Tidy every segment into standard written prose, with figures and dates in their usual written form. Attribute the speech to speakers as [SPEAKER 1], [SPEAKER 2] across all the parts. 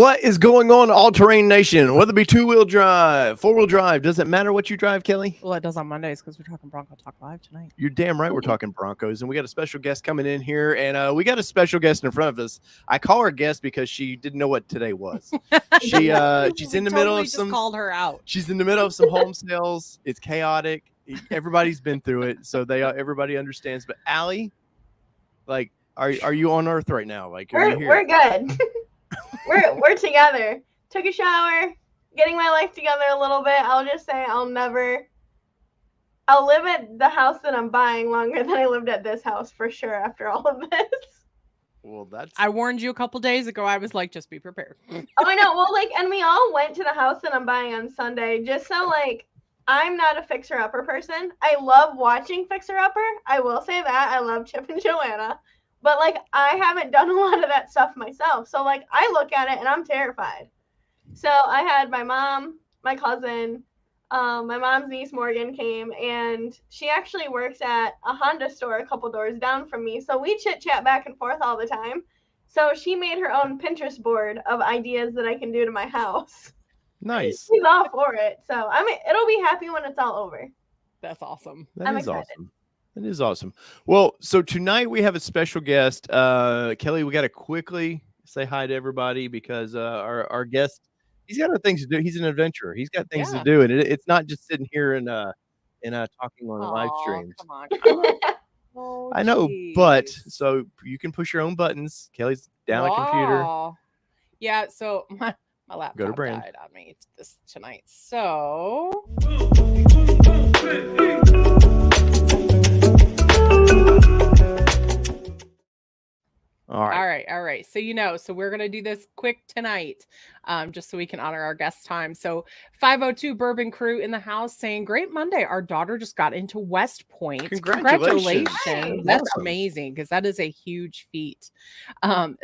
[SPEAKER 1] What is going on, all-terrain nation? Whether it be two-wheel drive, four-wheel drive, doesn't matter what you drive, Kelly.
[SPEAKER 2] Well, it does on Mondays because we're talking Bronco Talk Live tonight.
[SPEAKER 1] You're damn right we're talking Broncos, and we got a special guest coming in here, and we got a special guest in front of us. I call her guest because she didn't know what today was. She's in the middle of some.
[SPEAKER 2] Called her out.
[SPEAKER 1] She's in the middle of some home sales. It's chaotic. Everybody's been through it, so everybody understands. But Allie, like, are you on Earth right now? Like,
[SPEAKER 3] we're good. we're together. Took a shower, getting my life together a little bit. I'll just say I'll live at the house that I'm buying longer than I lived at this house for sure after all of this.
[SPEAKER 1] Well,
[SPEAKER 2] I warned you a couple days ago. I was like, just be prepared.
[SPEAKER 3] Oh, I know. Well, and we all went to the house that I'm buying on Sunday just so I'm not a fixer-upper person. I love watching fixer-upper. I will say that. I love Chip and Joanna. But, I haven't done a lot of that stuff myself. So, I look at it and I'm terrified. So, I had my mom, my cousin, my mom's niece, Morgan, came. And she actually works at a Honda store a couple doors down from me. So, we chit-chat back and forth all the time. So, she made her own Pinterest board of ideas that I can do to my house.
[SPEAKER 1] Nice.
[SPEAKER 3] She's all for it. So, it'll be happy when it's all over.
[SPEAKER 2] That's awesome.
[SPEAKER 1] I'm excited. Awesome. That is awesome. Well, so tonight we have a special guest. Kelly, we got to quickly say hi to everybody because our guest, he's got other things to do. He's an adventurer. He's got things to do. And it's not just sitting here and talking on a live stream.
[SPEAKER 2] Come on.
[SPEAKER 1] Oh, I know, but so you can push your own buttons. Kelly's down a computer.
[SPEAKER 2] Yeah, so my laptop died on me tonight. So... All right. So we're going to do this quick tonight, just so we can honor our guest time. So 502 Bourbon Crew in the house saying, great Monday. Our daughter just got into West Point. Congratulations. That's amazing because that is a huge feat.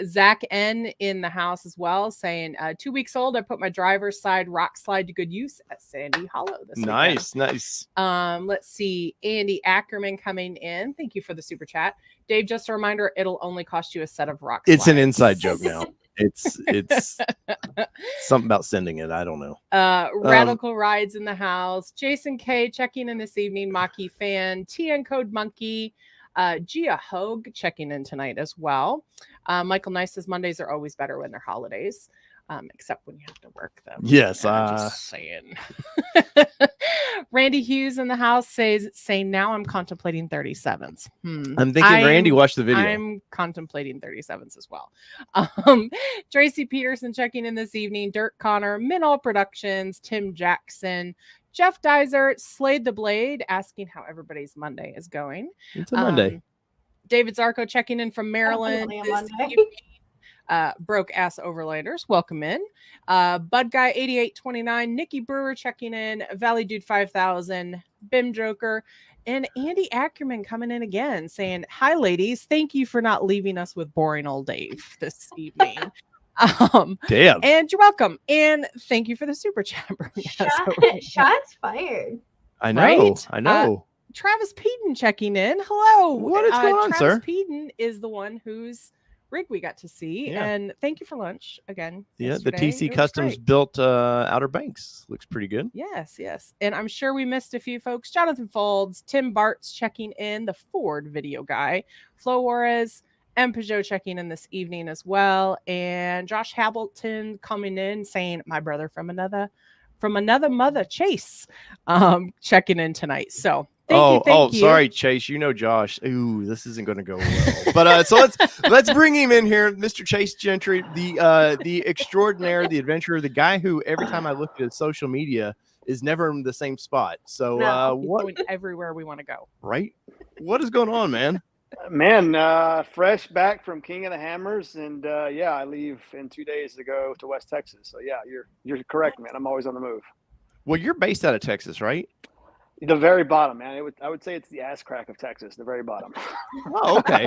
[SPEAKER 2] Zach N in the house as well saying, 2 weeks old. I put my driver's side rock slide to good use at Sandy Hollow this weekend.
[SPEAKER 1] Nice.
[SPEAKER 2] Let's see. Andy Ackerman coming in. Thank you for the super chat. Dave, just a reminder, it'll only cost you a set of rock slides.
[SPEAKER 1] It's an inside joke now. It's something about sending it. I don't know.
[SPEAKER 2] Radical Rides in the house. Jason K checking in this evening. Maki fan. TN Code Monkey. Gia Hogue checking in tonight as well. Michael Nice says Mondays are always better when they're holidays. Except when you have to work them.
[SPEAKER 1] Yes,
[SPEAKER 2] just saying. Randy Hughes in the house saying now I'm contemplating 37s.
[SPEAKER 1] I'm thinking Randy watched the video.
[SPEAKER 2] I'm contemplating 37s as well. Tracy Peterson checking in this evening. Dirk Connor, Minall Productions, Tim Jackson, Jeff Dizer, Slade the Blade, asking how everybody's Monday is going.
[SPEAKER 1] It's a Monday.
[SPEAKER 2] David Zarko checking in from Maryland. Broke ass overlanders, welcome in. Bud Guy 8829, Nikki Brewer checking in, Valley Dude 5000, Bim Joker, and Andy Ackerman coming in again saying, hi ladies, thank you for not leaving us with boring old Dave this evening.
[SPEAKER 1] Damn.
[SPEAKER 2] And you're welcome. And thank you for the super chat.
[SPEAKER 3] Shots fired.
[SPEAKER 1] I know.
[SPEAKER 2] Travis Peden checking in. Hello.
[SPEAKER 1] What is going on,
[SPEAKER 2] Travis
[SPEAKER 1] sir?
[SPEAKER 2] Peden is the one whose rig we got to see, and thank you for lunch again.
[SPEAKER 1] Yeah, the TC Customs built Outer Banks looks pretty good.
[SPEAKER 2] Yes, and I'm sure we missed a few folks. Jonathan Folds, Tim Bart's checking in, the Ford video guy, Flo Juarez, and Peugeot checking in this evening as well, and Josh Hamilton coming in saying my brother from another mother, Chase, checking in tonight. So. Thank you.
[SPEAKER 1] Sorry, Chase. You know Josh. Ooh, this isn't going to go well. But so let's bring him in here, Mr. Chase Gentry, the extraordinaire, the adventurer, the guy who every time I look at his social media is never in the same spot. So
[SPEAKER 2] what? Going everywhere we want to go.
[SPEAKER 1] Right? What is going on, man?
[SPEAKER 4] Man, fresh back from King of the Hammers, and I leave in 2 days to go to West Texas. So yeah, you're correct, man. I'm always on the move.
[SPEAKER 1] Well, you're based out of Texas, right?
[SPEAKER 4] The very bottom, man. I would say it's the ass crack of Texas, the very bottom.
[SPEAKER 1] Oh, okay.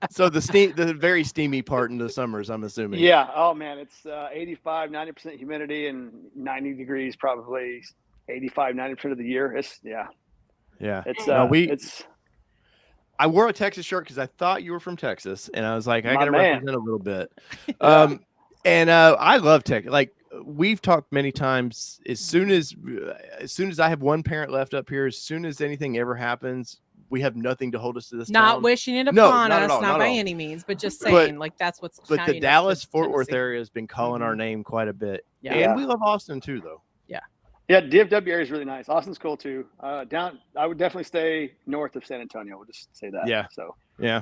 [SPEAKER 1] So the very steamy part in the summers, I'm assuming.
[SPEAKER 4] Yeah. Oh man, it's 85, 90% humidity and 90 degrees, probably 85, 90% of the year.
[SPEAKER 1] Yeah.
[SPEAKER 4] It's
[SPEAKER 1] I wore a Texas shirt because I thought you were from Texas, and I was like, I got to represent a little bit. And I love tech. Like we've talked many times. As soon as I have one parent left up here, as soon as anything ever happens, we have nothing to hold us to this
[SPEAKER 2] Not
[SPEAKER 1] town.
[SPEAKER 2] wishing it
[SPEAKER 1] No,
[SPEAKER 2] upon
[SPEAKER 1] not
[SPEAKER 2] us,
[SPEAKER 1] at all,
[SPEAKER 2] not
[SPEAKER 1] not
[SPEAKER 2] by
[SPEAKER 1] at all.
[SPEAKER 2] any means, but just saying, like that's what's.
[SPEAKER 1] But the Dallas Fort Worth
[SPEAKER 2] Tennessee.
[SPEAKER 1] area has been calling our name quite a bit,
[SPEAKER 2] Yeah.
[SPEAKER 1] and we love Austin too, though.
[SPEAKER 4] Yeah, DFW area is really nice. Austin's cool too. Down, I would definitely stay north of San Antonio. We'll just say that.
[SPEAKER 1] Yeah.
[SPEAKER 4] So
[SPEAKER 1] Yeah.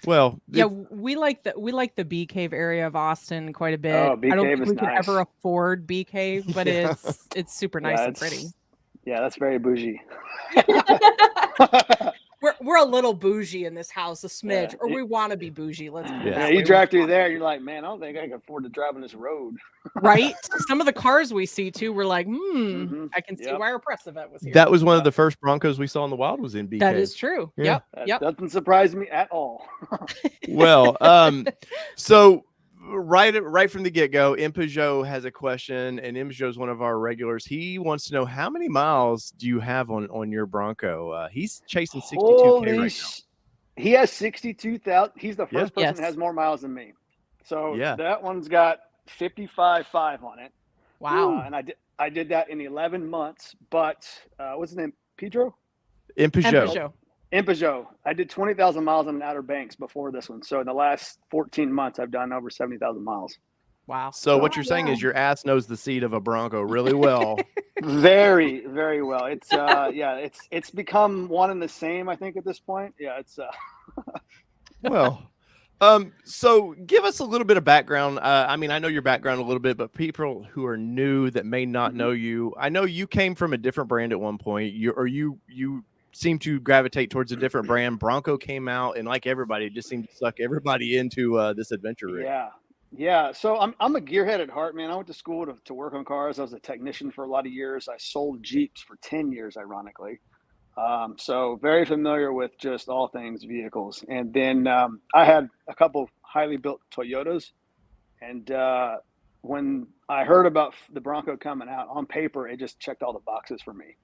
[SPEAKER 2] Well, yeah, we like the Bee Cave area of Austin quite a bit.
[SPEAKER 4] Oh, Bee
[SPEAKER 2] I don't
[SPEAKER 4] Cave
[SPEAKER 2] think
[SPEAKER 4] is
[SPEAKER 2] we could
[SPEAKER 4] nice.
[SPEAKER 2] ever afford Bee Cave, but it's super nice and pretty.
[SPEAKER 4] Yeah, that's very bougie.
[SPEAKER 2] We're a little bougie in this house, a smidge, or we want to be bougie. Let's put it that way.
[SPEAKER 4] You drive through there, you're like, man, I don't think I can afford to drive on this road.
[SPEAKER 2] Right? Some of the cars we see too, we're like, I can see why our press event was here.
[SPEAKER 1] That was one of the first Broncos we saw in the wild was in BK.
[SPEAKER 2] That is true.
[SPEAKER 1] Yeah.
[SPEAKER 2] Yep.
[SPEAKER 4] That doesn't surprise me at all.
[SPEAKER 1] Well, so right from the get-go, Impeugeot has a question, and Impeugeot is one of our regulars. He wants to know, how many miles do you have on your Bronco? He's chasing 62K right now.
[SPEAKER 4] He has 62,000. He's the first person
[SPEAKER 2] Yes.
[SPEAKER 4] that has more miles than me. So
[SPEAKER 1] Yeah.
[SPEAKER 4] that one's got 55.5 on it.
[SPEAKER 2] Wow.
[SPEAKER 4] And I did that in 11 months. But what's his name? Pedro?
[SPEAKER 2] Impeugeot.
[SPEAKER 4] Impeugeot. I did 20,000 miles on Outer Banks before this one. So in the last 14 months, I've done over 70,000 miles.
[SPEAKER 2] Wow.
[SPEAKER 1] So what you're saying is your ass knows the seat of a Bronco really well.
[SPEAKER 4] Very, very well. It's it's become one and the same, I think, at this point. Yeah, it's
[SPEAKER 1] Well, so give us a little bit of background. I mean, I know your background a little bit, but people who are new that may not know you, I know you came from a different brand at one point. You seem to gravitate towards a different brand. Bronco came out, and like everybody, it just seemed to suck everybody into this adventure rig.
[SPEAKER 4] Yeah. So I'm a gearhead at heart, man. I went to school to work on cars. I was a technician for a lot of years. I sold Jeeps for 10 years, ironically. So very familiar with just all things vehicles. And then I had a couple highly built Toyotas. And when I heard about the Bronco coming out, on paper, it just checked all the boxes for me.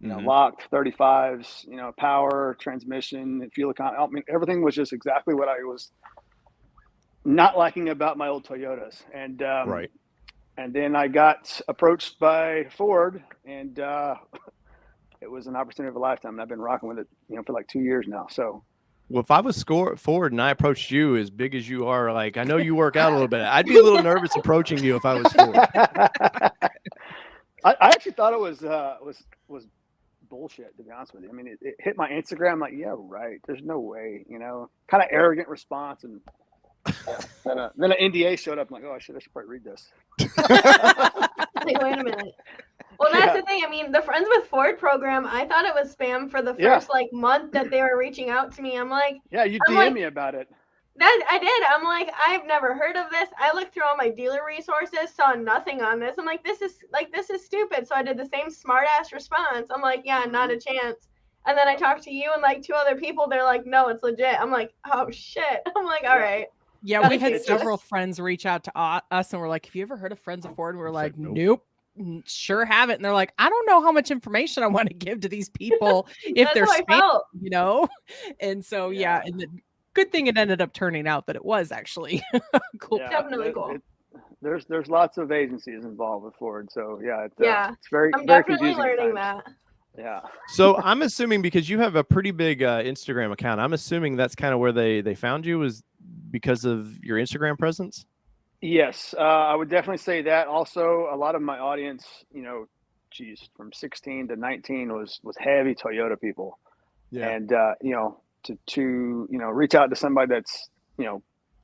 [SPEAKER 4] You know, locked 35s, power, transmission, fuel economy. I mean, everything was just exactly what I was not liking about my old Toyotas. And
[SPEAKER 1] Right.
[SPEAKER 4] And then I got approached by Ford, and it was an opportunity of a lifetime. And I've been rocking with it, for like 2 years now. So,
[SPEAKER 1] well, if I was Ford and I approached you as big as you are, like I know you work out a little bit, I'd be a little nervous approaching you if I was Ford.
[SPEAKER 4] I actually thought it was bullshit, to be honest with you. I mean, it hit my Instagram. I'm like, yeah, right. There's no way, kind of arrogant response. And then an NDA showed up. I'm like, oh, I should probably read this.
[SPEAKER 3] Like, wait a minute. Well, that's the thing. I mean, the Friends with Ford program, I thought it was spam for the first month that they were reaching out to me. I'm like,
[SPEAKER 4] yeah, you DM me about it.
[SPEAKER 3] That I did. I'm like, I've never heard of this. I looked through all my dealer resources, saw nothing on this. I'm like, this is stupid. So I did the same smart ass response. I'm like, yeah, not a chance. And then I talked to you and like 2 other people. They're like, no, it's legit. I'm like, oh shit. I'm like, all right.
[SPEAKER 2] Yeah, we had several friends reach out to us and we're like, have you ever heard of Friends of Ford? And we're like, nope. Sure haven't. And they're like, I don't know how much information I want to give to these people if they're spam, And so and the good thing it ended up turning out that it was actually cool.
[SPEAKER 4] Yeah,
[SPEAKER 3] definitely cool.
[SPEAKER 4] There's lots of agencies involved with Ford, so it's very.
[SPEAKER 3] I'm
[SPEAKER 4] very
[SPEAKER 3] definitely learning that.
[SPEAKER 4] Yeah.
[SPEAKER 1] So I'm assuming, because you have a pretty big Instagram account, I'm assuming that's kind of where they found you, was because of your Instagram presence.
[SPEAKER 4] Yes, I would definitely say that. Also, a lot of my audience, from 16 to 19 was heavy Toyota people. Yeah. And to reach out to somebody that's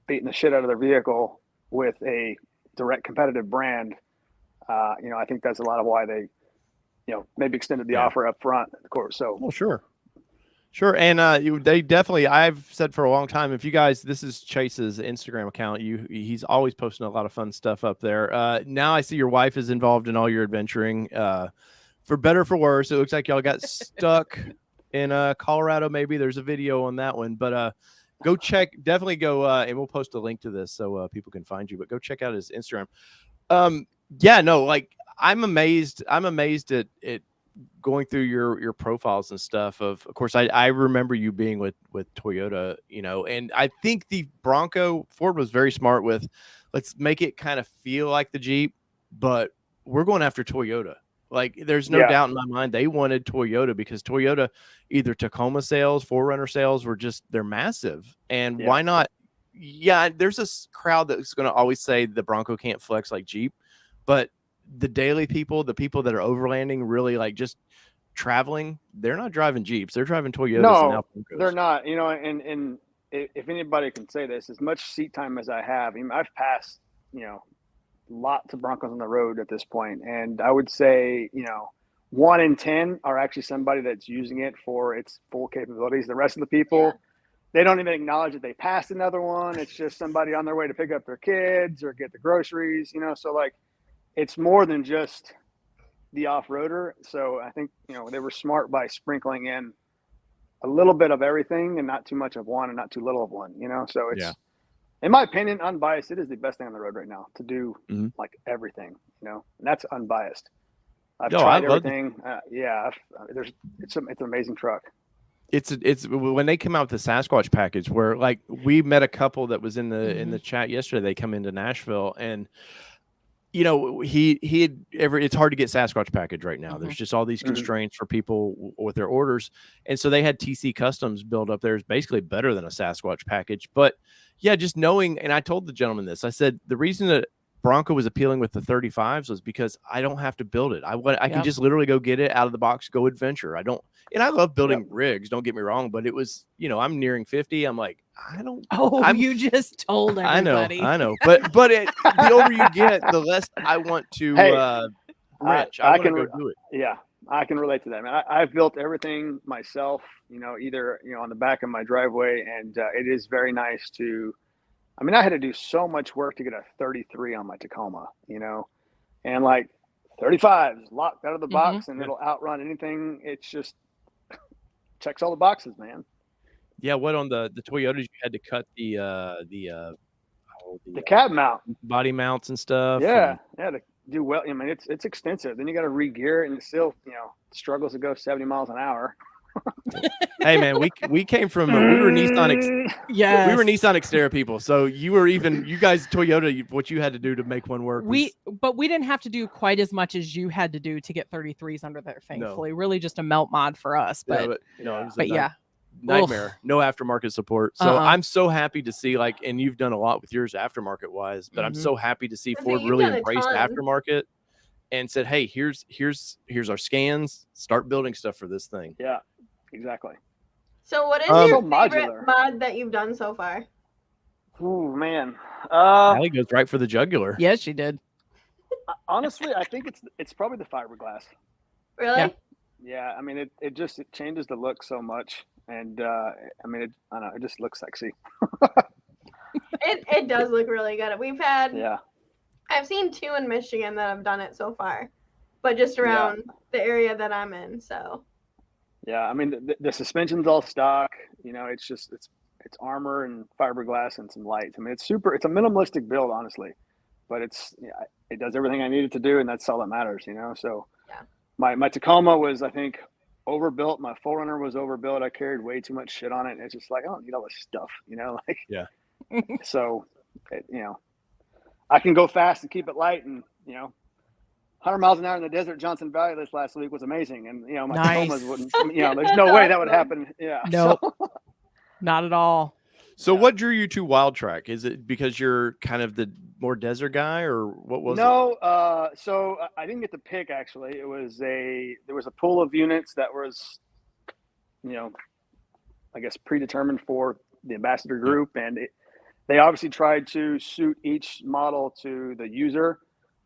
[SPEAKER 4] beating the shit out of their vehicle with a direct competitive brand, I think that's a lot of why they maybe extended the offer up front, of course. So,
[SPEAKER 1] well, sure. And they definitely, I've said for a long time, if you guys, this is Chase's Instagram account, he's always posting a lot of fun stuff up there. Now I see your wife is involved in all your adventuring, for better or for worse. It looks like y'all got stuck in Colorado. Maybe there's a video on that one, but go check, definitely go, and we'll post a link to this so people can find you, but go check out his Instagram. I'm amazed at going through your profiles and stuff. Of course, I remember you being with Toyota, and I think the Bronco, Ford was very smart with let's make it kind of feel like the Jeep, but we're going after Toyota. Like, there's no doubt in my mind they wanted Toyota, because Toyota, either Tacoma sales, 4Runner sales, were just, they're massive. And why not? Yeah, there's this crowd that's going to always say the Bronco can't flex like Jeep, but the daily people, the people that are overlanding, really like just traveling, they're not driving Jeeps, they're driving Toyotas.
[SPEAKER 4] No, they're not. You know, and if anybody can say this, as much seat time as I have, I mean, I've passed, you know, lots of Broncos on the road at this point, and I would say, you know, 1 in 10 are actually somebody that's using it for its full capabilities. The rest of the people, they don't even acknowledge that they passed another one. It's just somebody on their way to pick up their kids or get the groceries, you know. So like, it's more than just the off-roader. So I think, you know, they were smart by sprinkling in a little bit of everything and not too much of one and not too little of one, you know. So it's, in my opinion, unbiased, it is the best thing on the road right now to do like everything, you know, and that's unbiased. I've tried everything. It's an amazing truck.
[SPEAKER 1] It's when they come out with the Sasquatch package, where like we met a couple that was in the chat yesterday. They come into Nashville, and you know, it's hard to get Sasquatch package right now. There's just all these constraints for people with their orders. And so they had TC Customs build up there. Is basically better than a Sasquatch package. But yeah, just knowing, and I told the gentleman this, I said, the reason that Bronco was appealing with the 35s was because I don't have to build it. I can just literally go get it out of the box, go adventure. And I love building rigs, don't get me wrong, but it was, you know, I'm nearing 50. I'm like,
[SPEAKER 2] you just told everybody.
[SPEAKER 1] I know. But the older you get, the less I want to wrench. I want to go do it.
[SPEAKER 4] Yeah, I can relate to that, man. I've built everything myself, you know, either, you know, on the back of my driveway, and it is very nice to, I mean, I had to do so much work to get a 33 on my Tacoma, you know, and like 35s locked out of the box and it'll outrun anything. It's just checks all the boxes, man.
[SPEAKER 1] Yeah, what on the Toyotas, you had to cut the
[SPEAKER 4] cab mount,
[SPEAKER 1] body mounts and stuff.
[SPEAKER 4] Yeah, to do well. I mean, it's extensive. Then you got to re-gear it, and it still, you know, struggles to go 70 miles an hour.
[SPEAKER 1] Hey man, we came from we were Nissan Xterra people. So you guys Toyota, what you had to do to make one work.
[SPEAKER 2] But we didn't have to do quite as much as you had to do to get 33s under there. Thankfully, really just a melt mod for us. But
[SPEAKER 1] nightmare. No aftermarket support. So I'm so happy to see, like, and you've done a lot with yours aftermarket wise, but I'm so happy to see Ford really embraced aftermarket and said, hey, here's our scans, start building stuff for this thing.
[SPEAKER 4] Yeah, exactly.
[SPEAKER 3] So what is your favorite mod that you've done so far?
[SPEAKER 4] Oh man.
[SPEAKER 1] Allie goes right for the jugular.
[SPEAKER 2] Yes, she did.
[SPEAKER 4] Honestly, I think it's probably the fiberglass.
[SPEAKER 3] Really?
[SPEAKER 4] Yeah, I mean, it changes the look so much, and I mean, I don't know, it just looks sexy.
[SPEAKER 3] It does look really good. I've seen 2 in Michigan that have done it so far, but just around the area that I'm in. So
[SPEAKER 4] yeah, I mean, the suspension's all stock. You know, it's armor and fiberglass and some lights. I mean, it's a minimalistic build, honestly, but it does everything I need it to do, and that's all that matters. You know, so my Tacoma was, I think, overbuilt. My 4Runner was overbuilt. I carried way too much shit on it. And it's just like, I don't need all this stuff, you know, like, so, you know, I can go fast and keep it light, and, you know, 100 miles an hour in the desert, Johnson Valley this last week was amazing. And, you know, my Tacomas wouldn't, you know, there's no way that would happen. Yeah.
[SPEAKER 2] No, not at all.
[SPEAKER 1] So what drew you to Wildtrak? Is it because you're kind of the more desert guy, or what was it?
[SPEAKER 4] No, so I didn't get to pick, actually. There was a pool of units that was, you know, I guess predetermined for the Ambassador group, and they obviously tried to suit each model to the user.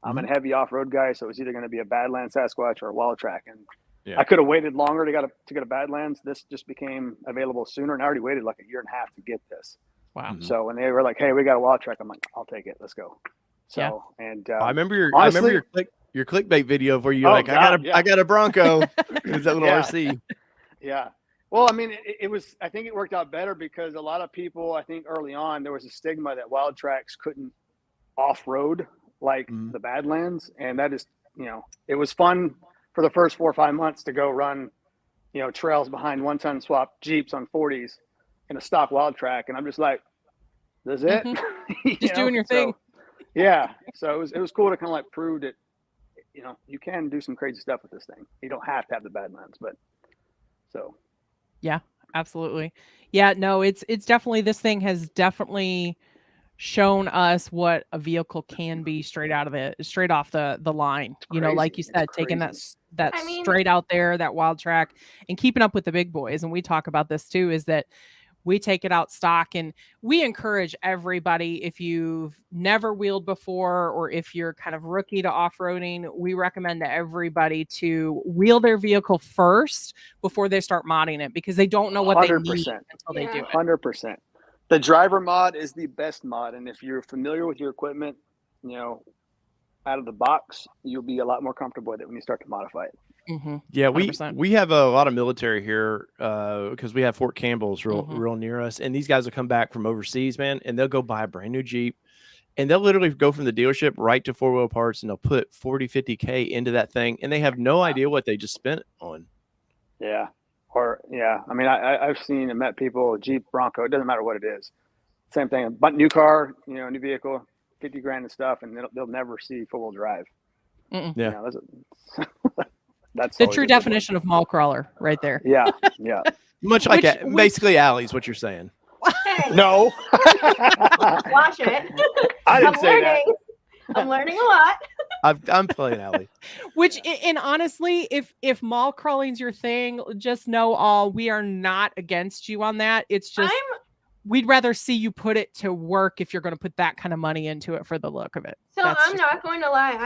[SPEAKER 4] I'm a heavy off-road guy, so it was either going to be a Badlands Sasquatch or a Wildtrak, and I could have waited longer to get a Badlands. This just became available sooner, and I already waited like a year and a half to get this.
[SPEAKER 2] Wow.
[SPEAKER 4] So when they were like, "Hey, we got a Wildtrak," I'm like, "I'll take it. Let's go." So and
[SPEAKER 1] I remember your clickbait video where you're like, "I got a Bronco." It was that little RC.
[SPEAKER 4] Yeah. Well, I mean, it was. I think it worked out better because a lot of people, I think, early on, there was a stigma that Wildtraks couldn't off-road like the Badlands, and that is, you know, it was fun for the first 4 or 5 months to go run, you know, trails behind 1-ton swap Jeeps on 40s in a stock Wildtrak, and I'm just like, "This is it."
[SPEAKER 2] Just doing your thing.
[SPEAKER 4] Yeah. So it was cool to kind of like prove that, you can do some crazy stuff with this thing. You don't have to have the Badlands, but so.
[SPEAKER 2] Yeah, absolutely. Yeah, no, it's definitely, this thing has definitely shown us what a vehicle can be straight off the line. Like you
[SPEAKER 4] It's
[SPEAKER 2] said, taking that
[SPEAKER 4] crazy.
[SPEAKER 3] I mean,
[SPEAKER 2] straight out there, that Wildtrak, and keeping up with the big boys. And we talk about this too, is that we take it out stock, and we encourage everybody, if you've never wheeled before or if you're kind of rookie to off-roading, we recommend to everybody to wheel their vehicle first before they start modding it, because they don't know what they need
[SPEAKER 4] 100%.
[SPEAKER 2] until they do it.
[SPEAKER 4] 100%. The driver mod is the best mod, and if you're familiar with your equipment, out of the box, you'll be a lot more comfortable with it when you start to modify it.
[SPEAKER 2] Mm-hmm.
[SPEAKER 1] Yeah,
[SPEAKER 2] 100%.
[SPEAKER 1] we have a lot of military here because we have Fort Campbell's real near us, and these guys will come back from overseas, man, and they'll go buy a brand new Jeep, and they'll literally go from the dealership right to Four Wheel Parts, and they'll put 40-50K into that thing, and they have no idea what they just spent on.
[SPEAKER 4] Yeah. I mean, I've seen and met people, Jeep, Bronco, it doesn't matter what it is. Same thing, but new car, new vehicle, 50 grand and stuff, and they'll never see four-wheel drive.
[SPEAKER 2] Mm-mm.
[SPEAKER 4] That's
[SPEAKER 2] the true definition of mall crawler right there.
[SPEAKER 4] Yeah.
[SPEAKER 1] Much like basically Allie's what you're saying.
[SPEAKER 3] hey,
[SPEAKER 4] No.
[SPEAKER 3] watch it.
[SPEAKER 4] I didn't say that.
[SPEAKER 3] I'm learning a lot.
[SPEAKER 1] I'm playing Allie.
[SPEAKER 2] Which, and honestly, if mall crawling's your thing, just know we are not against you on that. It's just we'd rather see you put it to work if you're going to put that kind of money into it for the look of it.
[SPEAKER 3] So I'm not going to lie.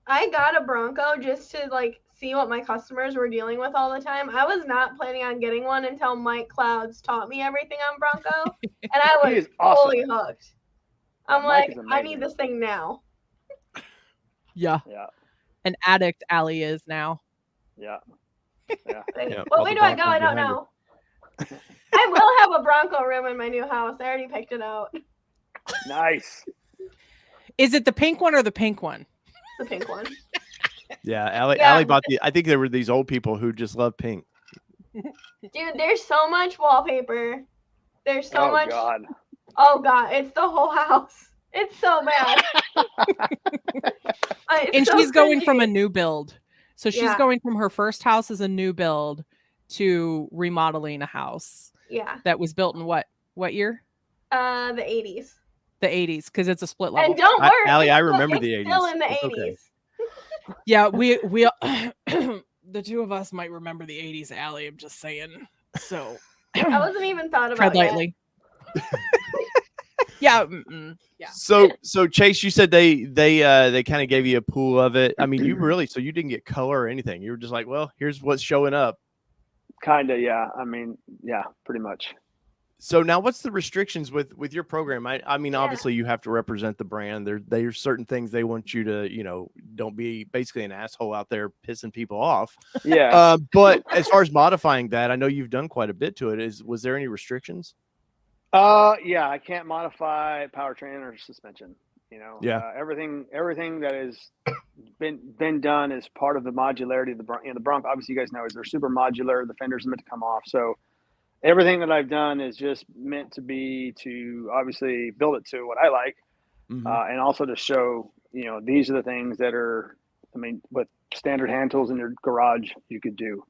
[SPEAKER 3] I got a Bronco just to like see what my customers were dealing with all the time. I was not planning on getting one until Mike Clouds taught me everything on Bronco. And I was fully hooked. I'm like, I need this thing now.
[SPEAKER 2] Yeah. An addict Allie is now.
[SPEAKER 4] Yeah.
[SPEAKER 3] What way do I go? I don't know. I will have a Bronco room in my new house. I already picked it out.
[SPEAKER 4] Nice.
[SPEAKER 2] Is it the pink one or the pink one?
[SPEAKER 3] The pink one.
[SPEAKER 1] Yeah, Allie bought I think there were these old people who just love pink.
[SPEAKER 3] Dude, there's so much wallpaper. There's so much.
[SPEAKER 4] God.
[SPEAKER 3] Oh God, it's the whole house. It's so bad.
[SPEAKER 2] And she's going from a new build. So she's going from her first house as a new build to remodeling a house.
[SPEAKER 3] Yeah.
[SPEAKER 2] That was built in what year?
[SPEAKER 3] The 80s.
[SPEAKER 2] The 80s, because it's a split level.
[SPEAKER 3] And don't worry,
[SPEAKER 1] Allie, I remember the 80s.
[SPEAKER 3] Still in the 80s.
[SPEAKER 1] Okay.
[SPEAKER 2] Yeah, we the two of us might remember the 80s, Allie. I'm just saying. So
[SPEAKER 3] I wasn't even thought about
[SPEAKER 2] tread lightly. Yeah.
[SPEAKER 1] So Chase, you said they kind of gave you a pool of it. I mean, so you didn't get color or anything. You were just like, well, here's what's showing up.
[SPEAKER 4] Kind of, yeah. I mean, yeah, pretty much.
[SPEAKER 1] So now what's the restrictions with your program? I mean, obviously you have to represent the brand. There's certain things they want you to, don't be basically an asshole out there pissing people off.
[SPEAKER 4] Yeah.
[SPEAKER 1] But as far as modifying that, I know you've done quite a bit to it. Was there any restrictions?
[SPEAKER 4] Yeah, I can't modify powertrain or suspension. Everything that has been done as part of the modularity of the Bronco. Obviously, you guys know they're super modular. The fenders are meant to come off. So everything that I've done is just meant to be to obviously build it to what I like, and also to show these are the things that are. I mean, with standard hand tools in your garage, you could do.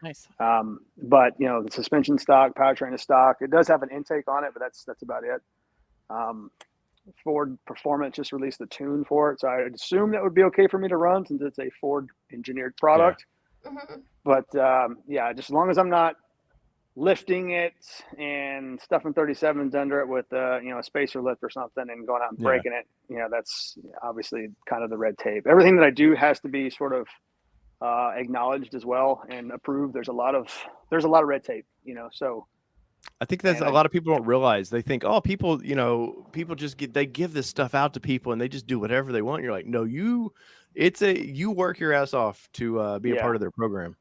[SPEAKER 2] Nice.
[SPEAKER 4] But the suspension stock, powertrain is stock. It does have an intake on it, but that's about it. Ford Performance just released the tune for it, so I assume that would be okay for me to run since it's a Ford engineered product.
[SPEAKER 3] Yeah.
[SPEAKER 4] But just as long as I'm not lifting it and stuffing 37s under it with a spacer lift or something and going out and breaking it, that's obviously kind of the red tape. Everything that I do has to be sort of acknowledged as well and approved. There's a lot of red tape, so
[SPEAKER 1] I think that's a lot of people don't realize. They think, oh, people just give this stuff out to people and they just do whatever they want. You're like, no, you work your ass off to be a part of their program.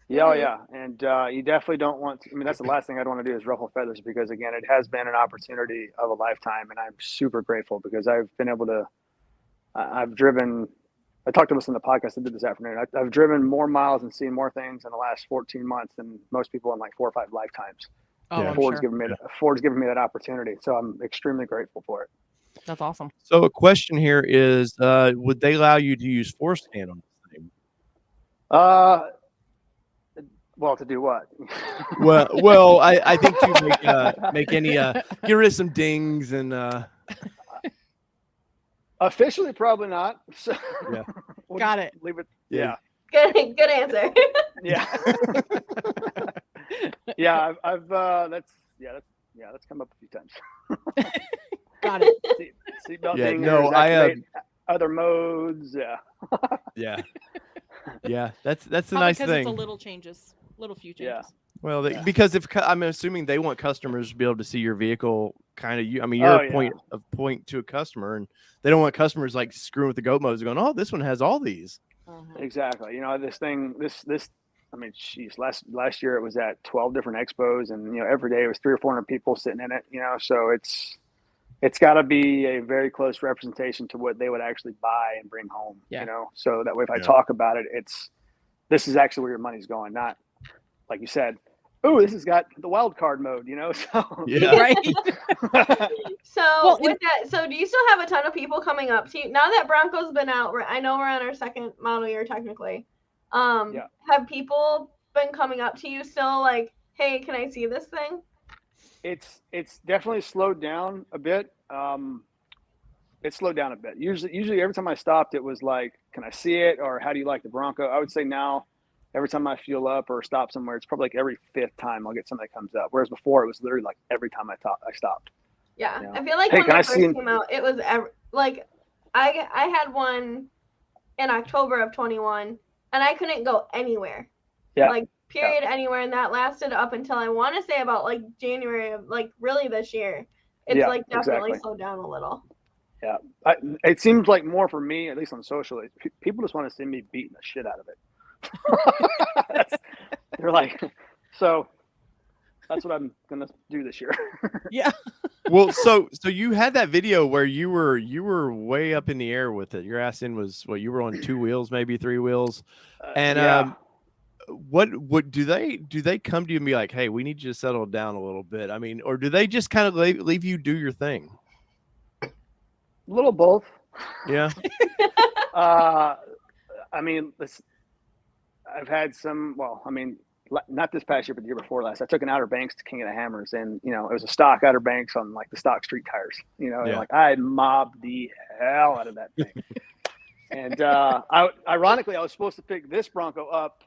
[SPEAKER 4] Yeah. And you definitely don't want to, that's the last thing I'd want to do is ruffle feathers, because again, it has been an opportunity of a lifetime. And I'm super grateful because I've been able to, I've driven, I talked to us in the podcast I did this afternoon. I've driven more miles and seen more things in the last 14 months than most people in like 4 or 5 lifetimes.
[SPEAKER 2] Oh,
[SPEAKER 4] Ford's given me that opportunity. So I'm extremely grateful for it.
[SPEAKER 2] That's awesome.
[SPEAKER 1] So a question here is, would they allow you to use forescan on this thing?
[SPEAKER 4] Well, to do what?
[SPEAKER 1] Well, I think to make any get rid of some dings and
[SPEAKER 4] Officially, probably not. So
[SPEAKER 1] yeah,
[SPEAKER 4] we'll
[SPEAKER 2] Got it.
[SPEAKER 4] Leave it.
[SPEAKER 1] Yeah.
[SPEAKER 3] Good answer.
[SPEAKER 4] Yeah. Yeah. I've that's come up a few times.
[SPEAKER 2] Got it.
[SPEAKER 4] Seatbelt
[SPEAKER 1] Yeah,
[SPEAKER 4] dingers,
[SPEAKER 1] no,
[SPEAKER 4] activate other modes.
[SPEAKER 1] yeah. That's the
[SPEAKER 2] Probably
[SPEAKER 1] nice
[SPEAKER 2] because
[SPEAKER 1] thing.
[SPEAKER 2] it's a little changes, little few changes.
[SPEAKER 4] Yeah.
[SPEAKER 1] Well, because I'm assuming they want customers to be able to see your vehicle kind of. I mean, you're a point to a customer, and they don't want customers like screwing with the goat modes, going, "Oh, this one has all these."
[SPEAKER 4] Exactly. You know, this thing. This. I mean, geez, last year it was at 12 different expos, and every day it was 300 or 400 people sitting in it. So it's got to be a very close representation to what they would actually buy and bring home. So that way, if I talk about it, this is actually where your money's going, not like you said. Oh, this has got the wild card mode, So
[SPEAKER 1] yeah,
[SPEAKER 2] right.
[SPEAKER 3] So with that, so do you still have a ton of people coming up to you now that Bronco's been out? I know we're on our second model year technically. Have people been coming up to you still, like, hey, can I see this thing?
[SPEAKER 4] It's definitely slowed down a bit. It slowed down a bit. Usually every time I stopped, it was like, can I see it, or how do you like the Bronco? I would say now, every time I fuel up or stop somewhere, it's probably like every 5th time I'll get something that comes up. Whereas before, it was literally like every time I stopped.
[SPEAKER 3] Yeah, I feel like when they first came out, it was like I had one in October of 21, and I couldn't go anywhere.
[SPEAKER 4] Yeah.
[SPEAKER 3] Like period anywhere, and that lasted up until I want to say about like January of like really this year. It's like definitely slowed down a little.
[SPEAKER 4] Yeah, it seems like more for me, at least on social. People just want to see me beating the shit out of it. They're like, so that's what I'm gonna do this year.
[SPEAKER 2] Yeah.
[SPEAKER 1] Well, so you had that video where you were way up in the air with it. Your ass in was what, you were on 2 wheels, maybe 3 wheels, and what do they come to you and be like, hey, we need you to settle down a little bit? I mean, or do they just kind of leave you do your thing?
[SPEAKER 4] A little both.
[SPEAKER 1] Yeah.
[SPEAKER 4] I mean, I've had some. Well, I mean, not this past year, but the year before last. I took an Outer Banks to King of the Hammers, and it was a stock Outer Banks on like the stock street tires. And like I mobbed the hell out of that thing. And ironically, I was supposed to pick this Bronco up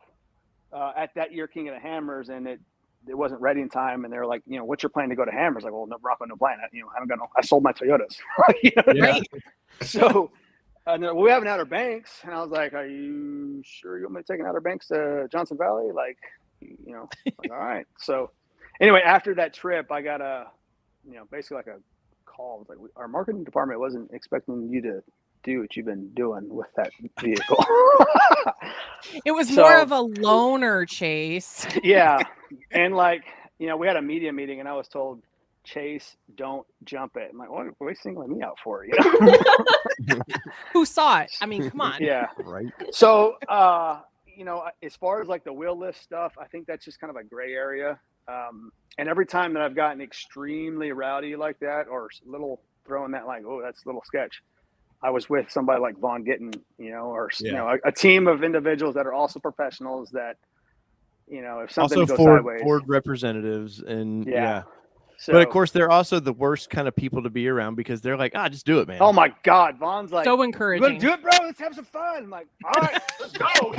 [SPEAKER 4] at that year King of the Hammers, and it wasn't ready in time. And they were like, what's your plan to go to Hammers? Like, well, no Bronco, no plan. I haven't got no. I sold my Toyotas.
[SPEAKER 2] Right.
[SPEAKER 4] So. And well, we have an Outer Banks, and I was like, "Are you sure you want me to take an Outer Banks to Johnson Valley?" Like, like, all right. So, anyway, after that trip, I got basically like a call. It was like, our marketing department wasn't expecting you to do what you've been doing with that vehicle.
[SPEAKER 2] It was more of a loner, Chase.
[SPEAKER 4] Yeah, and like, we had a media meeting, and I was told, Chase, don't jump it. I'm like, what are we singling me out for?
[SPEAKER 2] Who saw it? I mean, come on.
[SPEAKER 4] Yeah.
[SPEAKER 1] Right.
[SPEAKER 4] So, as far as like the wheel-less stuff, I think that's just kind of a gray area. And every time that I've gotten extremely rowdy like that, or a little throwing that like, oh, that's a little sketch, I was with somebody like Vaughn Gittin, or a team of individuals that are also professionals that, if something
[SPEAKER 1] also
[SPEAKER 4] goes sideways.
[SPEAKER 1] Ford representatives, and yeah.
[SPEAKER 4] So,
[SPEAKER 1] but of course, they're also the worst kind of people to be around because they're like, just do it, man.
[SPEAKER 4] Oh my God, Vaughn's like,
[SPEAKER 2] so encouraging.
[SPEAKER 4] You gonna do it, bro? Let's have some fun. I'm like, all right, let's go.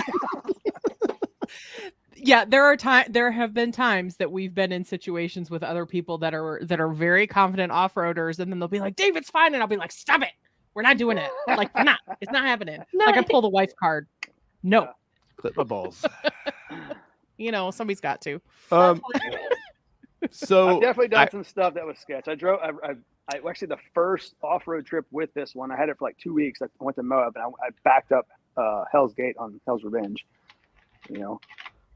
[SPEAKER 2] Yeah, there have been times that we've been in situations with other people that are very confident off-roaders, and then they'll be like, Dave, it's fine, and I'll be like, stop it, we're not doing it. Like, it's not happening.
[SPEAKER 3] No.
[SPEAKER 2] Like, I pull the wife card. No.
[SPEAKER 1] Clip my balls.
[SPEAKER 2] Somebody's got to.
[SPEAKER 1] So
[SPEAKER 4] I've definitely done some stuff that was sketch. I actually the first off-road trip with this one, I had it for like 2 weeks. I went to Moab, and I backed up Hell's Gate on Hell's Revenge.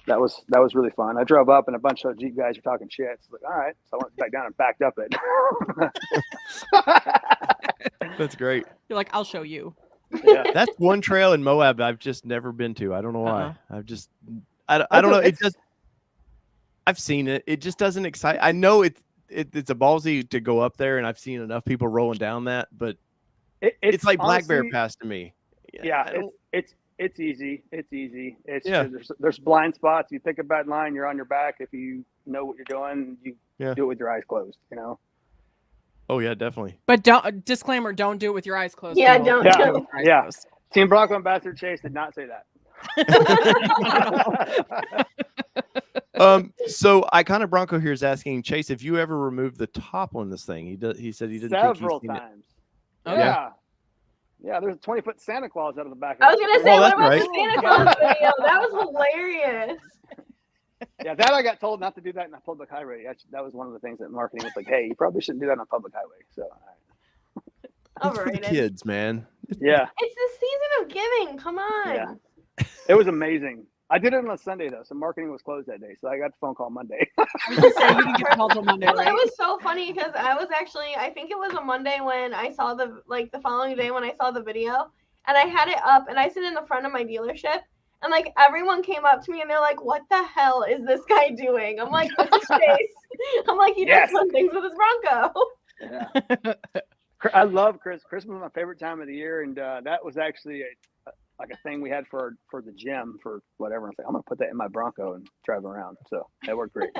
[SPEAKER 4] That was really fun. I drove up, and a bunch of Jeep guys were talking shit. So like, all right, so I went back down and backed up it.
[SPEAKER 1] That's great.
[SPEAKER 2] You're like, I'll show you.
[SPEAKER 4] Yeah.
[SPEAKER 1] That's one trail in Moab I've just never been to. I don't know why. I don't know. It does. I've seen it. It just doesn't excite. I know it's it's a ballsy to go up there, and I've seen enough people rolling down that, but
[SPEAKER 4] it's
[SPEAKER 1] like Black
[SPEAKER 4] honestly,
[SPEAKER 1] Bear Pass to me.
[SPEAKER 4] Yeah, it's easy. It's easy. There's blind spots. You pick a bad line, you're on your back. If you know what you're doing, you do it with your eyes closed.
[SPEAKER 1] Oh yeah, definitely.
[SPEAKER 2] But disclaimer: don't do it with your eyes closed.
[SPEAKER 3] Yeah,
[SPEAKER 2] people.
[SPEAKER 3] don't.
[SPEAKER 2] Do it with your eyes closed.
[SPEAKER 4] Team Bronco Ambassador Chase did not say that.
[SPEAKER 1] So Iconic Bronco here is asking Chase if you ever removed the top on this thing. He said he didn't
[SPEAKER 4] several
[SPEAKER 1] think
[SPEAKER 4] times.
[SPEAKER 2] Oh,
[SPEAKER 4] Yeah, there's a 20-foot Santa Claus out of the back.
[SPEAKER 3] I was gonna say, what about
[SPEAKER 1] right.
[SPEAKER 3] the Santa Claus video? That was hilarious.
[SPEAKER 4] Yeah, that I got told not to do that in a public highway. That was one of the things that marketing was like, hey, you probably shouldn't do that on a public highway. So,
[SPEAKER 1] It's for the kids, man.
[SPEAKER 4] Yeah.
[SPEAKER 3] It's the season of giving. Come on.
[SPEAKER 4] Yeah. It was amazing. I did it on a Sunday though, so marketing was closed that day. So I got the phone call Monday.
[SPEAKER 2] I was gonna say you didn't get called till Monday,
[SPEAKER 3] Well,
[SPEAKER 2] right?
[SPEAKER 3] it was so funny because I think it was a Monday when I saw the following day when I saw the video, and I had it up, and I sit in the front of my dealership, and like everyone came up to me and they're like, "What the hell is this guy doing?" I'm like, "This is Chase." I'm like, "He does fun things with his Bronco."
[SPEAKER 4] Yeah. I love Christmas. Christmas was my favorite time of the year, and that was actually a thing we had for the gym for whatever. I was like, I'm gonna put that in my Bronco and drive around. So that worked great.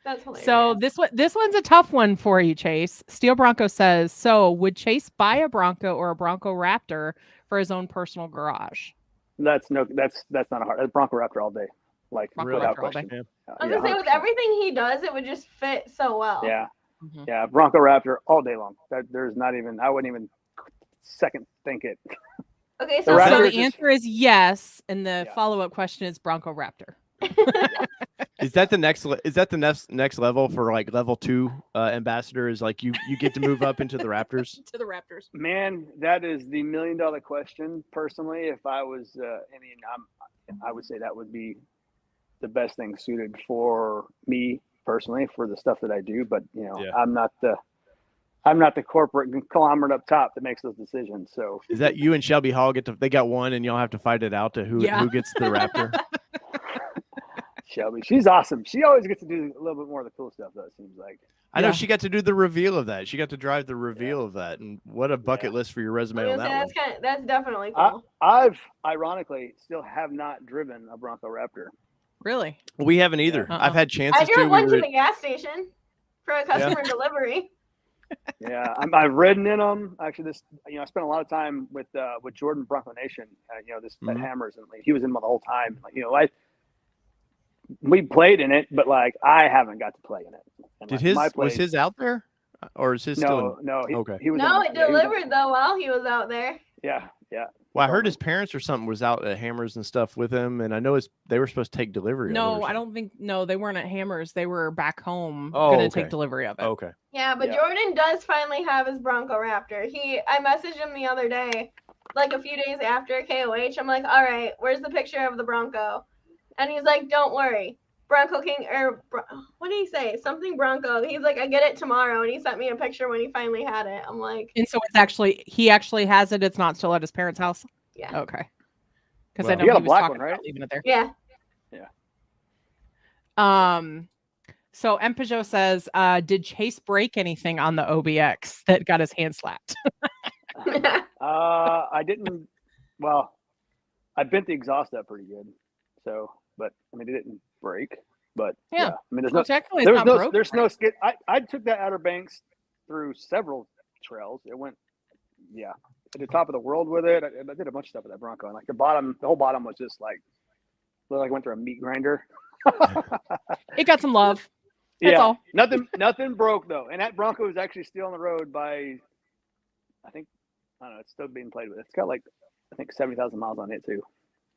[SPEAKER 3] That's hilarious.
[SPEAKER 2] So this one's a tough one for you, Chase. Steel Bronco says, so would Chase buy a Bronco or a Bronco Raptor for his own personal garage?
[SPEAKER 4] That's not a hard. That's Bronco Raptor all day. Like
[SPEAKER 2] Bronco
[SPEAKER 4] without
[SPEAKER 2] Raptor all
[SPEAKER 4] question.
[SPEAKER 2] day.
[SPEAKER 3] I was gonna say, with everything he does, it would just fit so well.
[SPEAKER 4] Yeah.
[SPEAKER 2] Mm-hmm.
[SPEAKER 4] Yeah, Bronco Raptor all day long. There's not even, I wouldn't even second think it.
[SPEAKER 3] Okay,
[SPEAKER 2] So
[SPEAKER 4] Raptor
[SPEAKER 2] the answer is yes, and the follow-up question is Bronco Raptor.
[SPEAKER 1] Is that the next level for like level 2 ambassador? Is like you get to move up into the Raptors?
[SPEAKER 2] To the Raptors.
[SPEAKER 4] Man, that is the $1 million question. Personally, if I was, I would say that would be the best thing suited for me personally for the stuff that I do. But I'm not the corporate conglomerate up top that makes those decisions. So
[SPEAKER 1] is that you and Shelby Hall they got one, and y'all have to fight it out to who gets the Raptor?
[SPEAKER 4] Shelby, she's awesome. She always gets to do a little bit more of the cool stuff, though, it seems like.
[SPEAKER 1] I know she got to do the reveal of that. She got to drive the reveal of that, and what a bucket list for your resume on that one.
[SPEAKER 3] That's definitely cool.
[SPEAKER 4] I've ironically still have not driven a Bronco Raptor.
[SPEAKER 2] Really?
[SPEAKER 1] We haven't either. I've had chances.
[SPEAKER 3] I drove one to the gas station for a customer delivery.
[SPEAKER 4] Yeah, I've ridden in them. Actually, I spent a lot of time with Jordan Bronco Nation. At Hammers, and he was in them the whole time. We played in it, but I haven't got to play in it. And
[SPEAKER 1] was his out there, or is his still?
[SPEAKER 4] No. He was.
[SPEAKER 3] No, it delivered though while he was out there.
[SPEAKER 4] Yeah.
[SPEAKER 1] Well, I heard his parents or something was out at Hammers and stuff with him, and I know they were supposed to take delivery.
[SPEAKER 2] No, I don't think. No, they weren't at Hammers. They were back home
[SPEAKER 1] going
[SPEAKER 2] to take delivery of it.
[SPEAKER 1] Okay.
[SPEAKER 3] Yeah, but Jordan does finally have his Bronco Raptor. I messaged him the other day, like a few days after KOH. I'm like, all right, where's the picture of the Bronco? And he's like, don't worry. Bronco King, what did he say? Something Bronco. He's like, I get it tomorrow. And he sent me a picture when he finally had it. I'm like.
[SPEAKER 2] And so he actually has it. It's not still at his parents' house?
[SPEAKER 3] Yeah.
[SPEAKER 2] Okay. Because I know
[SPEAKER 4] he
[SPEAKER 2] he
[SPEAKER 4] got a
[SPEAKER 2] was
[SPEAKER 4] black
[SPEAKER 2] talking
[SPEAKER 4] one, right?
[SPEAKER 2] about leaving it there.
[SPEAKER 3] Yeah.
[SPEAKER 2] So M. Peugeot says, did Chase break anything on the OBX that got his hand slapped?
[SPEAKER 4] I didn't. Well, I bent the exhaust up pretty good. So, but it didn't break. But yeah, there's no skid. I took that Outer Banks through several trails. It went, to the top of the world with it. I did a bunch of stuff with that Bronco, and the whole bottom was just looked like I went through a meat grinder.
[SPEAKER 2] It got some love. That's all.
[SPEAKER 4] Nothing broke though, and that Bronco is actually still on the road by, I don't know, it's still being played with. It's got 70,000 miles on it too.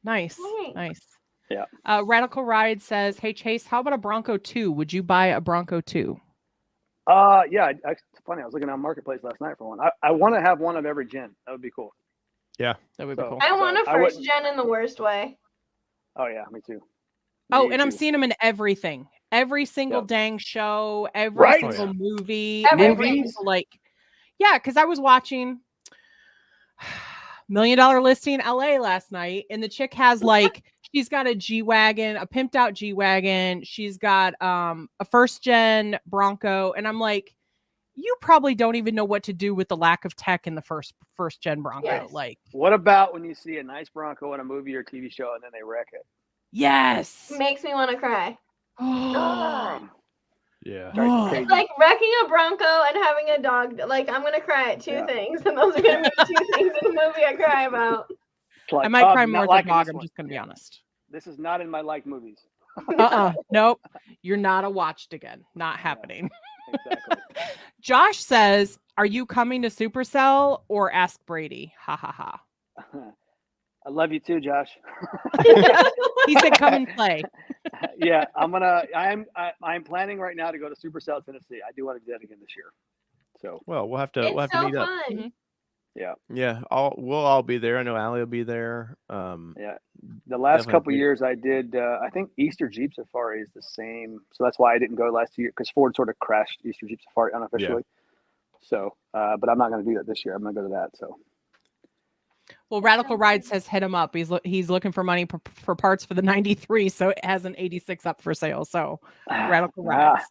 [SPEAKER 2] Nice.
[SPEAKER 4] Yeah.
[SPEAKER 2] Radical Ride says, hey Chase, how about a Bronco 2? Would you buy a Bronco 2?
[SPEAKER 4] Yeah. It's funny. I was looking on Marketplace last night for one. I want to have one of every gen. That would be cool.
[SPEAKER 1] Yeah,
[SPEAKER 2] that would be cool.
[SPEAKER 3] I want a first gen in the worst way.
[SPEAKER 4] Oh yeah, me too.
[SPEAKER 2] I'm seeing them in everything. Every single dang show, every single movie,
[SPEAKER 3] Movies?
[SPEAKER 2] Because I was watching $1 Million Listing LA last night, and the chick has She's got a G-Wagon, a pimped out G-Wagon. She's got a first gen Bronco. And I'm like, you probably don't even know what to do with the lack of tech in the first gen Bronco.
[SPEAKER 3] Yes.
[SPEAKER 2] Like,
[SPEAKER 4] What about when you see a nice Bronco in a movie or TV show and then they wreck it?
[SPEAKER 2] yes.
[SPEAKER 3] Makes me want to cry.
[SPEAKER 1] Yeah.
[SPEAKER 4] Drives me crazy.
[SPEAKER 3] It's like wrecking a Bronco and having a dog. Like, I'm gonna cry at two things, and those are gonna be the two things in the movie I cry about.
[SPEAKER 4] Like,
[SPEAKER 2] I might cry
[SPEAKER 4] I'm
[SPEAKER 2] more
[SPEAKER 4] not
[SPEAKER 2] at the
[SPEAKER 4] liking
[SPEAKER 2] dog.
[SPEAKER 4] this
[SPEAKER 2] I'm
[SPEAKER 4] one.
[SPEAKER 2] just gonna be honest.
[SPEAKER 4] This is not in my like movies.
[SPEAKER 2] Nope. You're not a watched again. Not happening.
[SPEAKER 4] Exactly.
[SPEAKER 2] Josh says, "Are you coming to Supercell or Ask Brady?" Ha ha ha.
[SPEAKER 4] I love you too, Josh.
[SPEAKER 2] He said, "Come and play."
[SPEAKER 4] Yeah, I'm planning right now to go to Supercell, Tennessee. I do want to do that again this year. So
[SPEAKER 1] Well, we'll have to
[SPEAKER 3] It's so
[SPEAKER 1] meet up.
[SPEAKER 3] fun.
[SPEAKER 2] Mhm.
[SPEAKER 4] yeah,
[SPEAKER 1] Yeah, we'll all be there. I know Allie will be there.
[SPEAKER 4] yeah. The last
[SPEAKER 1] Definitely
[SPEAKER 4] couple
[SPEAKER 1] agree.
[SPEAKER 4] years I did, I think Easter Jeep Safari is the same. So that's why I didn't go last year, because Ford sort of crashed Easter Jeep Safari unofficially. So, but I'm not going to do that this year. I'm going to go to that. So.
[SPEAKER 2] Well, Radical Rides has hit him up. He's looking for money for parts for the 93, so it has an 86 up for sale. So Radical Rides.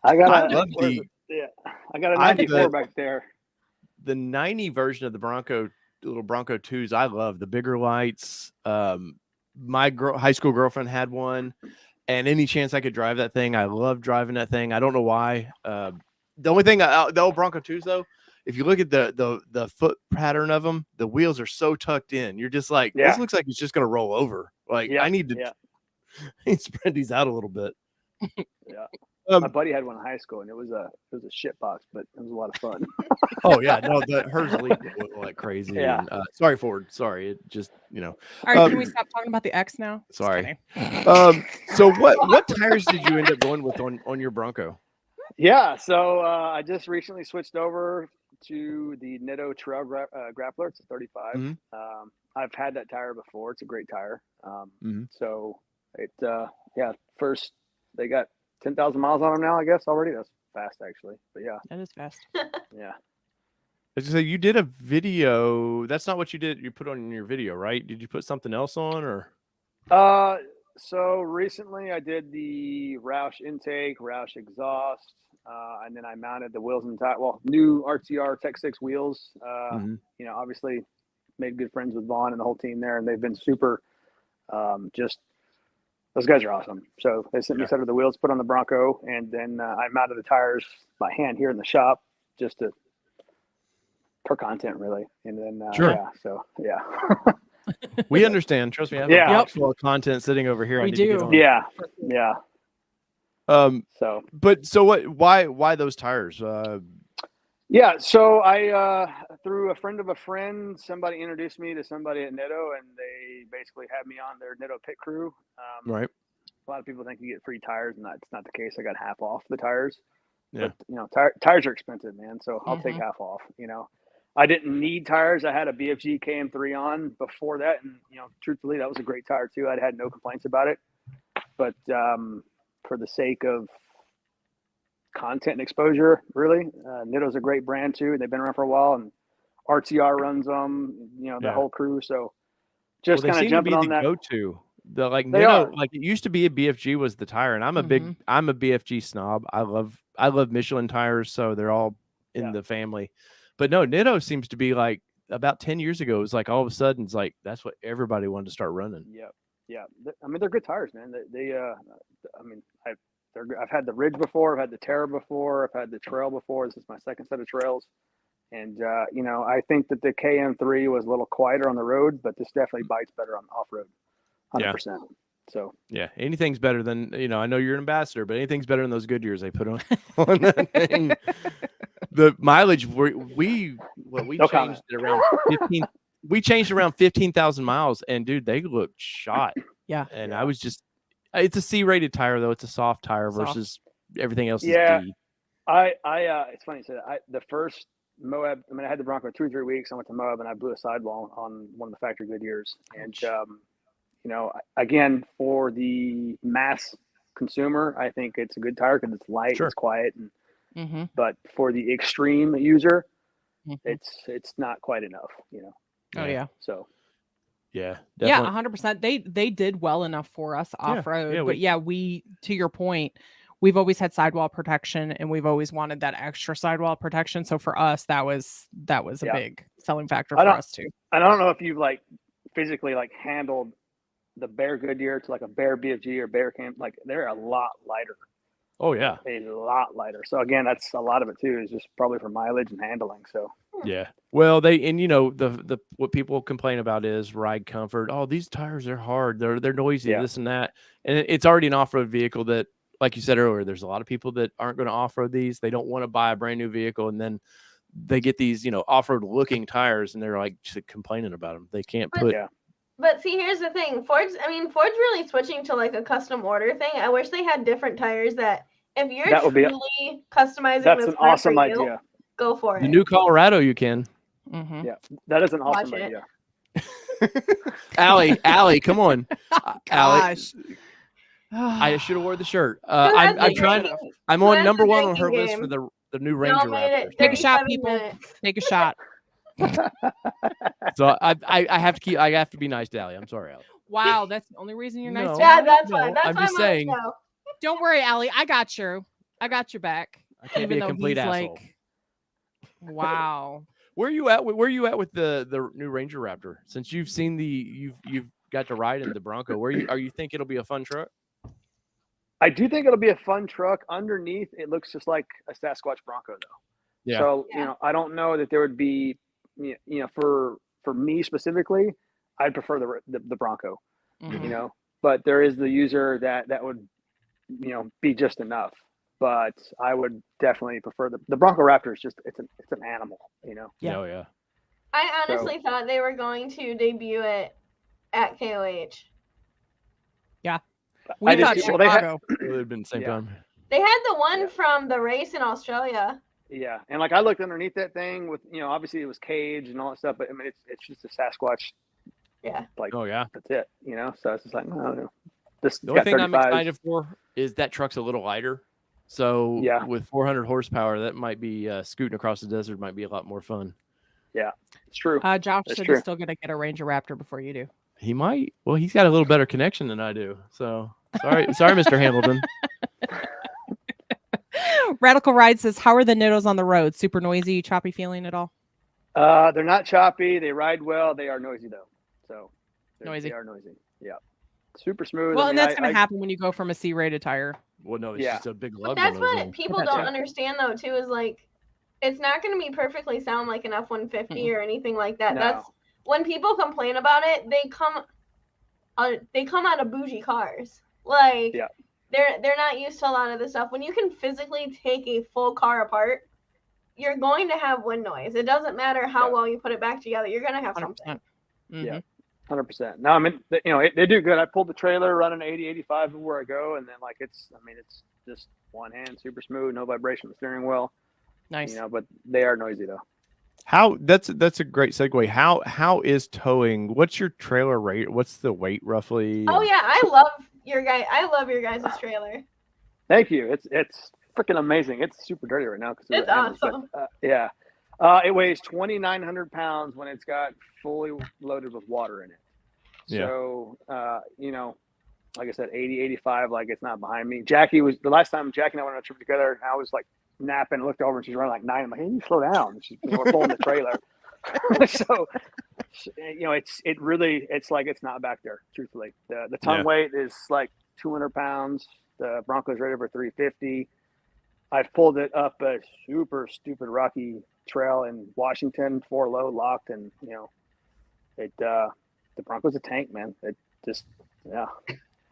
[SPEAKER 4] I got
[SPEAKER 1] I
[SPEAKER 4] a
[SPEAKER 1] love the-
[SPEAKER 4] I got a 94 back there.
[SPEAKER 1] The 90 version of the Bronco, little Bronco 2s, I love the bigger lights. My high school girlfriend had one, and any chance I could drive that thing, I love driving that thing. I don't know why. The only thing, the old Bronco 2s though, if you look at the foot pattern of them, the wheels are so tucked in. You're just like, this looks like it's just gonna roll over. Like I need to spread these out a little bit.
[SPEAKER 4] Yeah. My buddy had one in high school, and it was a shit box, but it was a lot of fun.
[SPEAKER 1] Oh yeah, no, hers leaked like crazy.
[SPEAKER 4] Yeah.
[SPEAKER 1] And, sorry, Ford. Sorry, it just
[SPEAKER 2] All right, can we stop talking about the X now? Just
[SPEAKER 1] Sorry.
[SPEAKER 2] kidding.
[SPEAKER 1] So what tires did you end up going with on your Bronco?
[SPEAKER 4] Yeah, so I just recently switched over to the Nitto Trail Grappler. It's a 35.
[SPEAKER 1] Mhm.
[SPEAKER 4] I've had that tire before. It's a great tire.
[SPEAKER 1] Mhm.
[SPEAKER 4] So it first they got 10,000 miles on them now, I guess already. That's fast actually, but yeah,
[SPEAKER 2] That is fast.
[SPEAKER 4] yeah.
[SPEAKER 1] So you did a video. That's not what you did. You put on your video, right? Did you put something else on or?
[SPEAKER 4] So recently I did the Roush intake, Roush exhaust, and then I mounted the wheels and tire. Well, new RTR Tech 6 wheels.
[SPEAKER 1] Mhm.
[SPEAKER 4] You know, obviously made good friends with Vaughn and the whole team there, and they've been super. Just those guys are awesome. So they sent me a set of the wheels, put on the Bronco, and then I mounted the tires by hand here in the shop, just for content, really. And then
[SPEAKER 1] Sure.
[SPEAKER 4] yeah, so yeah.
[SPEAKER 1] We understand. Trust me. I have
[SPEAKER 4] Yeah.
[SPEAKER 1] a box full of content sitting over here. I
[SPEAKER 2] We
[SPEAKER 1] need to get
[SPEAKER 2] do.
[SPEAKER 1] on.
[SPEAKER 4] Yeah. So
[SPEAKER 1] But so what? Why those tires?
[SPEAKER 4] yeah, so I through a friend of a friend, somebody introduced me to somebody at Nitto, and they basically had me on their Nitto pit crew.
[SPEAKER 1] Right.
[SPEAKER 4] A lot of people think you get free tires, and that's not the case. I got half off the tires.
[SPEAKER 1] Yeah.
[SPEAKER 4] But, you know, tires are expensive, man. So I'll take half off. You know, I didn't need tires. I had a BFG KM3 on before that, and you know, truthfully, that was a great tire too. I'd had no complaints about it. But for the sake of content and exposure, really, Nitto's a great brand too. They've been around for a while, and RTR runs them. You know, the whole crew. So just kind of jumping on that.
[SPEAKER 1] Go-to. The like
[SPEAKER 4] They
[SPEAKER 1] Nitto,
[SPEAKER 4] are.
[SPEAKER 1] like it used to be a BFG was the tire, and I'm a BFG snob. I love Michelin tires, so they're all in the family. But no, Nitto seems to be like about 10 years ago. It was like all of a sudden it's like that's what everybody wanted to start running.
[SPEAKER 4] Yeah. I mean, they're good tires, man. I mean, I've had the Ridge before, I've had the Terra before, I've had the Trail before. This is my second set of Trails. And, you know, I think that the KM3 was a little quieter on the road, but this definitely bites better on off-road, 100%. So,
[SPEAKER 1] yeah, anything's better than, you know, I know you're an ambassador, but anything's better than those Goodyears they put on that thing. The mileage, we changed it around 15. We changed around 15,000 miles, and dude, they looked shot.
[SPEAKER 2] Yeah.
[SPEAKER 1] And I was just, it's a C-rated tire though. It's a soft tire versus everything else is D.
[SPEAKER 4] It's funny you say that. The first Moab, I mean, I had the Bronco 2 or 3 weeks. I went to Moab and I blew a sidewall on one of the factory Goodyears. And, you know, again, for the mass consumer, I think it's a good tire because it's light, it's quiet, and but for the extreme user, it's not quite enough, you know.
[SPEAKER 2] Oh yeah.
[SPEAKER 4] So
[SPEAKER 1] Yeah,
[SPEAKER 2] Yeah,
[SPEAKER 1] definitely.
[SPEAKER 2] 100%. They did well enough for us off road,
[SPEAKER 1] yeah,
[SPEAKER 2] but yeah, we to your point, we've always had sidewall protection, and we've always wanted that extra sidewall protection. So for us, that was a
[SPEAKER 4] Yeah.
[SPEAKER 2] big selling factor
[SPEAKER 4] I
[SPEAKER 2] for
[SPEAKER 4] don't
[SPEAKER 2] us too.
[SPEAKER 4] I don't know if you've like physically like handled the Bear Goodyear to like a Bear BFG or Bear Camp. Like they're a lot lighter.
[SPEAKER 1] Oh yeah,
[SPEAKER 4] A lot lighter. So again, that's a lot of it too, is just probably for mileage and handling. So
[SPEAKER 1] yeah. Well, the what people complain about is ride comfort. Oh, these tires are hard. They're noisy.
[SPEAKER 4] Yeah.
[SPEAKER 1] This and that. And it's already an off road vehicle that, like you said earlier, there's a lot of people that aren't going to off road these. They don't want to buy a brand new vehicle, and then they get these off road looking tires, and they're like just complaining about them. They can't put.
[SPEAKER 4] yeah.
[SPEAKER 3] But see, here's the thing. Ford's really switching to like a custom order thing. I wish they had different tires that if you're
[SPEAKER 4] That would be
[SPEAKER 3] truly customizing
[SPEAKER 4] That's
[SPEAKER 3] this
[SPEAKER 4] an
[SPEAKER 3] car
[SPEAKER 4] awesome
[SPEAKER 3] for you,
[SPEAKER 4] idea.
[SPEAKER 3] go for
[SPEAKER 1] The
[SPEAKER 3] it.
[SPEAKER 1] new Colorado, you can.
[SPEAKER 2] Mhm.
[SPEAKER 4] Yeah. That is an
[SPEAKER 3] Watch
[SPEAKER 4] awesome
[SPEAKER 3] it.
[SPEAKER 4] idea.
[SPEAKER 1] Allie, come on. Allie,
[SPEAKER 2] Gosh.
[SPEAKER 1] I should have wore the shirt.
[SPEAKER 3] Who has
[SPEAKER 1] I'm
[SPEAKER 3] the
[SPEAKER 1] trying.
[SPEAKER 3] drinking-
[SPEAKER 1] I'm
[SPEAKER 3] who
[SPEAKER 1] on
[SPEAKER 3] has
[SPEAKER 1] number
[SPEAKER 3] the
[SPEAKER 1] one on her
[SPEAKER 3] drinking
[SPEAKER 1] list for
[SPEAKER 3] game?
[SPEAKER 1] the new
[SPEAKER 3] Y'all
[SPEAKER 1] Ranger
[SPEAKER 3] made it
[SPEAKER 1] Raptor.
[SPEAKER 2] Take a shot,
[SPEAKER 3] 37
[SPEAKER 2] people.
[SPEAKER 3] minutes.
[SPEAKER 2] Take a shot.
[SPEAKER 1] So I have to be nice to Allie. I'm sorry, Allie.
[SPEAKER 2] Wow, that's the only reason you're nice
[SPEAKER 1] No.
[SPEAKER 2] to
[SPEAKER 3] Yeah,
[SPEAKER 2] Allie?
[SPEAKER 3] that's
[SPEAKER 1] No,
[SPEAKER 3] fine. That's
[SPEAKER 1] I'm
[SPEAKER 3] why
[SPEAKER 1] just saying.
[SPEAKER 3] now.
[SPEAKER 2] Don't worry, Allie. I got you. I got your back.
[SPEAKER 1] I can't
[SPEAKER 2] Even
[SPEAKER 1] be a
[SPEAKER 2] though
[SPEAKER 1] complete
[SPEAKER 2] he's
[SPEAKER 1] asshole.
[SPEAKER 2] like, wow.
[SPEAKER 1] Where are you at? Where are you at with the new Ranger Raptor? Since you've seen you've got to ride in the Bronco. Are you think it'll be a fun truck?
[SPEAKER 4] I do think it'll be a fun truck. Underneath, it looks just like a Sasquatch Bronco, though.
[SPEAKER 1] Yeah.
[SPEAKER 4] So
[SPEAKER 3] Yeah.
[SPEAKER 4] I don't know that there would be, for me specifically, I'd prefer the Bronco.
[SPEAKER 2] Mhm.
[SPEAKER 4] But there is the user that would, be just enough. But I would definitely prefer the Bronco Raptor. Is just it's an animal.
[SPEAKER 2] Yeah.
[SPEAKER 1] Oh yeah.
[SPEAKER 3] I honestly thought they were going to debut it at KOH.
[SPEAKER 2] We
[SPEAKER 4] I did
[SPEAKER 2] thought
[SPEAKER 4] too. Well, they had-
[SPEAKER 2] Chicago.
[SPEAKER 1] It would have been the same
[SPEAKER 4] Yeah.
[SPEAKER 1] time.
[SPEAKER 3] They had the one
[SPEAKER 4] Yeah.
[SPEAKER 3] from the race in Australia.
[SPEAKER 4] Yeah, and like I looked underneath that thing with obviously it was cage and all that stuff, but I mean it's just a Sasquatch.
[SPEAKER 3] Yeah.
[SPEAKER 4] Like
[SPEAKER 1] Oh yeah.
[SPEAKER 4] that's it. So it's just like no. This
[SPEAKER 1] The only
[SPEAKER 4] got
[SPEAKER 1] thing I'm
[SPEAKER 4] 35s.
[SPEAKER 1] excited for is that truck's a little lighter. So
[SPEAKER 4] Yeah.
[SPEAKER 1] with 400 horsepower, that might be scooting across the desert might be a lot more fun.
[SPEAKER 4] Yeah, it's true.
[SPEAKER 2] Josh
[SPEAKER 4] That's
[SPEAKER 2] said
[SPEAKER 4] true.
[SPEAKER 2] he's still going to get a Ranger Raptor before you do.
[SPEAKER 1] He might. Well, he's got a little better connection than I do. So sorry, Mr. Hamilton.
[SPEAKER 2] Radical Ride says, how are the Nittos on the road? Super noisy, choppy feeling at all?
[SPEAKER 4] They're not choppy. They ride well. They are noisy though. So
[SPEAKER 2] Noisy.
[SPEAKER 4] They are noisy. Yeah, super smooth.
[SPEAKER 2] Well,
[SPEAKER 4] I
[SPEAKER 2] and
[SPEAKER 4] mean,
[SPEAKER 2] that's going
[SPEAKER 4] I-
[SPEAKER 2] to happen when you go from a C-rated tire.
[SPEAKER 1] Well, no, it's
[SPEAKER 4] Yeah.
[SPEAKER 1] just a big
[SPEAKER 3] But
[SPEAKER 1] lug.
[SPEAKER 3] that's
[SPEAKER 1] on those
[SPEAKER 3] what
[SPEAKER 1] things.
[SPEAKER 3] people
[SPEAKER 2] That
[SPEAKER 3] don't
[SPEAKER 2] too.
[SPEAKER 3] understand though too, is like it's not going to be perfectly sound like an F-150 or anything like that.
[SPEAKER 4] No.
[SPEAKER 3] That's when people complain about it, they come out of bougie cars. Like
[SPEAKER 4] Yeah.
[SPEAKER 3] they're not used to a lot of the stuff. When you can physically take a full car apart, you're going to have wind noise. It doesn't matter how
[SPEAKER 4] Yeah.
[SPEAKER 3] well you put it back together. You're going to have
[SPEAKER 2] 100%.
[SPEAKER 3] something.
[SPEAKER 2] Mhm.
[SPEAKER 4] 100%. No, I mean, they do good. I pulled the trailer running 80, 85 everywhere I go, and then like it's just one hand, super smooth, no vibration, steering wheel.
[SPEAKER 2] Nice.
[SPEAKER 4] But they are noisy though.
[SPEAKER 1] That's a great segue. How is towing? What's your trailer rate? What's the weight roughly?
[SPEAKER 3] Oh yeah, I love your guys' trailer.
[SPEAKER 4] Thank you. It's freaking amazing. It's super dirty right now because
[SPEAKER 3] It's awesome.
[SPEAKER 4] Yeah. It weighs 2,900 pounds when it's got fully loaded with water in it.
[SPEAKER 1] Yeah.
[SPEAKER 4] So, like I said, 80, 85, like it's not behind me. Jackie was the last time Jackie and I went on a trip together. I was like napping, looked over, and she's running like 9. I'm like, hey, you slow down. And she's, we're pulling the trailer. So, it's like it's not back there. Truthfully, the ton weight is like 200 pounds. The Bronco's rated for 350. I've pulled it up a super stupid rocky trail in Washington, 4 low locked, and the Bronco's a tank, man. It just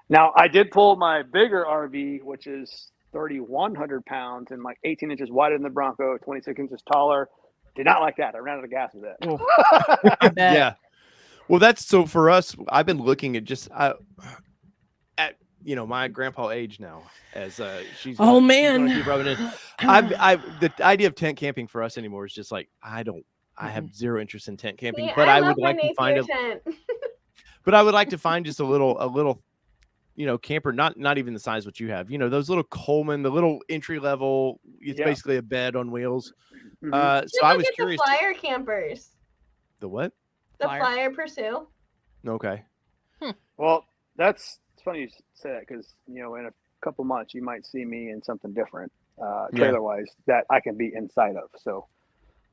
[SPEAKER 4] Now I did pull my bigger RV, which is 3,100 pounds and like 18 inches wider than the Bronco, 26 inches taller. Did not like that. I ran out of gas with it.
[SPEAKER 2] I bet.
[SPEAKER 1] Yeah. Well, that's so for us. I've been looking at just at my grandpa age now as she's.
[SPEAKER 2] Oh,
[SPEAKER 1] she's
[SPEAKER 2] man.
[SPEAKER 1] gonna keep rubbing in. The idea of tent camping for us anymore is just like I have zero interest in tent camping,
[SPEAKER 3] See,
[SPEAKER 1] but I
[SPEAKER 3] love
[SPEAKER 1] would
[SPEAKER 3] my
[SPEAKER 1] like to find
[SPEAKER 3] Napier tent.
[SPEAKER 1] But I would like to find just a little, camper, not even the size what you have. Those little Coleman, the little entry level. It's basically a bed on wheels.
[SPEAKER 4] Mhm.
[SPEAKER 1] So I was
[SPEAKER 3] Look at
[SPEAKER 1] curious.
[SPEAKER 3] the Flyer campers.
[SPEAKER 1] The what?
[SPEAKER 3] The
[SPEAKER 2] Flyer.
[SPEAKER 3] Flyer Pursue.
[SPEAKER 1] Okay.
[SPEAKER 4] Well, it's funny you say that because in a couple months you might see me in something different, trailer wise, that I can be inside of. So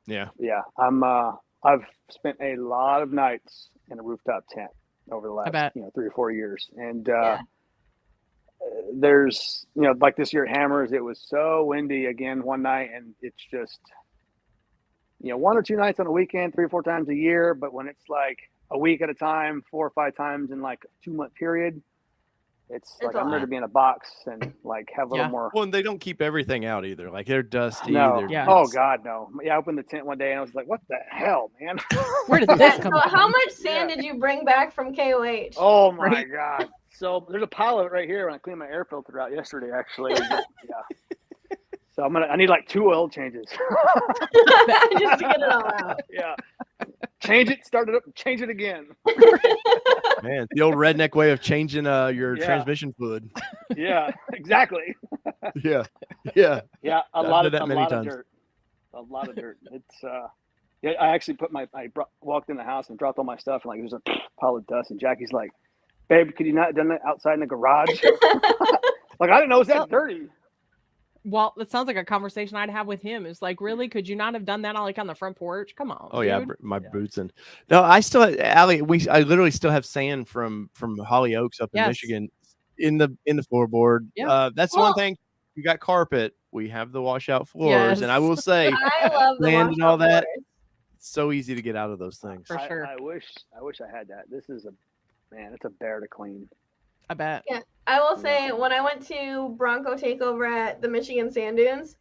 [SPEAKER 1] Yeah.
[SPEAKER 4] I've spent a lot of nights in a rooftop tent over the last 3 or 4 years, and there's like this year at Hammers, it was so windy again one night, and it's just 1 or 2 nights on a weekend, 3 or 4 times a year, but when it's like a week at a time, 4 or 5 times in like a 2-month period, it's like I'm ready to be in a box and like have a little more.
[SPEAKER 1] Well, and they don't keep everything out either. Like they're dusty.
[SPEAKER 4] No. Oh God, no. Yeah, I opened the tent one day and I was like, "What the hell, man?
[SPEAKER 2] Where did this come from?"
[SPEAKER 3] How much sand did you bring back from KOH?
[SPEAKER 4] Oh my God! So there's a pile of it right here when I cleaned my air filter out yesterday, actually. So I need like 2 oil changes.
[SPEAKER 3] Just to get it all out.
[SPEAKER 4] Yeah. Change it, start it up, change it again.
[SPEAKER 1] Man, the old redneck way of changing your transmission fluid.
[SPEAKER 4] Yeah, exactly.
[SPEAKER 1] Yeah.
[SPEAKER 4] A lot of dirt. A lot of dirt. It's I actually walked in the house and dropped all my stuff, and like there's a pile of dust, and Jackie's like, "Babe, could you not have done that outside in the garage?" Like I didn't know it was that dirty.
[SPEAKER 2] Well, it sounds like a conversation I'd have with him. It's like, really, could you not have done that on the front porch? Come on.
[SPEAKER 1] Oh
[SPEAKER 2] dude.
[SPEAKER 1] yeah, my boots and no, I still, Allie, I literally still have sand from Holly Oaks up in Michigan in the floorboard.
[SPEAKER 2] Yeah.
[SPEAKER 1] That's one thing. You got carpet. We have the washout floors, and I will say,
[SPEAKER 3] I love the
[SPEAKER 1] sand and all that.
[SPEAKER 3] floors.
[SPEAKER 1] It's so easy to get out of those things.
[SPEAKER 2] For sure.
[SPEAKER 4] I wish I had that. This is it's a bear to clean.
[SPEAKER 2] I bet.
[SPEAKER 3] Yeah, I will say when I went to Bronco Takeover at the Michigan Sand Dunes,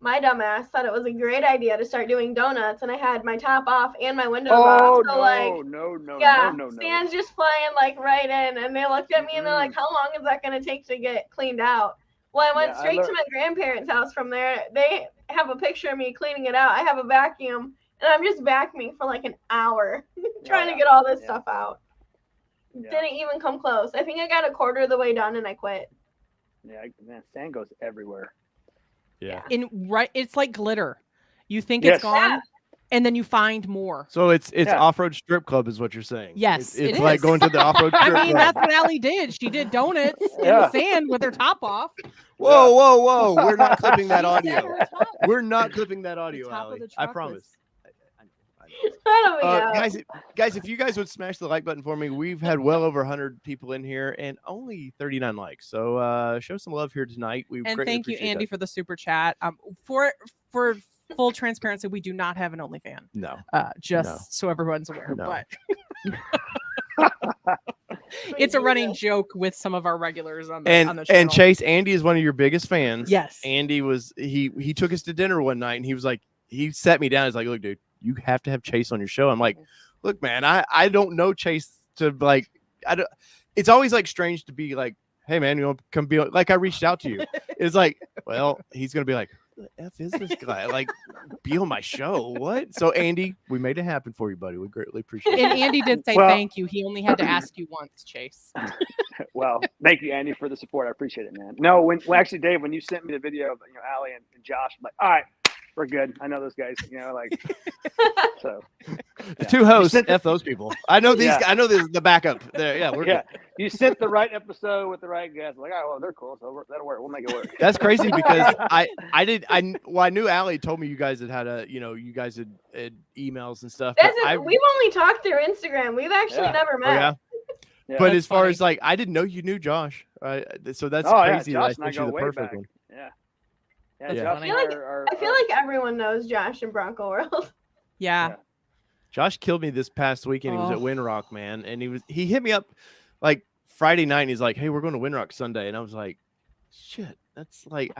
[SPEAKER 3] my dumbass thought it was a great idea to start doing donuts, and I had my top off and my windows off. So no. Sand's just flying like right in, and they looked at me and they're like, "How long is that going to take to get cleaned out?" Well, I went straight to my grandparents' house from there. They have a picture of me cleaning it out. I have a vacuum, and I'm just vacuuming for like an hour trying to get all this stuff out. Didn't even come close. I think I got a quarter of the way done and I quit.
[SPEAKER 4] Yeah, man, sand goes everywhere.
[SPEAKER 1] Yeah.
[SPEAKER 2] It's like glitter. You think it's gone, and then you find more.
[SPEAKER 1] So it's off-road strip club is what you're saying.
[SPEAKER 2] Yes,
[SPEAKER 1] it's like going to the off-road strip club.
[SPEAKER 2] That's what Allie did. She did donuts in the sand with her top off.
[SPEAKER 1] Whoa. We're not clipping that audio. We're not clipping that audio, Allie. I promise. Guys, if you guys would smash the like button for me, we've had well over 100 people in here and only 39 likes. So show some love here tonight.
[SPEAKER 2] Thank you, Andy, for the super chat. For full transparency, we do not have an OnlyFans.
[SPEAKER 1] No.
[SPEAKER 2] So everyone's aware.
[SPEAKER 1] No.
[SPEAKER 2] But it's a running joke with some of our regulars on the channel.
[SPEAKER 1] And Chase, Andy is one of your biggest fans.
[SPEAKER 2] Yes.
[SPEAKER 1] Andy was he took us to dinner one night and he was like, he sat me down. He's like, "Look, dude, you have to have Chase on your show." I'm like, "Look, man, I don't know Chase to like, it's always like strange to be like, hey man, you want to come be like, I reached out to you." It's like, well, he's going to be like, "Who the F is this guy? Like, be on my show." What? So Andy, we made it happen for you, buddy. We greatly appreciate it.
[SPEAKER 2] And Andy did say thank you. He only had to ask you once, Chase.
[SPEAKER 4] Well, thank you, Andy, for the support. I appreciate it, man. No, actually, Dave, when you sent me the video of Allie and Josh, I'm like, all right, we're good. I know those guys, so.
[SPEAKER 1] The two hosts, F those people. I know these. I know the backup. There, yeah, we're good.
[SPEAKER 4] You sent the right episode with the right guys. Like, oh, well, they're cool, so that'll work. We'll make it work.
[SPEAKER 1] That's crazy because I knew Allie told me you guys had you guys had emails and stuff.
[SPEAKER 3] We've only talked through Instagram. We've actually never met.
[SPEAKER 1] Yeah, but as far as like, I didn't know you knew Josh. So that's crazy.
[SPEAKER 4] Josh
[SPEAKER 1] that I sent you the perfect one.
[SPEAKER 3] I feel like everyone knows Josh in Bronco World.
[SPEAKER 2] Yeah.
[SPEAKER 1] Josh killed me this past weekend. He was at Windrock, man, and he hit me up like Friday night. And he's like, "Hey, we're going to Windrock Sunday," and I was like, "Shit, that's like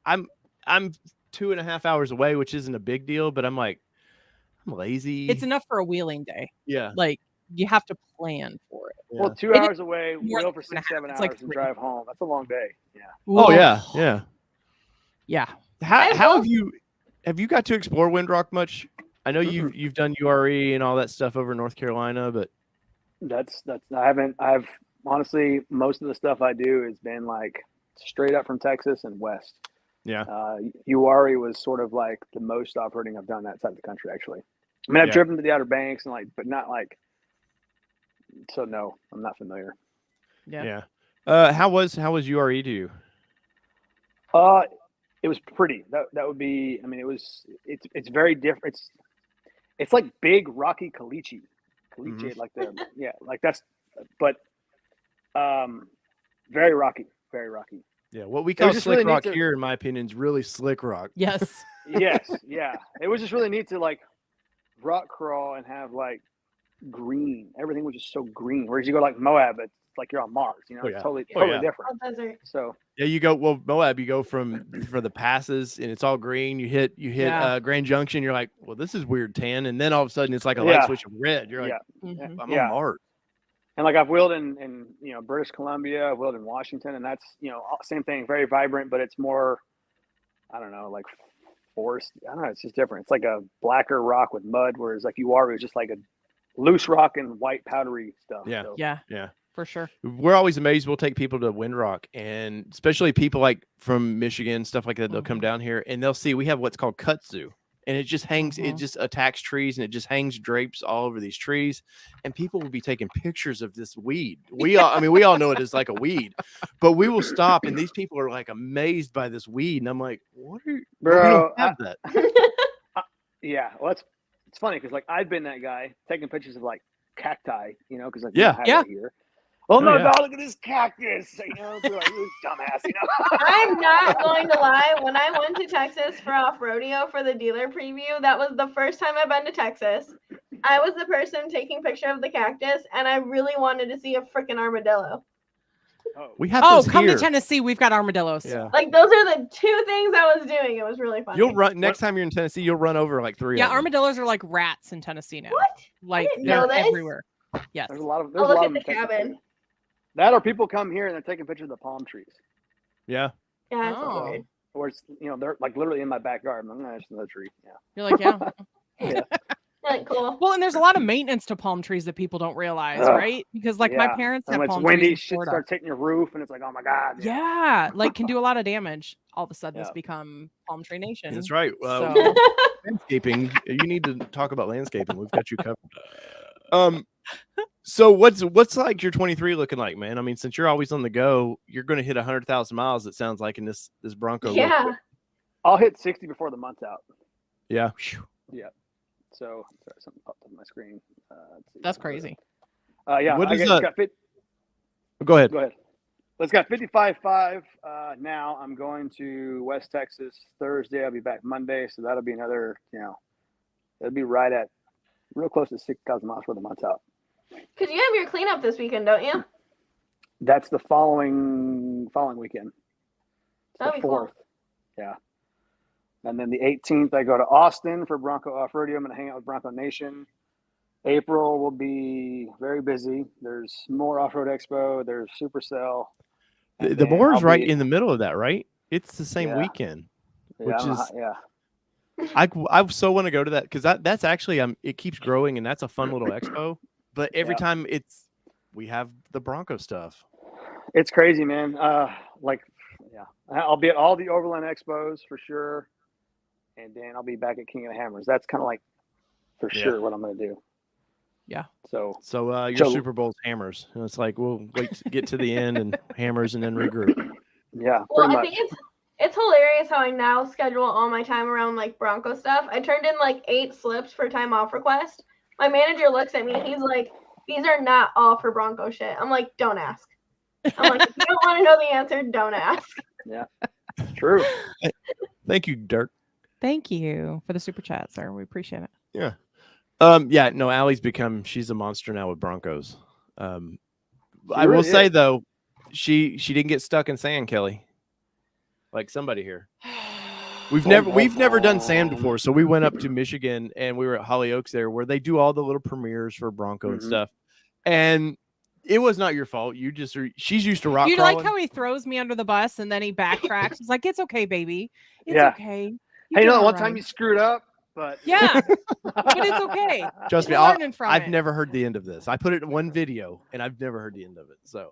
[SPEAKER 1] I'm 2.5 hours away, which isn't a big deal, but I'm like, I'm lazy.
[SPEAKER 2] It's enough for a wheeling day.
[SPEAKER 1] Yeah,
[SPEAKER 2] like you have to plan for it.
[SPEAKER 4] Well, 2 hours away, wheel for 6-7 hours, and drive home. That's a long day. Yeah.
[SPEAKER 1] Oh yeah. How
[SPEAKER 2] Well,
[SPEAKER 1] have you got to explore Windrock much? I know you've done URE and all that stuff over in North Carolina, but
[SPEAKER 4] I've honestly, most of the stuff I do has been like straight up from Texas and west.
[SPEAKER 1] Yeah.
[SPEAKER 4] URE was sort of like the most off-roading I've done that side of the country, actually. I mean, I've driven to the Outer Banks and but not like So no, I'm not familiar.
[SPEAKER 2] Yeah.
[SPEAKER 1] How was URE to you?
[SPEAKER 4] It was pretty. That would be. I mean, it's very different. It's like big rocky caliche, like like that's, but very rocky.
[SPEAKER 1] Yeah, what we call
[SPEAKER 4] just
[SPEAKER 1] slick
[SPEAKER 4] really neat
[SPEAKER 1] rock
[SPEAKER 4] to-
[SPEAKER 1] here, in my opinion, is really slick rock.
[SPEAKER 2] Yes.
[SPEAKER 4] Yes, yeah. It was just really neat to like rock crawl and have like green. Everything was just so green. Whereas you go like Moab, it's like you're on Mars. You know,
[SPEAKER 1] Oh, yeah.
[SPEAKER 4] it's totally
[SPEAKER 1] Oh, yeah.
[SPEAKER 4] different.
[SPEAKER 3] Desert.
[SPEAKER 4] So
[SPEAKER 1] Yeah, Moab, you go for the passes and it's all green. You hit Grand Junction, you're like, well, this is weird tan, and then all of a sudden it's like a light switch of red. You're like,
[SPEAKER 2] Mhm.
[SPEAKER 1] I'm on Mars.
[SPEAKER 4] And like I've wheeled in British Columbia, I've wheeled in Washington, and that's same thing, very vibrant, but it's more, I don't know, like forest. I don't know, it's just different. It's like a blacker rock with mud, whereas like UR was just like a loose rock and white powdery stuff.
[SPEAKER 1] Yeah.
[SPEAKER 4] So.
[SPEAKER 2] Yeah. For sure.
[SPEAKER 1] We're always amazed. We'll take people to Windrock, and especially people like from Michigan, stuff like that. They'll come down here and they'll see we have what's called kudzu, and it just hangs. It just attacks trees, and it just hangs drapes all over these trees. And people will be taking pictures of this weed. We all know it is like a weed, but we will stop, and these people are like amazed by this weed, and I'm like, what are you,
[SPEAKER 4] bro?
[SPEAKER 1] we don't have that.
[SPEAKER 4] Yeah, well, it's funny because like I've been that guy taking pictures of like cacti, because like
[SPEAKER 1] yeah,
[SPEAKER 4] we don't have that here. Oh no, dog, look at this cactus. Like, like you dumbass,
[SPEAKER 3] I'm not going to lie. When I went to Texas for off rodeo for the dealer preview, that was the first time I've been to Texas. I was the person taking picture of the cactus, and I really wanted to see a freaking armadillo.
[SPEAKER 1] We have
[SPEAKER 2] come
[SPEAKER 1] here.
[SPEAKER 2] to Tennessee. We've got armadillos.
[SPEAKER 1] Yeah.
[SPEAKER 3] Like those are the two things I was doing. It was really fun.
[SPEAKER 1] You'll run next time you're in Tennessee. You'll run over like 3.
[SPEAKER 2] Yeah, armadillos are like rats in Tennessee now.
[SPEAKER 3] What?
[SPEAKER 2] Like
[SPEAKER 3] I didn't know
[SPEAKER 2] they're
[SPEAKER 3] this.
[SPEAKER 2] everywhere. Yes.
[SPEAKER 4] There's a lot of.
[SPEAKER 3] I'll look at the cabin.
[SPEAKER 4] That or people come here and they're taking pictures of the palm trees.
[SPEAKER 1] Yeah.
[SPEAKER 3] Yeah. That's weird.
[SPEAKER 4] Or it's they're like literally in my backyard. I'm not another tree. Yeah.
[SPEAKER 2] You're like, yeah.
[SPEAKER 4] Yeah.
[SPEAKER 3] Like, cool.
[SPEAKER 2] Well, and there's a lot of maintenance to palm trees that people don't realize, right? Because like my parents have
[SPEAKER 4] when it's
[SPEAKER 2] palm
[SPEAKER 4] windy,
[SPEAKER 2] trees.
[SPEAKER 4] shit starts hitting your roof, and it's like, oh my god.
[SPEAKER 2] Yeah, like can do a lot of damage. All of a sudden, it's become palm tree nation.
[SPEAKER 1] That's right.
[SPEAKER 2] So.
[SPEAKER 1] Landscaping. You need to talk about landscaping. We've got you covered. So what's like your 23 looking like, man? I mean, since you're always on the go, you're going to hit 100,000 miles. It sounds like in this Bronco.
[SPEAKER 3] Yeah.
[SPEAKER 4] I'll hit 60 before the month's out.
[SPEAKER 1] Yeah.
[SPEAKER 4] Yeah. So sorry, something popped up on my screen.
[SPEAKER 2] That's crazy.
[SPEAKER 4] Yeah.
[SPEAKER 1] What
[SPEAKER 4] I
[SPEAKER 1] is
[SPEAKER 4] guess
[SPEAKER 1] that? Go ahead.
[SPEAKER 4] Let's got 55.5. Now I'm going to West Texas Thursday. I'll be back Monday. So that'll be another, it'll be right at real close to 6,000 miles before the month's out.
[SPEAKER 3] Because you have your cleanup this weekend, don't you?
[SPEAKER 4] That's the following weekend.
[SPEAKER 3] That'd be
[SPEAKER 4] 4th.
[SPEAKER 3] cool.
[SPEAKER 4] Yeah. And then the 18th, I go to Austin for Bronco Off-Roading. I'm going to hang out with Bronco Nation. April will be very busy. There's more Off-Road Expo. There's Supercell.
[SPEAKER 1] The board's right in the middle of that, right? It's the same weekend, which is I so want to go to that because that's actually it keeps growing and that's a fun little expo. But every time we have the Bronco stuff.
[SPEAKER 4] It's crazy, man. I'll be at all the Overland Expos for sure, and then I'll be back at King of the Hammers. That's kind of like for sure what I'm going to do.
[SPEAKER 2] Yeah.
[SPEAKER 4] So
[SPEAKER 1] your Super Bowl's hammers. And it's like we'll wait to get to the end and hammers and then regroup.
[SPEAKER 4] Yeah.
[SPEAKER 3] Well, I think it's hilarious how I now schedule all my time around like Bronco stuff. I turned in like 8 slips for time off request. My manager looks at me and he's like, "These are not all for Bronco shit." I'm like, "Don't ask." I'm like, "If you don't want to know the answer, don't ask."
[SPEAKER 4] Yeah. True.
[SPEAKER 1] Thank you, Dirk.
[SPEAKER 2] Thank you for the super chat, sir. We appreciate it.
[SPEAKER 1] Yeah. No, Allie's she's a monster now with Broncos. I will say though, she didn't get stuck in sand, Kelly. Like somebody here. We've never done sand before, so we went up to Michigan and we were at Hollyoaks there where they do all the little premieres for Bronco and stuff. And it was not your fault. She's used to rock
[SPEAKER 2] You
[SPEAKER 1] crawling.
[SPEAKER 2] like how he throws me under the bus and then he backtracks. He's like, "It's okay, baby. It's okay."
[SPEAKER 4] Hey, one time you screwed up, but
[SPEAKER 2] yeah, but it's okay.
[SPEAKER 1] Trust me,
[SPEAKER 2] I've
[SPEAKER 1] never heard the end of this. I put it in one video and I've never heard the end of it. So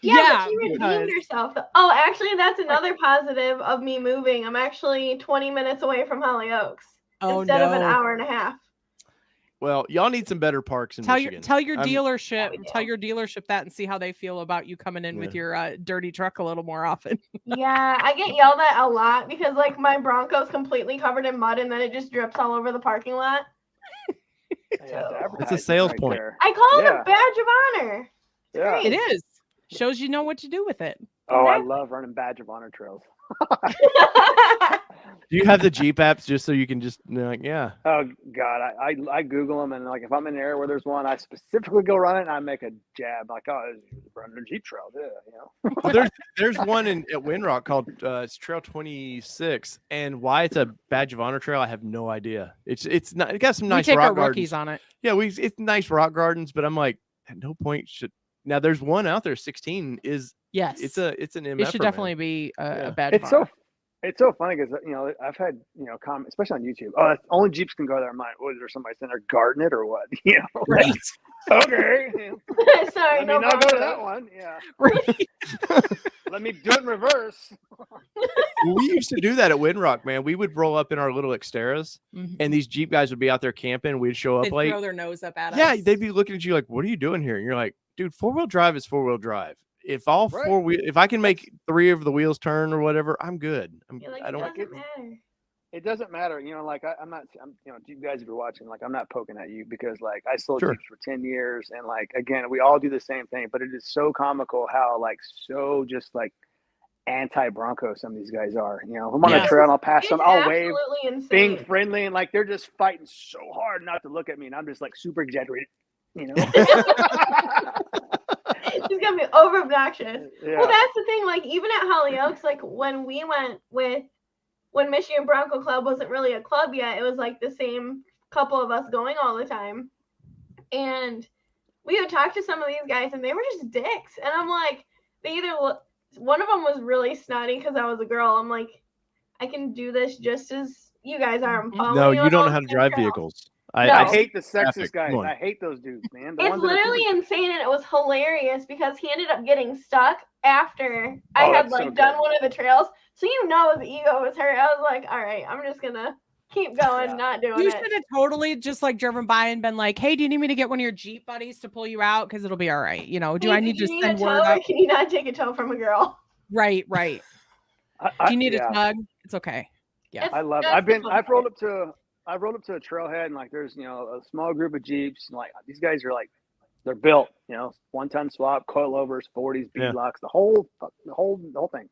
[SPEAKER 3] yeah, but you redeemed yourself. Oh, actually, that's another positive of me moving. I'm actually 20 minutes away from Hollyoaks instead of an hour and a half.
[SPEAKER 1] Well, y'all need some better parks in Michigan.
[SPEAKER 2] Tell your
[SPEAKER 3] we
[SPEAKER 2] dealership that and see how they feel about you coming in with your dirty truck a little more often.
[SPEAKER 3] Yeah, I get yelled at a lot because like my Bronco's completely covered in mud and then it just drips all over the parking lot.
[SPEAKER 1] It's a sales point.
[SPEAKER 4] there.
[SPEAKER 3] I call it a badge of honor.
[SPEAKER 4] Yeah.
[SPEAKER 2] It is. Shows you know what to do with it.
[SPEAKER 4] Oh, I love running badge of honor trails.
[SPEAKER 1] Do you have the Jeep apps just so you can just like, yeah?
[SPEAKER 4] Oh God, I Google them and like if I'm in an area where there's one, I specifically go run it and I make a jab like, oh, running a Jeep trail, yeah, you know.
[SPEAKER 1] Well, there's one at Windrock called it's Trail 26, and why it's a badge of honor trail, I have no idea. It's not. It got some nice
[SPEAKER 2] we take
[SPEAKER 1] rock
[SPEAKER 2] our
[SPEAKER 1] gardens
[SPEAKER 2] rookies on it.
[SPEAKER 1] Yeah, it's nice rock gardens, but I'm like, at no point should. Now there's one out there. 16 is.
[SPEAKER 2] Yes,
[SPEAKER 1] it's an MF.
[SPEAKER 2] It should definitely be a badge of honor.
[SPEAKER 4] It's so funny because I've had comments, especially on YouTube. Oh, that's, only Jeeps can go there. I'm like, is there somebody sitting there guarding it or what?
[SPEAKER 2] Right.
[SPEAKER 4] Okay.
[SPEAKER 3] Sorry,
[SPEAKER 4] Let me not go to that one. Yeah.
[SPEAKER 2] Right.
[SPEAKER 4] Let me do it in reverse.
[SPEAKER 1] We used to do that at Windrock, man. We would roll up in our little Xteras, and these Jeep guys would be out there camping. We'd show up late.
[SPEAKER 2] Throw their nose up at us.
[SPEAKER 1] Yeah, they'd be looking at you like, "What are you doing here?" And you're like, "Dude, 4-wheel drive is 4-wheel drive. If all if I can make 3 of the wheels turn or whatever, I'm good. I don't like it.
[SPEAKER 4] It doesn't matter. I'm not, you guys, if you're watching, like, I'm not poking at you because like I sold Jeeps for 10 years. And like, again, we all do the same thing, but it is so comical how like, so just like anti-Bronco some of these guys are, I'm on a trail and I'll pass them, I'll wave, being friendly. And like, they're just fighting so hard not to look at me. And I'm just like super exaggerated,
[SPEAKER 3] He's gonna be over obnoxious. Yeah. Well, that's the thing. Like even at Hollyoaks, like when we went when Michigan Bronco Club wasn't really a club yet, it was like the same couple of us going all the time, and we would talk to some of these guys, and they were just dicks. And I'm like, one of them was really snotty because I was a girl. I'm like, I can do this just as you guys are.
[SPEAKER 1] No, you don't know how to drive vehicles.
[SPEAKER 4] I hate the sexist guys. I hate those dudes, man.
[SPEAKER 3] It's literally insane, and it was hilarious because he ended up getting stuck after I had done one of the trails. So his ego was hurt. I was like, all right, I'm just gonna keep going, not doing it.
[SPEAKER 2] You should have totally just like driven by and been like, hey, do you need me to get one of your Jeep buddies to pull you out? Because it'll be all right. Do I need to send word out?
[SPEAKER 3] Can you not take a tow from a girl?
[SPEAKER 2] Right. Do you need a tug? It's okay. Yeah,
[SPEAKER 4] I love it. I've rolled up to a trailhead and like there's a small group of Jeeps and like these guys are like they're built 1-ton swap, coilovers, 40s, beadlocks, the whole thing,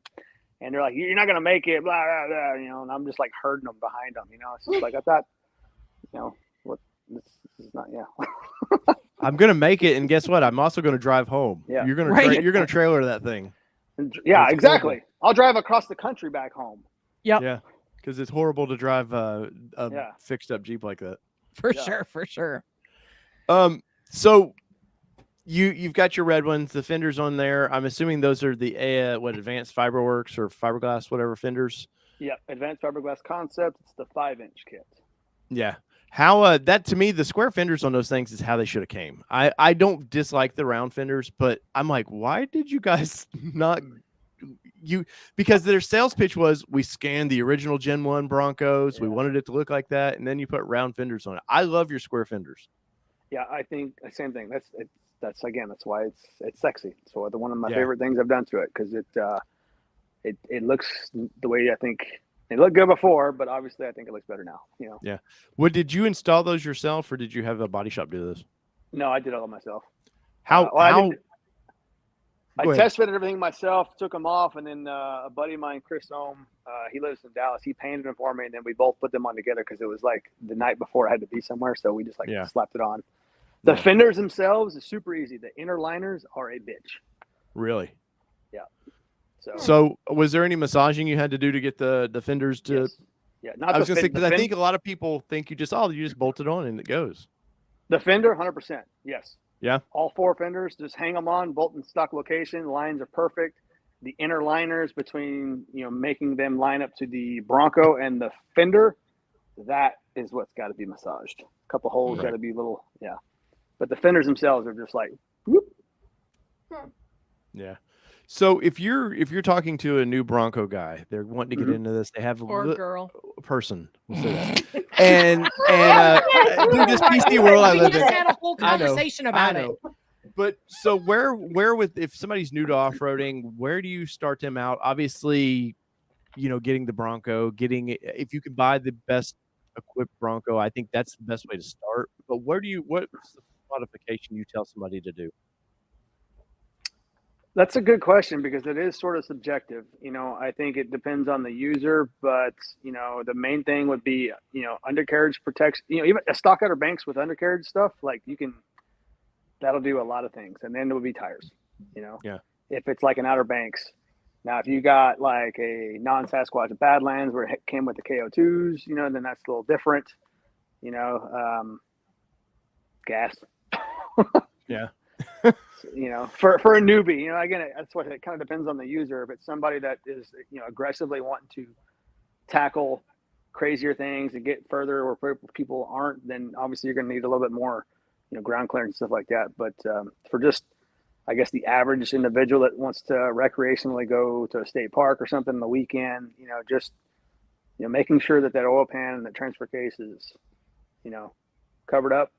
[SPEAKER 4] and they're like, you're not gonna make it, blah blah blah, and I'm just like herding them behind them, it's just like I thought, what this is not,
[SPEAKER 1] I'm gonna make it, and guess what? I'm also gonna drive home.
[SPEAKER 4] Yeah,
[SPEAKER 1] you're gonna trailer that thing.
[SPEAKER 4] Yeah, exactly. Horrible. I'll drive across the country back home.
[SPEAKER 2] Yep.
[SPEAKER 1] Yeah. Because it's horrible to drive a fixed up Jeep like that.
[SPEAKER 2] For sure.
[SPEAKER 1] So you've got your red ones, the fenders on there. I'm assuming those are the Advanced Fiberworks or Fiberglass, whatever fenders.
[SPEAKER 4] Yeah, Advanced Fiberglass Concept. It's the 5-inch kit.
[SPEAKER 1] Yeah. How that to me, the square fenders on those things is how they should have came. I don't dislike the round fenders, but I'm like, why did you guys not? Because their sales pitch was we scanned the original Gen 1 Broncos. We wanted it to look like that. And then you put round fenders on it. I love your square fenders.
[SPEAKER 4] Yeah, I think the same thing. That's why it's sexy. So one of my favorite things I've done to it because it looks the way I think it looked good before, but obviously I think it looks better now.
[SPEAKER 1] Yeah. Did you install those yourself or did you have a body shop do this?
[SPEAKER 4] No, I did it all myself. I test fitted everything myself, took them off, and then a buddy of mine, Chris Ohm, he lives in Dallas. He painted them for me, and then we both put them on together because it was like the night before I had to be somewhere, so we just slapped it on. The fenders themselves is super easy. The inner liners are a bitch.
[SPEAKER 1] Really?
[SPEAKER 4] Yeah.
[SPEAKER 1] So was there any massaging you had to do to get the fenders to?
[SPEAKER 4] Yes. Yeah.
[SPEAKER 1] I was gonna say because I think a lot of people think you just bolt it on and it goes.
[SPEAKER 4] The fender, 100%. Yes.
[SPEAKER 1] Yeah.
[SPEAKER 4] All 4 fenders, just hang them on, bolt in stock location. Lines are perfect. The inner liners between, making them line up to the Bronco and the fender, that is what's got to be massaged. A couple holes got to be little, But the fenders themselves are just like, whoop.
[SPEAKER 1] Yeah. So if you're talking to a new Bronco guy, they're wanting to get
[SPEAKER 4] Mhm.
[SPEAKER 1] into this. They have
[SPEAKER 2] Or girl.
[SPEAKER 1] person. We'll say that. and dude, this PC world I
[SPEAKER 2] We
[SPEAKER 1] live
[SPEAKER 2] just
[SPEAKER 1] in.
[SPEAKER 2] had a whole conversation about it.
[SPEAKER 1] But so where with if somebody's new to off-roading, where do you start them out? Obviously, getting the Bronco, if you could buy the best equipped Bronco, I think that's the best way to start. But what's the modification you tell somebody to do?
[SPEAKER 4] That's a good question because it is sort of subjective. I think it depends on the user, but the main thing would be undercarriage protection. Even a stock Outer Banks with undercarriage stuff, like that'll do a lot of things. And then it would be tires.
[SPEAKER 1] Yeah.
[SPEAKER 4] If it's like an Outer Banks. Now, if you got like a non-Sasquatch Badlands where it came with the KO2s, then that's a little different. Gas.
[SPEAKER 1] Yeah.
[SPEAKER 4] For a newbie, again, that's what it kind of depends on the user. If it's somebody that is, aggressively wanting to tackle crazier things and get further where people aren't, then obviously you're going to need a little bit more, ground clearance and stuff like that. But for just, I guess, the average individual that wants to recreationally go to a state park or something on the weekend, just, making sure that oil pan and the transfer case is, covered up.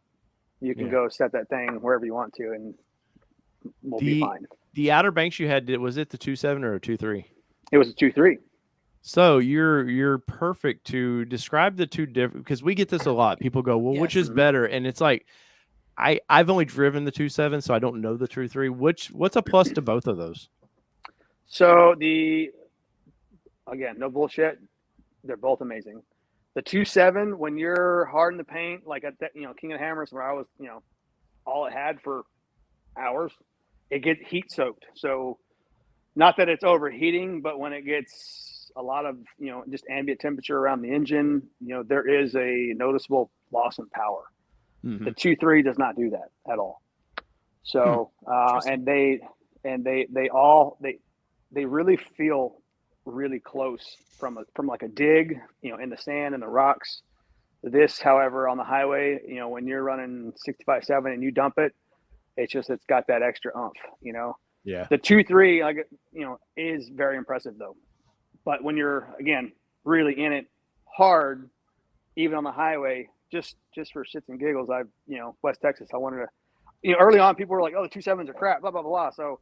[SPEAKER 4] You can go set that thing wherever you want to, and we'll be fine.
[SPEAKER 1] The Outer Banks you had, was it the 2.7 or a 2.3?
[SPEAKER 4] It was a 2.3.
[SPEAKER 1] So you're perfect to describe the two different, because we get this a lot. People go, well, which is better? And it's like, I've only driven the 2.7, so I don't know the 2.3. What's a plus to both of those?
[SPEAKER 4] So again, no bullshit, they're both amazing. The 2.7, when you're hard in the paint, like at that, King of Hammers, where I was, all it had for hours, it gets heat soaked. So not that it's overheating, but when it gets a lot of, just ambient temperature around the engine, there is a noticeable loss in power. Mm-hmm. The 2.3 does not do that at all. So, and they really feel really close from like a dig, in the sand and the rocks. This, however, on the highway, when you're running 65.7 and you dump it, it's got that extra oomph,
[SPEAKER 1] Yeah.
[SPEAKER 4] The 2.3, is very impressive though. But when you're, again, really in it hard, even on the highway, just for shits and giggles, West Texas, I wanted to, early on people were like, oh, the 2.7s are crap, blah, blah, blah. So,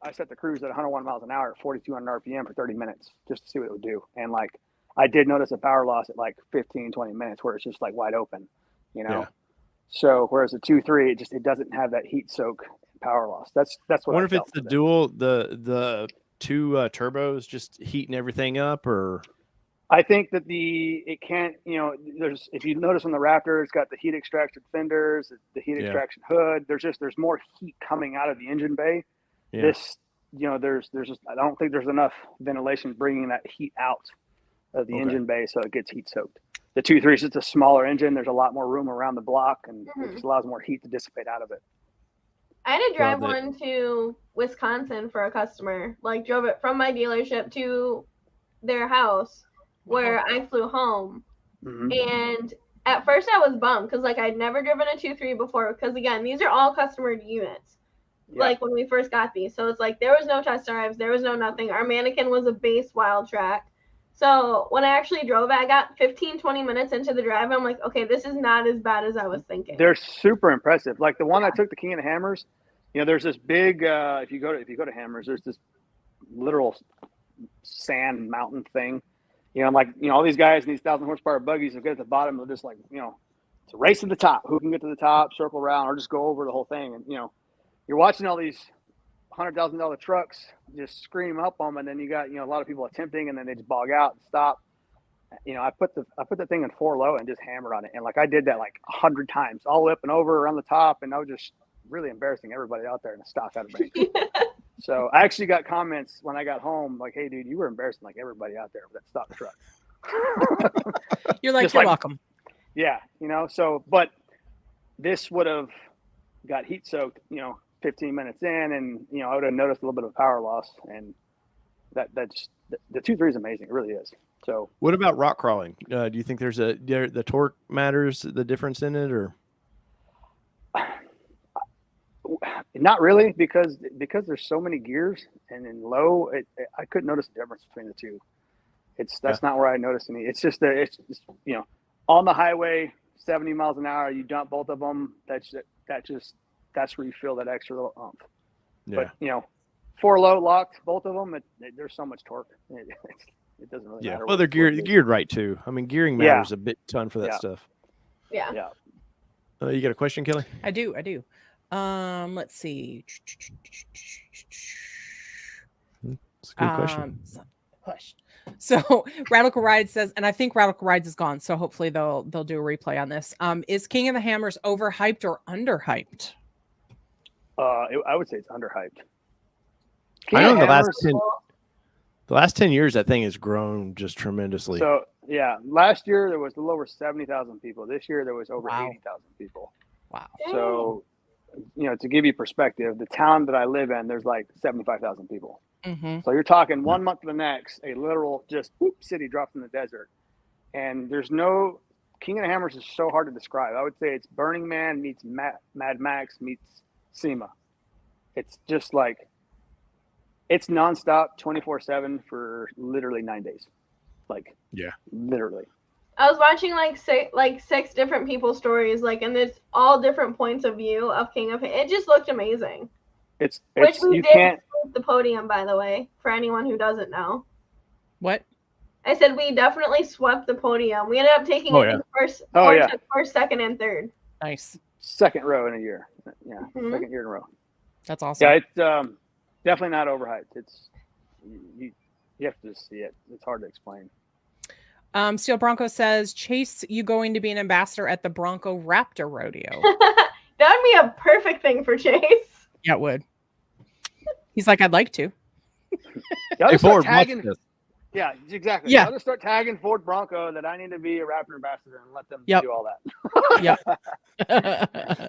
[SPEAKER 4] I set the cruise at 101 miles an hour at 4,200 RPM for 30 minutes just to see what it would do. And I did notice a power loss at 15, 20 minutes where it's just wide open, Yeah. So whereas the 2.3, it doesn't have that heat soak power loss. That's what
[SPEAKER 1] I wonder if it's the dual, the two turbos just heating everything up, or
[SPEAKER 4] I think that it can't, there's, if you notice on the Raptor, it's got the heat extraction fenders, the heat extraction hood. There's more heat coming out of the engine bay. Yeah. This, there's just, I don't think there's enough ventilation bringing that heat out of the engine bay, so it gets heat soaked. The 2.3 is just a smaller engine. There's a lot more room around the block, and it just allows more heat to dissipate out of it.
[SPEAKER 3] I had to drive one to Wisconsin for a customer. Drove it from my dealership to their house where I flew home. Mm-hmm. And at first I was bummed because I'd never driven a 2.3 before, because again, these are all customer units. Yeah. When we first got these. So it's there was no test drives, there was no nothing. Our mannequin was a base Wildtrak. So when I actually drove it, I got 15, 20 minutes into the drive. I'm like, okay, this is not as bad as I was thinking.
[SPEAKER 4] They're super impressive. The one I took to King of the Hammers, there's this big, if you go to Hammers, there's this literal sand mountain thing. All these guys in these 1,000 horsepower buggies will get at the bottom. They'll just it's a race to the top. Who can get to the top, circle around, or just go over the whole thing. And, you're watching all these $100,000 trucks just scream up on them, and then you got a lot of people attempting, and then they just bog out and stop. I put the thing in 4 low and just hammered on it, and I did that 100 times, all up and over around the top, and I was just really embarrassing everybody out there in the stock Outer Banks. So I actually got comments when I got home hey, dude, you were embarrassing everybody out there with that stock truck.
[SPEAKER 2] You're you're welcome.
[SPEAKER 4] Yeah, so but this would have got heat soaked, 15 minutes in, and I would have noticed a little bit of power loss, and that's the 2.3 is amazing. It really is. So
[SPEAKER 1] what about rock crawling? Do you think there's the torque matters, the difference in it, or
[SPEAKER 4] Not really, because there's so many gears, and in low, I couldn't notice the difference between the two. That's not where I noticed any. It's just on the highway, 70 miles an hour, you dump both of them. That's where you feel that extra little oomph.
[SPEAKER 1] Yeah.
[SPEAKER 4] But 4 low locked, both of them. There's so much torque. It doesn't really matter.
[SPEAKER 1] Well, they're geared right too. I mean, gearing matters a ton for that stuff.
[SPEAKER 3] Yeah.
[SPEAKER 1] You got a question, Kelly?
[SPEAKER 2] I do. Let's see.
[SPEAKER 1] That's a good question.
[SPEAKER 2] Push. So Radical Ride says, and I think Radical Rides is gone, so hopefully they'll do a replay on this. Is King of the Hammers overhyped or underhyped?
[SPEAKER 4] I would say it's underhyped.
[SPEAKER 1] I know the last 10 years that thing has grown just tremendously.
[SPEAKER 4] So last year there was a little over 70,000 people. This year there was over 80,000 people.
[SPEAKER 2] Wow.
[SPEAKER 4] So to give you perspective, the town that I live in, there's like 75,000 people.
[SPEAKER 2] Mm-hmm.
[SPEAKER 4] So you're talking 1 month to the next, a literal just city dropped in the desert. And there's no King of the Hammers is so hard to describe. I would say it's Burning Man meets Mad Max meets SEMA. It's just like it's nonstop 24/7 for literally 9 days. Literally.
[SPEAKER 3] I was watching like 6 different people's stories, and it's all different points of view of King of It just looked amazing.
[SPEAKER 4] Which
[SPEAKER 3] we
[SPEAKER 4] you
[SPEAKER 3] did
[SPEAKER 4] can't
[SPEAKER 3] the podium, by the way, for anyone who doesn't know.
[SPEAKER 2] What?
[SPEAKER 3] I said we definitely swept the podium. We ended up taking first, second, and third.
[SPEAKER 2] Nice.
[SPEAKER 4] Second row in a year. Yeah, second year in a row.
[SPEAKER 2] That's awesome.
[SPEAKER 4] Yeah, it's definitely not overhyped. It's you have to just see it. It's hard to explain.
[SPEAKER 2] Steel Bronco says, Chase, you going to be an ambassador at the Bronco Raptor rodeo?
[SPEAKER 3] That would be a perfect thing for Chase.
[SPEAKER 2] Yeah, it would. He's like, I'd like to.
[SPEAKER 1] Hey, Ford,
[SPEAKER 4] yeah, exactly.
[SPEAKER 2] Yeah.
[SPEAKER 4] I'll just start tagging Ford Bronco that I need to be a Raptor ambassador and let them do all that.
[SPEAKER 2] Yeah.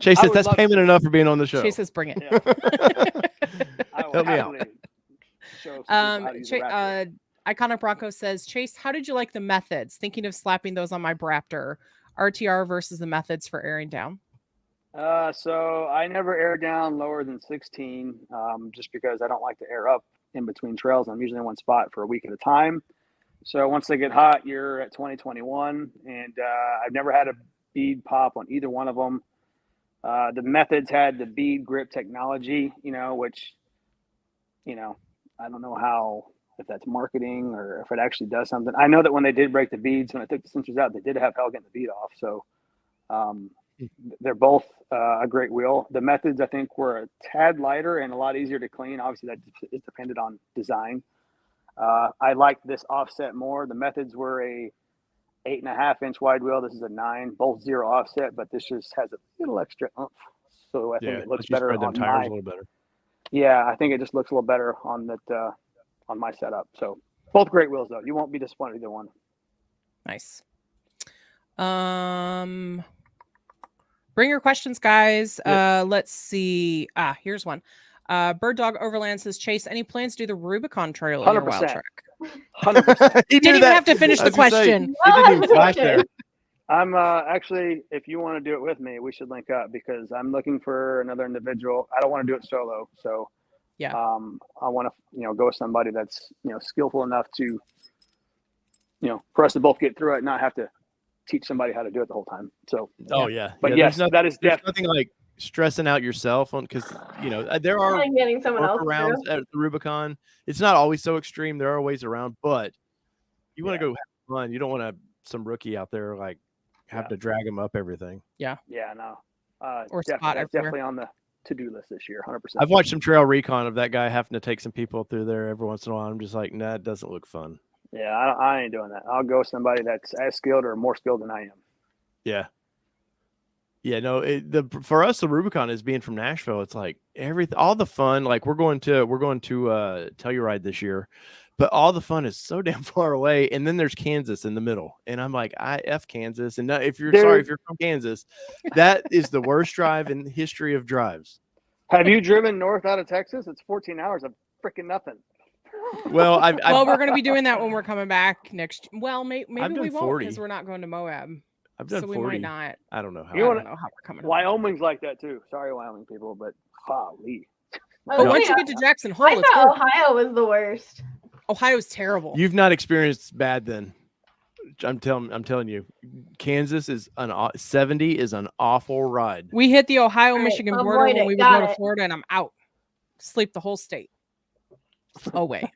[SPEAKER 1] Chase says that's payment enough for being on the show.
[SPEAKER 2] Chase says, bring it.
[SPEAKER 1] Help me out.
[SPEAKER 2] Iconic Bronco says, Chase, how did you like the methods? Thinking of slapping those on my Raptor. RTR versus the methods for airing down.
[SPEAKER 4] So I never air down lower than 16, just because I don't like to air up in between trails. I'm usually in one spot for a week at a time. So once they get hot, you're at 20, 21. And I've never had a bead pop on either one of them. The methods had the bead grip technology, which, I don't know if that's marketing or if it actually does something. I know that when they did break the beads, when I took the sensors out, they did have hell getting the bead off. So they're both a great wheel. The methods, I think, were a tad lighter and a lot easier to clean. Obviously, that is dependent on design. I like this offset more. The methods were a 8.5-inch wide wheel. This is a 9, both 0 offset, but this just has a little extra oomph. So I think it looks better on
[SPEAKER 1] tires a little better.
[SPEAKER 4] Yeah, I think it just looks a little better on that on my setup. So both great wheels, though. You won't be disappointed either one.
[SPEAKER 2] Nice. Bring your questions, guys. Let's see. Here's one. Bird Dog Overland says, Chase, any plans to do the Rubicon Trail in your Wildtrak?
[SPEAKER 4] 100%.
[SPEAKER 2] He didn't even have to finish the question.
[SPEAKER 1] He didn't even flash there.
[SPEAKER 4] I'm actually, if you want to do it with me, we should link up because I'm looking for another individual. I don't want to do it solo. So I want to, go with somebody that's, skillful enough to, for us to both get through it and not have to teach somebody how to do it the whole time. So, but yes, that is definitely
[SPEAKER 1] nothing like stressing out yourself on, because, there are
[SPEAKER 3] getting someone else
[SPEAKER 1] around at the Rubicon. It's not always so extreme. There are ways around, but you want to go have fun. You don't want some rookie out there have to drag him up everything.
[SPEAKER 4] Yeah, no.
[SPEAKER 2] Or spot
[SPEAKER 4] definitely on the to-do list this year, 100%.
[SPEAKER 1] I've watched some trail recon of that guy having to take some people through there every once in a while. I'm just like, nah, it doesn't look fun.
[SPEAKER 4] Yeah, I ain't doing that. I'll go with somebody that's as skilled or more skilled than I am.
[SPEAKER 1] Yeah. Yeah, no, for us, the Rubicon is being from Nashville. It's like all the fun, like we're going to Telluride this year, but all the fun is so damn far away. And then there's Kansas in the middle. And I'm like, I F Kansas. And if you're from Kansas, that is the worst drive in the history of drives.
[SPEAKER 4] Have you driven north out of Texas? It's 14 hours of freaking nothing.
[SPEAKER 1] Well,
[SPEAKER 2] we're going to be doing that when we're coming back next. Well, maybe we won't because we're not going to Moab.
[SPEAKER 1] I've done 40.
[SPEAKER 2] We might not.
[SPEAKER 1] I don't know how.
[SPEAKER 2] I don't know how we're coming.
[SPEAKER 4] Wyoming's like that too. Sorry, Wyoming people, but Golly.
[SPEAKER 2] But once you get to Jackson Hole,
[SPEAKER 3] I
[SPEAKER 2] it's
[SPEAKER 3] thought
[SPEAKER 2] good.
[SPEAKER 3] Ohio was the worst.
[SPEAKER 2] Ohio's terrible.
[SPEAKER 1] You've not experienced bad then. I'm telling you, Kansas is 70 is an awful ride.
[SPEAKER 2] We hit the
[SPEAKER 3] Right,
[SPEAKER 2] Ohio-Michigan border
[SPEAKER 3] avoid
[SPEAKER 2] when
[SPEAKER 3] it.
[SPEAKER 2] we would
[SPEAKER 3] Got
[SPEAKER 2] go to
[SPEAKER 3] it.
[SPEAKER 2] Florida, and I'm out. Sleep the whole state away.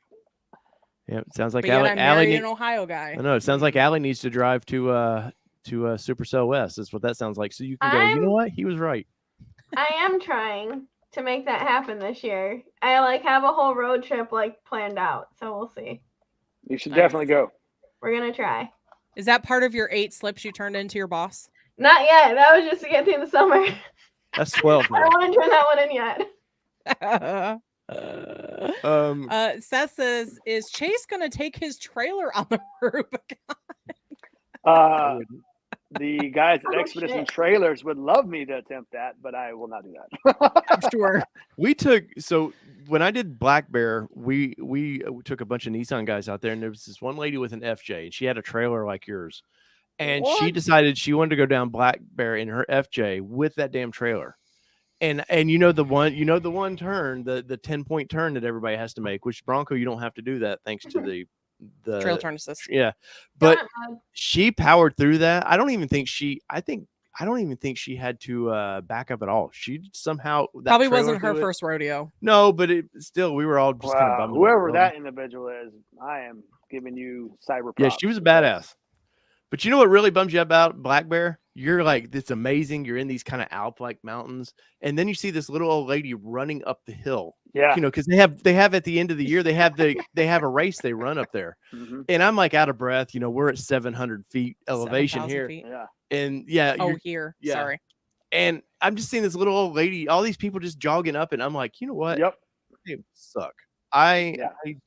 [SPEAKER 1] Yeah, it sounds like
[SPEAKER 2] But yet I'm
[SPEAKER 1] Allie
[SPEAKER 2] married an Ohio guy.
[SPEAKER 1] I know it sounds like Allie needs to drive to Supercell West. That's what that sounds like. So you can go. You know what? He was right.
[SPEAKER 3] I am trying to make that happen this year. I like have a whole road trip like planned out, so we'll see.
[SPEAKER 4] You should
[SPEAKER 2] Nice.
[SPEAKER 4] definitely go.
[SPEAKER 3] We're gonna try.
[SPEAKER 2] Is that part of your 8 slips you turned into your boss?
[SPEAKER 3] Not yet. That was just to get through the summer.
[SPEAKER 1] That's 12
[SPEAKER 3] I
[SPEAKER 1] now.
[SPEAKER 3] don't want to turn that one in yet.
[SPEAKER 2] Seth says, is Chase going to take his trailer on the Rubicon?
[SPEAKER 4] The guys at
[SPEAKER 3] Oh,
[SPEAKER 4] Expedition
[SPEAKER 3] shit.
[SPEAKER 4] Trailers would love me to attempt that, but I will not do that.
[SPEAKER 2] I'm sure.
[SPEAKER 1] So when I did Black Bear, we took a bunch of Nissan guys out there, and there was this one lady with an FJ, and she had a trailer like yours, and she
[SPEAKER 2] What?
[SPEAKER 1] decided she wanted to go down Black Bear in her FJ with that damn trailer. And the one turn, the 10-point turn that everybody has to make, which Bronco, you don't have to do that thanks to the
[SPEAKER 2] Trail turn assist.
[SPEAKER 1] Yeah, but
[SPEAKER 3] Don't have-
[SPEAKER 1] she powered through that. I don't even think she had to back up at all. She somehow
[SPEAKER 2] Probably wasn't her first rodeo.
[SPEAKER 1] No, but we were all just kind of bumming.
[SPEAKER 4] Whoever that individual is, I am giving you cyber props.
[SPEAKER 1] Yeah, she was a badass. But you know what really bums you about Black Bear? You're like, it's amazing. You're in these kind of Alp-like mountains, and then you see this little old lady running up the hill.
[SPEAKER 4] Yeah,
[SPEAKER 1] Because they have at the end of the year they have a race they run up there, and I'm like out of breath. We're at 700 feet elevation
[SPEAKER 2] 7,000
[SPEAKER 1] here,
[SPEAKER 2] feet.
[SPEAKER 4] yeah.
[SPEAKER 1] and yeah.
[SPEAKER 2] Here.
[SPEAKER 1] yeah.
[SPEAKER 2] Sorry.
[SPEAKER 1] And I'm just seeing this little old lady, all these people just jogging up, and I'm like, you know what?
[SPEAKER 4] Yep.
[SPEAKER 1] They suck. I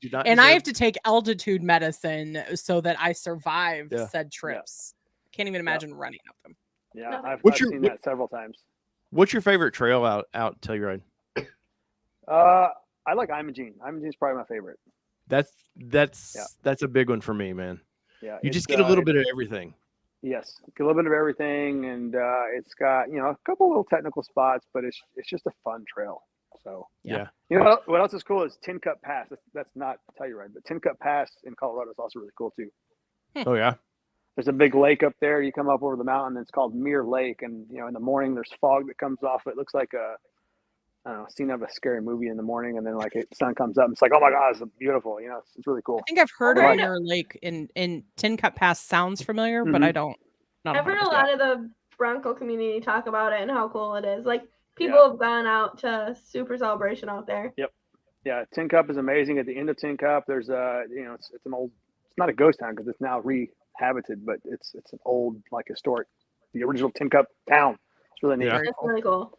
[SPEAKER 1] do not.
[SPEAKER 2] And I have to take altitude medicine so that I survive said trips. Can't even imagine running up them.
[SPEAKER 4] Yeah,
[SPEAKER 3] No.
[SPEAKER 4] I've
[SPEAKER 1] What's
[SPEAKER 4] seen that several times.
[SPEAKER 1] What's your favorite trail out Telluride?
[SPEAKER 4] I like Imogene. Imogene's probably my favorite.
[SPEAKER 1] That's a big one for me, man.
[SPEAKER 4] Yeah,
[SPEAKER 1] You just get a little bit of everything.
[SPEAKER 4] Yes, a little bit of everything, and it's got a couple little technical spots, but it's just a fun trail. So
[SPEAKER 1] Yeah.
[SPEAKER 4] you know what else is cool is Tin Cup Pass. That's not Telluride, but Tin Cup Pass in Colorado is also really cool too.
[SPEAKER 1] Oh yeah.
[SPEAKER 4] There's a big lake up there. You come up over the mountain. It's called Mirror Lake, and in the morning there's fog that comes off. It looks like a scene of a scary movie in the morning, and then the sun comes up. And it's like, oh my god, it's beautiful. It's really cool.
[SPEAKER 2] I think I've heard
[SPEAKER 4] I
[SPEAKER 2] of
[SPEAKER 4] like
[SPEAKER 2] Mirror Lake in Tin Cup Pass. Sounds familiar, but I don't. Not
[SPEAKER 3] I've heard a
[SPEAKER 2] 100%.
[SPEAKER 3] lot of the Bronco community talk about it and how cool it is. Like people have gone out to Super Celebration out there.
[SPEAKER 4] Yeah, Tin Cup is amazing. At the end of Tin Cup, there's it's an old. It's not a ghost town because it's now rehabited, but it's an old historic, the original Tin Cup town. It's really neat.
[SPEAKER 1] Yeah.
[SPEAKER 3] It's really cool.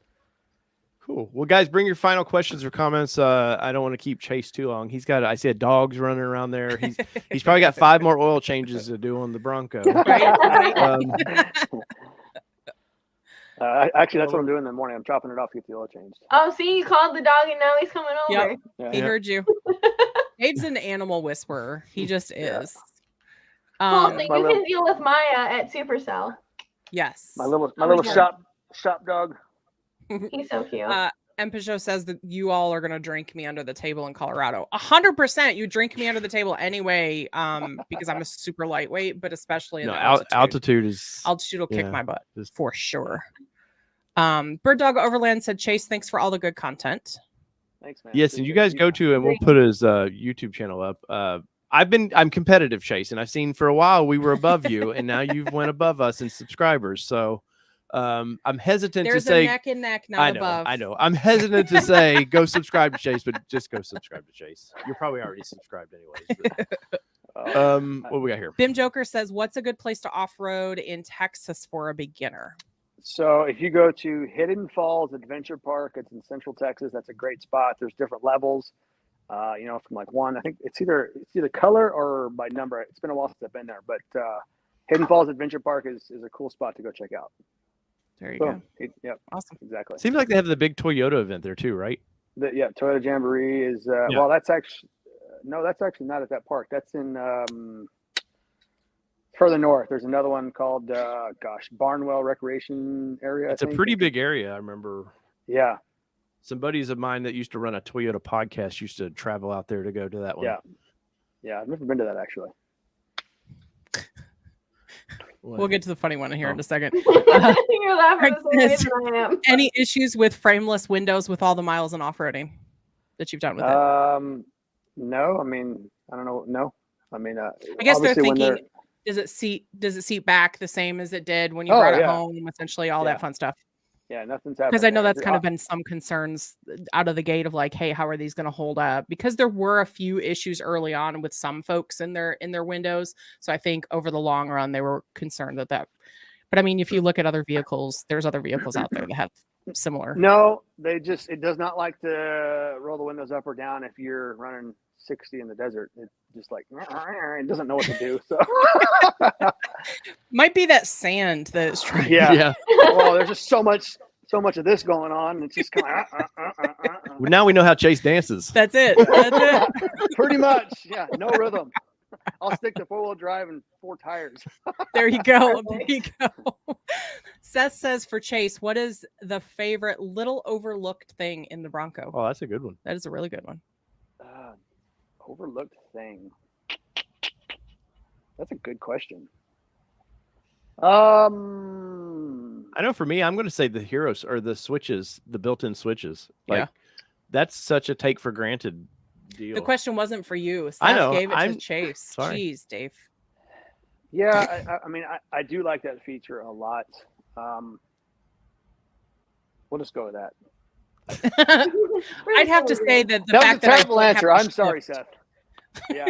[SPEAKER 1] Cool. Well, guys, bring your final questions or comments. I don't want to keep Chase too long. I see dogs running around there. He's probably got 5 more oil changes to do on the Bronco.
[SPEAKER 4] Actually, that's what I'm doing in the morning. I'm dropping it off to get the oil changed.
[SPEAKER 3] Oh, see, you called the dog and now he's coming over.
[SPEAKER 2] Yep.
[SPEAKER 4] Yeah.
[SPEAKER 2] He heard you. Dave's an animal whisperer. He just is.
[SPEAKER 3] Cool thing.
[SPEAKER 4] My
[SPEAKER 3] You
[SPEAKER 4] little-
[SPEAKER 3] can deal with Maya at Supercell.
[SPEAKER 2] Yes.
[SPEAKER 4] My little
[SPEAKER 3] Yeah.
[SPEAKER 4] shop dog.
[SPEAKER 3] He's so cute.
[SPEAKER 2] And Peugeot says that you all are going to drink me under the table in Colorado. 100%. You drink me under the table anyway, because I'm a super lightweight, but especially in the altitude. Altitude will kick my butt for sure. Bird Dog Overland said, Chase, thanks for all the good content.
[SPEAKER 4] Thanks, man.
[SPEAKER 1] Yes, and you guys go to, and we'll put his YouTube channel up. I'm competitive, Chase, and I've seen for a while we were above you, and now you've went above us in subscribers. So I'm hesitant
[SPEAKER 2] There's
[SPEAKER 1] to say
[SPEAKER 2] a neck and neck, not above.
[SPEAKER 1] I know. I'm hesitant to say go subscribe to Chase, but just go subscribe to Chase. You're probably already subscribed anyways. But, what we got here?
[SPEAKER 2] Bim Joker says, what's a good place to off-road in Texas for a beginner?
[SPEAKER 4] So if you go to Hidden Falls Adventure Park, it's in Central Texas. That's a great spot. There's different levels. From one, I think it's either color or by number. It's been a while since I've been there, but Hidden Falls Adventure Park is a cool spot to go check out.
[SPEAKER 2] There you
[SPEAKER 4] Boom.
[SPEAKER 2] go.
[SPEAKER 4] Yep.
[SPEAKER 2] Awesome.
[SPEAKER 4] Exactly.
[SPEAKER 1] Seems like they have the big Toyota event there too, right?
[SPEAKER 4] Toyota Jamboree is well. That's actually not at that park. That's in further north. There's another one called Barnwell Recreation Area.
[SPEAKER 1] It's a pretty big area. I remember.
[SPEAKER 4] Yeah.
[SPEAKER 1] Some buddies of mine that used to run a Toyota podcast used to travel out there to go to that one.
[SPEAKER 4] Yeah, I've never been to that actually.
[SPEAKER 2] We'll get to the funny one here in a second.
[SPEAKER 3] You're laughing the same way as I am.
[SPEAKER 2] Any issues with frameless windows with all the miles and off-roading that you've done with it?
[SPEAKER 4] No, I mean, I don't know. No, I mean,
[SPEAKER 2] I guess they're thinking, does it seat back the same as it did when you brought it home? Essentially, all that fun stuff.
[SPEAKER 4] Yeah, nothing's happened.
[SPEAKER 2] Because I know that's kind of been some concerns out of the gate of like, hey, how are these going to hold up? Because there were a few issues early on with some folks in their windows. So I think over the long run, they were concerned that. But I mean, if you look at other vehicles, there's other vehicles out there that have similar.
[SPEAKER 4] No, it does not like to roll the windows up or down if you're running 60 in the desert. It just like it doesn't know what to do. So
[SPEAKER 2] might be that sand that it's trying.
[SPEAKER 1] Yeah.
[SPEAKER 4] Well, there's just so much of this going on. And it's just kind of
[SPEAKER 1] Now we know how Chase dances.
[SPEAKER 2] That's it.
[SPEAKER 4] Pretty much. Yeah. No rhythm. I'll stick to 4-wheel drive and 4 tires.
[SPEAKER 2] There you go. Seth says for Chase, what is the favorite little overlooked thing in the Bronco?
[SPEAKER 1] Oh, that's a good one.
[SPEAKER 2] That is a really good one.
[SPEAKER 4] Overlooked thing. That's a good question. I
[SPEAKER 1] know for me, I'm going to say the heroes or the switches, the built-in switches. Like that's such a take for granted deal.
[SPEAKER 2] The question wasn't for you. Seth
[SPEAKER 1] I know.
[SPEAKER 2] Gave it to Chase.
[SPEAKER 1] Sorry.
[SPEAKER 2] Jeez, Dave.
[SPEAKER 4] Yeah, I mean, I do like that feature a lot. We'll just go with that.
[SPEAKER 2] I'd have to say that the
[SPEAKER 4] that
[SPEAKER 2] fact
[SPEAKER 4] was a
[SPEAKER 2] that
[SPEAKER 4] terrible answer. I'm sorry, Seth. Yeah,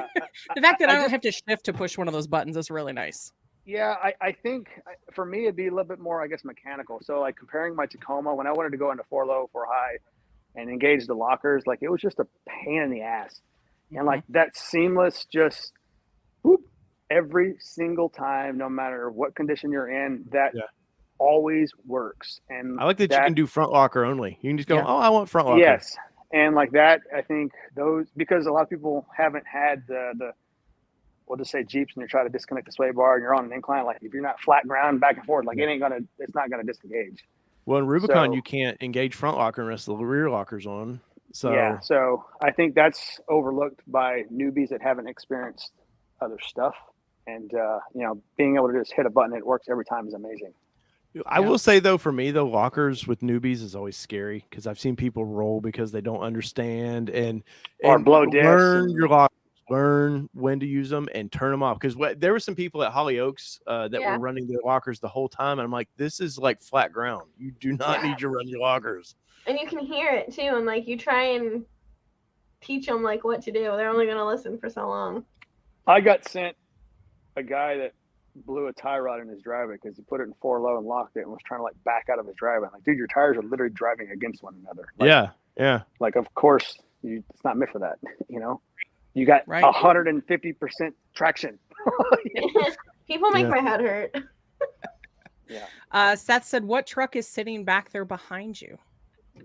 [SPEAKER 2] the fact that I don't have to shift to push one of those buttons is really nice.
[SPEAKER 4] Yeah, I think for me it'd be a little bit more, I guess, mechanical. So like comparing my Tacoma, when I wanted to go into 4 low, 4 high, and engage the lockers, like it was just a pain in the ass. And like that seamless, just whoop, every single time, no matter what condition you're in, that always works. And
[SPEAKER 1] I like that you can do front locker only. You can just go, oh, I want front locker.
[SPEAKER 4] Yes. And like that, I think those, because a lot of people haven't had the we'll just say Jeeps, and you're trying to disconnect the sway bar and you're on an incline, like if you're not flat ground back and forth, like it's not gonna disengage.
[SPEAKER 1] Well, in Rubicon, you can't engage front locker unless the rear locker's on. So
[SPEAKER 4] yeah, so I think that's overlooked by newbies that haven't experienced other stuff. And being able to just hit a button, it works every time is amazing.
[SPEAKER 1] I will say though, for me, the lockers with newbies is always scary because I've seen people roll because they don't understand and
[SPEAKER 4] blow discs.
[SPEAKER 1] Learn your lockers, learn when to use them, and turn them off. Because there were some people at Holly Oaks that were running their lockers the whole time, and I'm like, this is like flat ground. You do not need to run your lockers.
[SPEAKER 3] And you can hear it too, and like you try and teach them like what to do. They're only going to listen for so long.
[SPEAKER 4] I got sent a guy that blew a tie rod in his driveway because he put it in 4 low and locked it and was trying to like back out of his driveway. I'm like, dude, your tires are literally driving against one another. Like,
[SPEAKER 1] yeah.
[SPEAKER 4] Like, of course, it's not meant for that. You got 150% traction.
[SPEAKER 3] People make my head hurt.
[SPEAKER 4] Yeah.
[SPEAKER 2] Seth said, "What truck is sitting back there behind you?"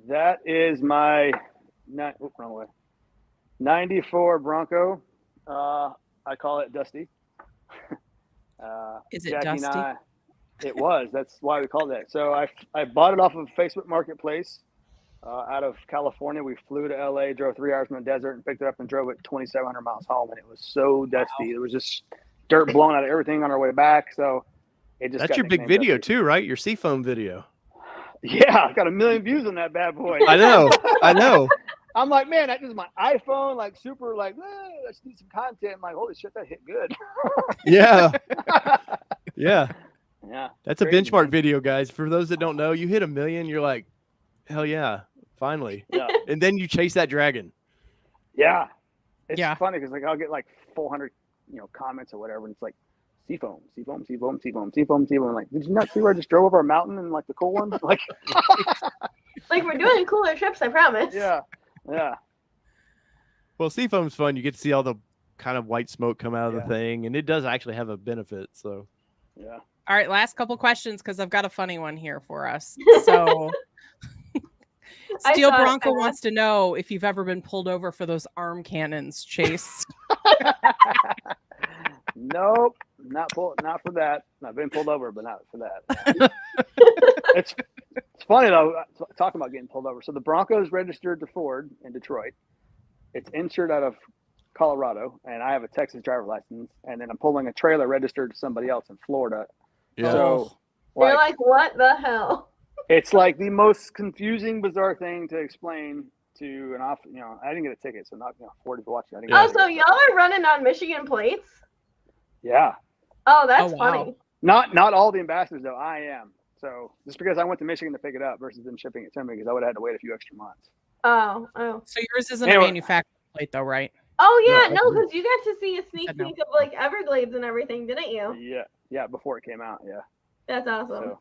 [SPEAKER 4] That is my 94 Bronco. I call it Dusty.
[SPEAKER 2] Is it
[SPEAKER 4] Jackie
[SPEAKER 2] Dusty?
[SPEAKER 4] It was. That's why we called it. So I bought it off of Facebook Marketplace out of California. We flew to LA, drove 3 hours in the desert, and picked it up and drove it 2,700 miles home. And it was so dusty. Wow. There was just dirt blowing out of everything on our way back. So it just
[SPEAKER 1] that's your big video Dusty. Too, right? Your Seafoam video.
[SPEAKER 4] Yeah, I got 1 million views on that bad boy.
[SPEAKER 1] I know.
[SPEAKER 4] I'm like, man, that is my iPhone, like super, like, let's do some content. I'm like, holy shit, that hit good.
[SPEAKER 1] Yeah.
[SPEAKER 4] Yeah.
[SPEAKER 1] That's crazy, a benchmark video, guys. For those that don't know, you hit 1 million, you're like, hell yeah, finally.
[SPEAKER 4] Yeah.
[SPEAKER 1] And then you chase that dragon.
[SPEAKER 4] Yeah. It's funny because like I'll get like 400, comments or whatever, and it's like Seafoam. Like, did you not see where I just drove over a mountain and like the cool one? Like,
[SPEAKER 3] like we're doing cooler trips, I promise.
[SPEAKER 4] Yeah.
[SPEAKER 1] Well, Seafoam's fun. You get to see all the kind of white smoke come out of the thing, and it does actually have a benefit. So,
[SPEAKER 4] yeah.
[SPEAKER 2] All right, last couple questions because I've got a funny one here for us. So, Steel Bronco wants to know if you've ever been pulled over for those arm cannons, Chase.
[SPEAKER 4] Nope, not for that. I've been pulled over, but not for that. It's It's funny though, talking about getting pulled over. So the Bronco is registered to Ford in Detroit. It's insured out of Colorado, and I have a Texas driver license. And then I'm pulling a trailer registered to somebody else in Florida.
[SPEAKER 1] Yeah.
[SPEAKER 4] So
[SPEAKER 3] You're like, what the hell?
[SPEAKER 4] it's like the most confusing, bizarre thing to explain to an off. You know, I didn't get a ticket, so not Ford is watching. I didn't get a
[SPEAKER 3] So
[SPEAKER 4] ticket.
[SPEAKER 3] y'all are running on Michigan plates?
[SPEAKER 4] Yeah.
[SPEAKER 3] Oh, that's
[SPEAKER 2] wow.
[SPEAKER 3] funny.
[SPEAKER 4] Not all the ambassadors though. I am. So just because I went to Michigan to pick it up versus them shipping it to me, because I would have had to wait a few extra months.
[SPEAKER 3] Oh.
[SPEAKER 2] So yours isn't
[SPEAKER 4] Anyway.
[SPEAKER 2] a manufactured plate though, right?
[SPEAKER 3] Oh yeah,
[SPEAKER 4] No,
[SPEAKER 3] no, because you got to see a sneak
[SPEAKER 2] No.
[SPEAKER 3] peek of like Everglades and everything, didn't you?
[SPEAKER 4] Yeah, before it came out. Yeah.
[SPEAKER 3] That's awesome.
[SPEAKER 4] So,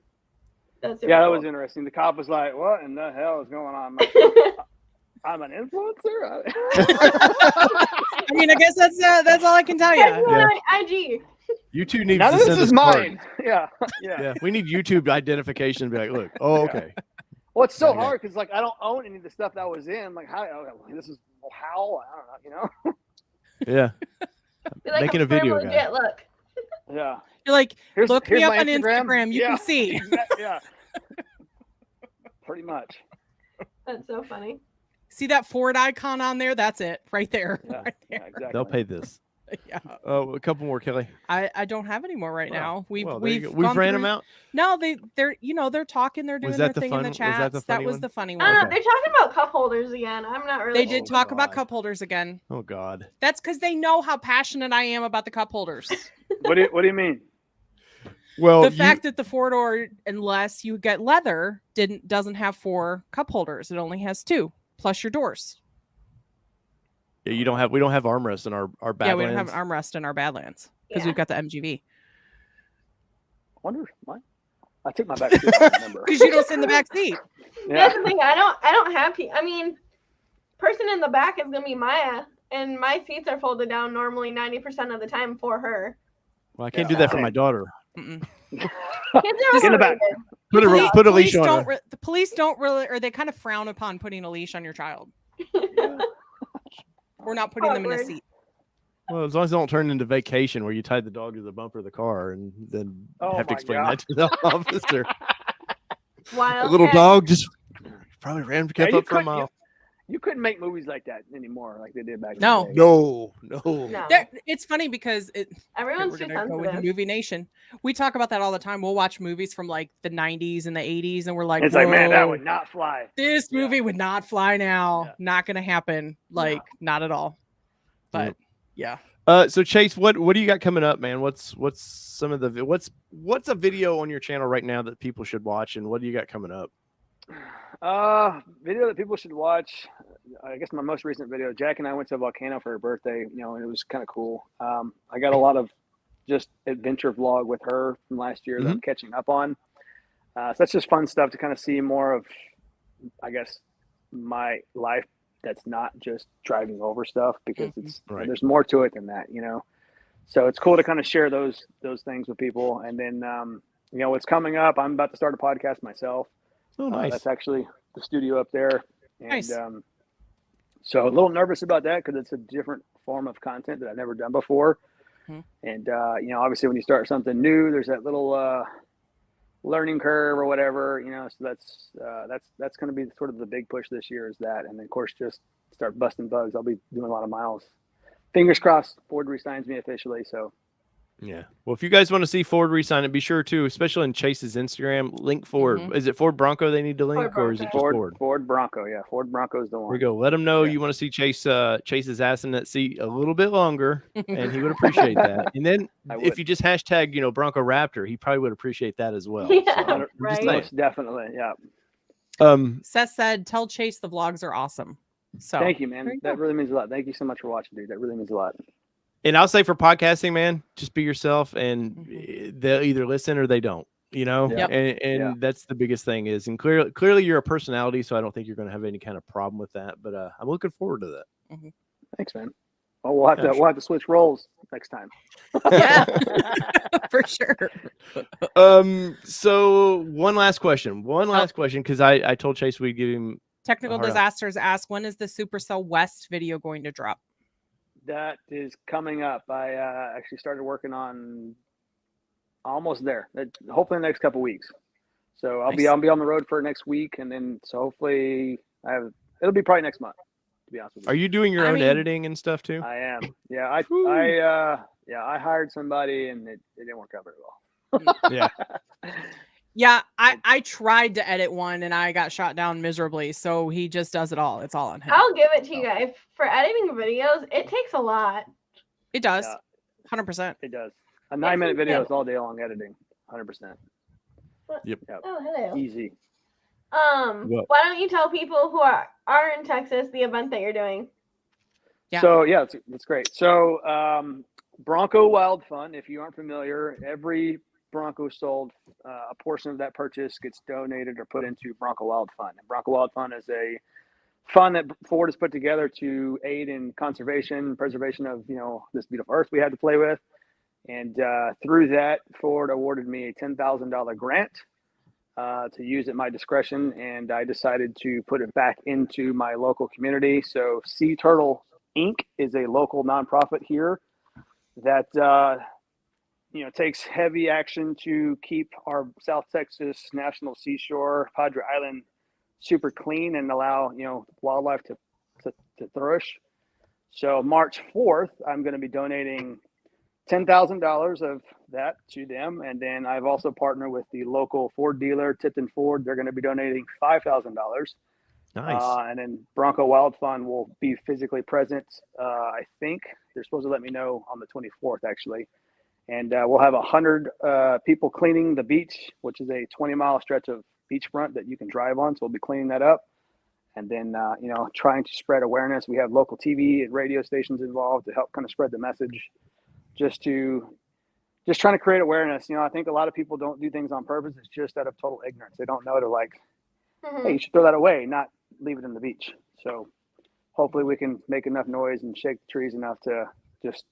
[SPEAKER 3] That's super
[SPEAKER 4] yeah, that
[SPEAKER 3] cool.
[SPEAKER 4] was interesting. The cop was like, "What in the hell is going on?" I'm an influencer.
[SPEAKER 2] I mean, I guess that's all I can tell you.
[SPEAKER 1] Yeah.
[SPEAKER 3] IG.
[SPEAKER 1] YouTube needs
[SPEAKER 4] None
[SPEAKER 1] to
[SPEAKER 4] of
[SPEAKER 1] send
[SPEAKER 4] this
[SPEAKER 1] us
[SPEAKER 4] is mine.
[SPEAKER 1] cards.
[SPEAKER 4] Yeah.
[SPEAKER 1] Yeah, we need YouTube identification to be like, look, oh,
[SPEAKER 4] Yeah.
[SPEAKER 1] okay.
[SPEAKER 4] Well, it's so
[SPEAKER 1] Okay.
[SPEAKER 4] hard because like I don't own any of the stuff that was in. Like, how? This is how? I don't know.
[SPEAKER 1] Yeah.
[SPEAKER 3] Be like,
[SPEAKER 1] Making
[SPEAKER 3] I'm
[SPEAKER 1] a video,
[SPEAKER 3] legit,
[SPEAKER 1] guy.
[SPEAKER 3] look.
[SPEAKER 4] Yeah.
[SPEAKER 2] You're like, look me up
[SPEAKER 4] my
[SPEAKER 2] on Instagram. You
[SPEAKER 4] Yeah.
[SPEAKER 2] can see.
[SPEAKER 4] Yeah. Pretty much.
[SPEAKER 3] That's so funny.
[SPEAKER 2] See that Ford icon on there? That's it, right there.
[SPEAKER 4] Yeah.
[SPEAKER 2] Right
[SPEAKER 4] Yeah.
[SPEAKER 2] there.
[SPEAKER 4] Exactly.
[SPEAKER 1] They'll pay this.
[SPEAKER 2] Yeah.
[SPEAKER 1] Oh, a couple more, Kelly.
[SPEAKER 2] I don't have any more right now. We've
[SPEAKER 1] We've
[SPEAKER 2] gone
[SPEAKER 1] ran
[SPEAKER 2] through-
[SPEAKER 1] them out.
[SPEAKER 2] No, they're talking. They're doing
[SPEAKER 1] Was
[SPEAKER 2] their
[SPEAKER 1] that the
[SPEAKER 2] thing in the
[SPEAKER 1] fun- was
[SPEAKER 2] chats.
[SPEAKER 1] that the funny
[SPEAKER 2] was
[SPEAKER 1] one?
[SPEAKER 2] the funny
[SPEAKER 3] I
[SPEAKER 2] one.
[SPEAKER 3] don't know.
[SPEAKER 1] Okay.
[SPEAKER 3] They're talking about cup holders again. I'm not really.
[SPEAKER 2] They did talk about
[SPEAKER 1] God.
[SPEAKER 2] cup holders again.
[SPEAKER 1] Oh God.
[SPEAKER 2] That's because they know how passionate I am about the cup holders.
[SPEAKER 4] What do you mean?
[SPEAKER 1] Well,
[SPEAKER 2] The fact that the four-door, unless you get leather, doesn't have 4 cup holders. It only has 2 plus your doors.
[SPEAKER 1] yeah, we don't have armrests in our Badlands.
[SPEAKER 2] Yeah, we don't have an armrest in our Badlands because
[SPEAKER 3] Yeah.
[SPEAKER 2] we've got the MGV.
[SPEAKER 4] I wonder why. I took my back seat. I don't remember.
[SPEAKER 2] Because you don't sit in the back seat.
[SPEAKER 3] That's the thing. I don't have. I mean, person in the back is gonna be Maya, and my seats are folded down normally 90% of the time for her.
[SPEAKER 1] Well, I can't
[SPEAKER 4] Yeah.
[SPEAKER 1] do that for my daughter.
[SPEAKER 2] Mm-mm.
[SPEAKER 3] Kids are
[SPEAKER 4] In the back.
[SPEAKER 3] overrated.
[SPEAKER 1] Put a leash on her.
[SPEAKER 2] The police don't really, or they kind of frown upon putting a leash on your child. We're not putting them in a
[SPEAKER 3] Awkward.
[SPEAKER 2] seat.
[SPEAKER 1] Well, as long as they don't turn into Vacation, where you tied the dog to the bumper of the car and then
[SPEAKER 4] Oh
[SPEAKER 1] have to
[SPEAKER 4] my
[SPEAKER 1] explain
[SPEAKER 4] God.
[SPEAKER 1] that to the officer.
[SPEAKER 3] Wild
[SPEAKER 1] A little
[SPEAKER 3] cat.
[SPEAKER 1] dog just probably kept
[SPEAKER 4] Yeah, you
[SPEAKER 1] up for a
[SPEAKER 4] couldn't-
[SPEAKER 1] mile.
[SPEAKER 4] You couldn't make movies like that anymore, like they did back
[SPEAKER 2] No.
[SPEAKER 4] in the day.
[SPEAKER 1] No.
[SPEAKER 3] No.
[SPEAKER 2] It's funny because
[SPEAKER 3] Everyone's
[SPEAKER 2] we're
[SPEAKER 3] too
[SPEAKER 2] gonna go into
[SPEAKER 3] sensitive.
[SPEAKER 2] Movie Nation. We talk about that all the time. We'll watch movies from like the 90s and the 80s, and we're like,
[SPEAKER 4] It's like, man, that
[SPEAKER 2] "Whoa,
[SPEAKER 4] would not fly.
[SPEAKER 2] this
[SPEAKER 4] Yeah.
[SPEAKER 2] movie would not fly now.
[SPEAKER 4] Yeah.
[SPEAKER 2] Not gonna happen. Like, not at all." But yeah.
[SPEAKER 1] So Chase, what do you got coming up, man? What's some of the what's a video on your channel right now that people should watch, and what do you got coming up?
[SPEAKER 4] Video that people should watch. I guess my most recent video, Jack and I went to a volcano for her birthday, and it was kind of cool. I got a lot of just adventure vlog with her from last year that I'm catching up on. So that's just fun stuff to kind of see more of, I guess, my life that's not just driving over stuff, because it's
[SPEAKER 1] Right.
[SPEAKER 4] there's more to it than that, So it's cool to kind of share those things with people. And then, what's coming up, I'm about to start a podcast myself.
[SPEAKER 1] Oh, nice.
[SPEAKER 4] That's actually the studio up there. And
[SPEAKER 2] Nice.
[SPEAKER 4] so a little nervous about that because it's a different form of content that I've never done before.
[SPEAKER 2] Mhm.
[SPEAKER 4] And, obviously when you start something new, there's that little learning curve or whatever, so that's going to be sort of the big push this year, is that. And then, of course, just start busting bugs. I'll be doing a lot of miles. Fingers crossed Ford re-signs me officially. So
[SPEAKER 1] Yeah. Well, if you guys want to see Ford re-sign it, be sure to, especially in Chase's Instagram, link Ford. Is it Ford Bronco they need to link,
[SPEAKER 3] Ford
[SPEAKER 1] or is it just
[SPEAKER 3] Bronco.
[SPEAKER 1] Ford?
[SPEAKER 4] Ford Bronco. Yeah. Ford Bronco is the one.
[SPEAKER 1] There we go. Let him know
[SPEAKER 4] Yeah.
[SPEAKER 1] you want to see Chase's ass in that seat a little bit longer, and he would appreciate that. And then
[SPEAKER 4] I
[SPEAKER 1] if
[SPEAKER 4] would.
[SPEAKER 1] you just hashtag, Bronco Raptor, he probably would appreciate that as well.
[SPEAKER 3] Yeah,
[SPEAKER 1] So, I'm just
[SPEAKER 3] right.
[SPEAKER 1] saying.
[SPEAKER 4] Most definitely. Yeah.
[SPEAKER 2] Seth said, "Tell Chase the vlogs are awesome." So
[SPEAKER 4] Thank you,
[SPEAKER 2] there
[SPEAKER 4] man.
[SPEAKER 2] you
[SPEAKER 4] That
[SPEAKER 2] go.
[SPEAKER 4] really means a lot. Thank you so much for watching, dude. That really means a lot.
[SPEAKER 1] And I'll say for podcasting, man, just be yourself, and they'll either listen or they don't.
[SPEAKER 2] Yep.
[SPEAKER 1] And
[SPEAKER 4] Yeah.
[SPEAKER 1] that's the biggest thing is, and clearly you're a personality, so I don't think you're going to have any kind of problem with that. But I'm looking forward to that.
[SPEAKER 4] Thanks, man. Oh, we'll have to switch roles next time.
[SPEAKER 2] Yeah, for sure.
[SPEAKER 1] So one last question, because I told Chase we'd give him.
[SPEAKER 2] Technical
[SPEAKER 1] Hard out.
[SPEAKER 2] Disasters ask, when is the Supercell West video going to drop?
[SPEAKER 4] That is coming up. I actually started working on almost there. Hopefully in the next couple weeks. So I'll
[SPEAKER 2] Nice.
[SPEAKER 4] be on the road for next week, and then so hopefully it'll be probably next month. To be honest with you.
[SPEAKER 1] Are you doing your
[SPEAKER 2] I
[SPEAKER 1] own
[SPEAKER 2] mean-
[SPEAKER 1] editing and stuff too?
[SPEAKER 4] I am. Yeah,
[SPEAKER 1] Whew.
[SPEAKER 4] I hired somebody and it didn't work out very well.
[SPEAKER 1] Yeah.
[SPEAKER 2] Yeah, I tried to edit one and I got shot down miserably. So he just does it all. It's all on him.
[SPEAKER 3] I'll give it to you guys. For editing videos, it takes a lot.
[SPEAKER 2] It does.
[SPEAKER 4] Yeah.
[SPEAKER 2] 100%.
[SPEAKER 4] It does. A 9-minute video is all day long editing. 100%.
[SPEAKER 1] Yep.
[SPEAKER 3] Oh, hello.
[SPEAKER 4] Easy.
[SPEAKER 1] What?
[SPEAKER 3] Why don't you tell people who are in Texas the event that you're doing?
[SPEAKER 2] Yeah.
[SPEAKER 4] So yeah, that's great. So Bronco Wild Fun. If you aren't familiar, every Bronco sold, a portion of that purchase gets donated or put into Bronco Wild Fun. And Bronco Wild Fun is a fund that Ford has put together to aid in conservation, preservation of this beautiful earth we had to play with. And through that, Ford awarded me a $10,000 grant to use at my discretion, and I decided to put it back into my local community. So Sea Turtle Inc. is a local nonprofit here that takes heavy action to keep our South Texas National Seashore, Padre Island, super clean and allow wildlife to flourish. So March 4th, I'm going to be donating $10,000 of that to them, and then I've also partnered with the local Ford dealer, Tipton Ford. They're going to be donating $5,000.
[SPEAKER 1] Nice.
[SPEAKER 4] And then Bronco Wild Fun will be physically present. I think they're supposed to let me know on the 24th, actually. And we'll have 100 people cleaning the beach, which is a 20-mile stretch of beachfront that you can drive on. So we'll be cleaning that up. And then, trying to spread awareness. We have local TV and radio stations involved to help kind of spread the message, just trying to create awareness. I think a lot of people don't do things on purpose. It's just out of total ignorance. They don't know to hey, you should throw that away, not leave it in the beach. So hopefully we can make enough noise and shake the trees enough to just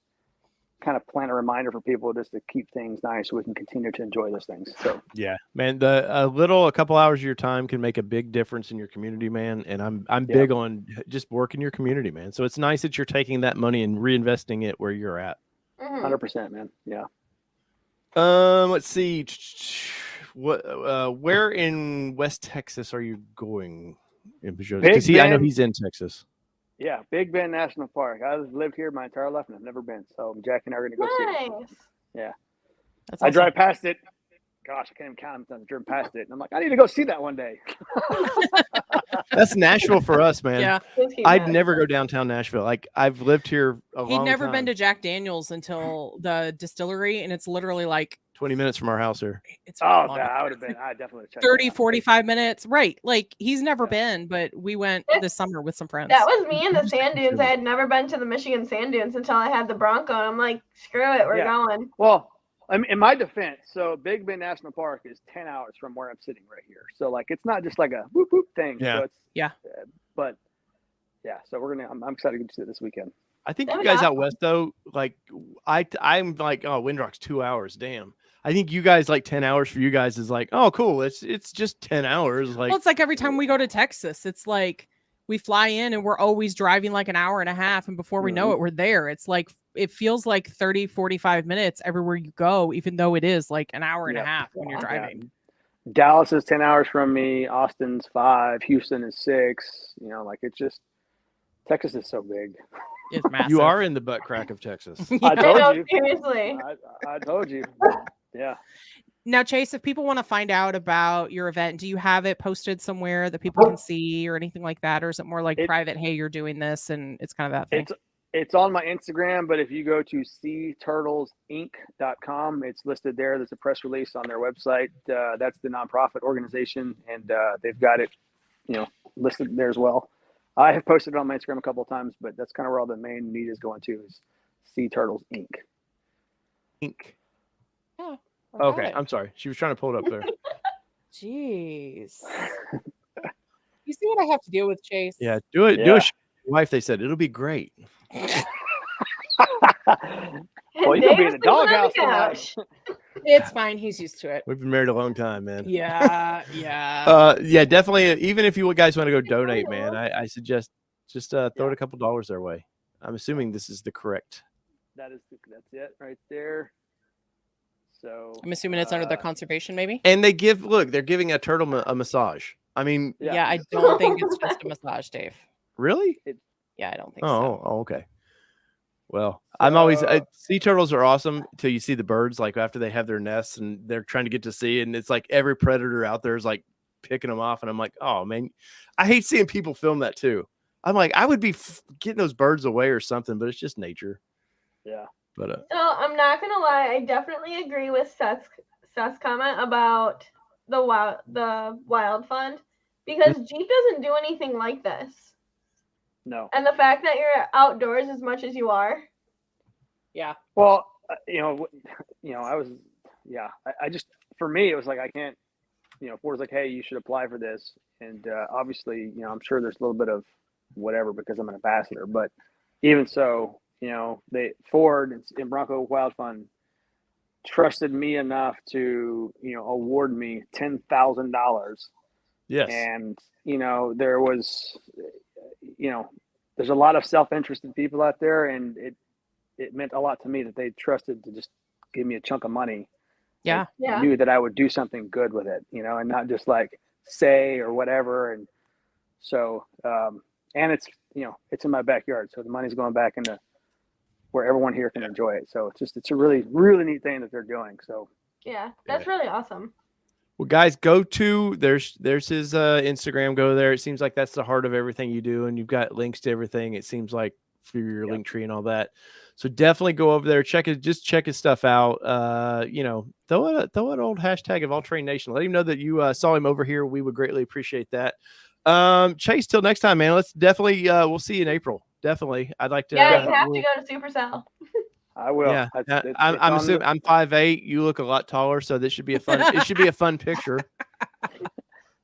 [SPEAKER 4] kind of plant a reminder for people just to keep things nice so we can continue to enjoy those things. So
[SPEAKER 1] yeah, man, a couple hours of your time can make a big difference in your community, man. And I'm big on just working your community, man. So it's nice that you're taking that money and reinvesting it where you're at.
[SPEAKER 4] 100%, man. Yeah.
[SPEAKER 1] Let's see. Where in West Texas are you going? Because I know he's in Texas.
[SPEAKER 4] Yeah, Big Bend National Park. I've lived here my entire life and I've never been. So Jack and I are going to go see it. Yeah.
[SPEAKER 2] That's
[SPEAKER 4] I
[SPEAKER 2] awesome.
[SPEAKER 4] drive past it. Gosh, I can't even count them. I've driven past it. And I'm like, I need to go see that one day.
[SPEAKER 1] That's Nashville for us, man.
[SPEAKER 2] Yeah.
[SPEAKER 1] I'd never go downtown Nashville. Like, I've lived here a long time.
[SPEAKER 2] He'd never been to Jack Daniel's until the distillery, and it's literally like
[SPEAKER 1] 20 minutes from our house here.
[SPEAKER 2] it's
[SPEAKER 4] I
[SPEAKER 2] long.
[SPEAKER 4] would have been. I definitely checked
[SPEAKER 2] 30, 45 minutes. Right. Like he's never
[SPEAKER 4] Yeah.
[SPEAKER 2] been, but we went this summer with some friends.
[SPEAKER 3] That was me in the sand dunes. I had never been to the Michigan sand dunes until I had the Bronco. And I'm like, screw it, we're going.
[SPEAKER 4] Well, I mean, in my defense, so Big Bend National Park is 10 hours from where I'm sitting right here. So like, it's not just like a whoop whoop thing.
[SPEAKER 1] Yeah.
[SPEAKER 4] So it's,
[SPEAKER 2] Yeah.
[SPEAKER 4] But yeah, so I'm excited to go see it this weekend.
[SPEAKER 1] I think you guys out west though, like I'm like, oh, Windrock's 2 hours. Damn. I think you guys like 10 hours for you guys is like, oh, cool. It's just 10 hours. Like,
[SPEAKER 2] well, it's like every time we go to Texas, it's like we fly in and we're always driving like an hour and a half. And before we know it, we're there. It's like, it feels like 30, 45 minutes everywhere you go, even though it is like an hour and a half when you're driving.
[SPEAKER 4] Yeah. Dallas is 10 hours from me. Austin's 5. Houston is 6. Like it's just, Texas is so big.
[SPEAKER 2] It's massive.
[SPEAKER 1] you are in the butt crack of Texas.
[SPEAKER 4] I told you.
[SPEAKER 3] Seriously.
[SPEAKER 4] I told you. Yeah.
[SPEAKER 2] Now, Chase, if people want to find out about your event, do you have it posted somewhere that people can see or anything like that? Or is it more like private, hey, you're doing this and it's kind of that thing?
[SPEAKER 4] It's on my Instagram, but if you go to seaturtlesinc.com, it's listed there. There's a press release on their website. That's the nonprofit organization, and they've got it, listed there as well. I have posted it on my Instagram a couple of times, but that's kind of where all the main media is going to is Sea Turtles Inc.
[SPEAKER 2] Yeah.
[SPEAKER 1] Okay, I'm sorry. She was trying to pull it up there.
[SPEAKER 2] Jeez. You see what I have to deal with, Chase?
[SPEAKER 1] Yeah, do it.
[SPEAKER 4] Yeah.
[SPEAKER 1] Do a wife. They said it'll be great.
[SPEAKER 4] Well, you're gonna be in the doghouse tonight.
[SPEAKER 2] It's fine. He's used to it.
[SPEAKER 1] We've been married a long time, man.
[SPEAKER 2] Yeah.
[SPEAKER 1] Yeah, definitely. Even if you guys want to go donate, man, I suggest just throw it a couple dollars their way. I'm assuming this is the correct.
[SPEAKER 4] That's it right there. So
[SPEAKER 2] I'm assuming it's under the conservation, maybe.
[SPEAKER 1] And they're giving a turtle a massage. I mean,
[SPEAKER 2] Yeah, I don't think it's just a massage, Dave.
[SPEAKER 1] Really?
[SPEAKER 2] Yeah, I don't think so.
[SPEAKER 1] Oh, okay. Well, I'm always sea turtles are awesome till you see the birds, like after they have their nests and they're trying to get to sea, and it's like every predator out there is like picking them off, and I'm like, oh man, I hate seeing people film that too. I'm like, I would be getting those birds away or something, but it's just nature.
[SPEAKER 4] Yeah.
[SPEAKER 1] But
[SPEAKER 3] so I'm not gonna lie, I definitely agree with Seth's comment about the wild fund, because Jeep doesn't do anything like this.
[SPEAKER 4] No.
[SPEAKER 3] And the fact that you're outdoors as much as you are.
[SPEAKER 2] Yeah.
[SPEAKER 4] Well, I just, for me, it was like, I can't, Ford's like, hey, you should apply for this. And obviously, I'm sure there's a little bit of whatever because I'm an ambassador, but even so, Ford and Bronco Wild Fund trusted me enough to, award me $10,000.
[SPEAKER 1] yes.
[SPEAKER 4] And, there was, there's a lot of self-interested people out there, and it meant a lot to me that they trusted to just give me a chunk of money.
[SPEAKER 2] Yeah.
[SPEAKER 3] Yeah.
[SPEAKER 4] Knew that I would do something good with it, and not just like say or whatever. And so, and it's, it's in my backyard. So the money's going back into where everyone here can enjoy it. So it's a really, really neat thing that they're doing. So
[SPEAKER 3] yeah, that's really awesome.
[SPEAKER 1] Well, guys, there's his Instagram. Go there. It seems like that's the heart of everything you do, and you've got links to everything. It seems like for your link tree and all that. So definitely go over there, check his stuff out. Throw an old hashtag of All Train Nation. Let him know that you saw him over here. We would greatly appreciate that. Chase, till next time, man. Let's definitely we'll see you in April. Definitely, I'd like to.
[SPEAKER 3] Yeah, you have to go to Supercell.
[SPEAKER 4] I will.
[SPEAKER 1] Yeah, I'm assuming I'm 5'8". You look a lot taller, so this should be a fun. It should be a fun picture.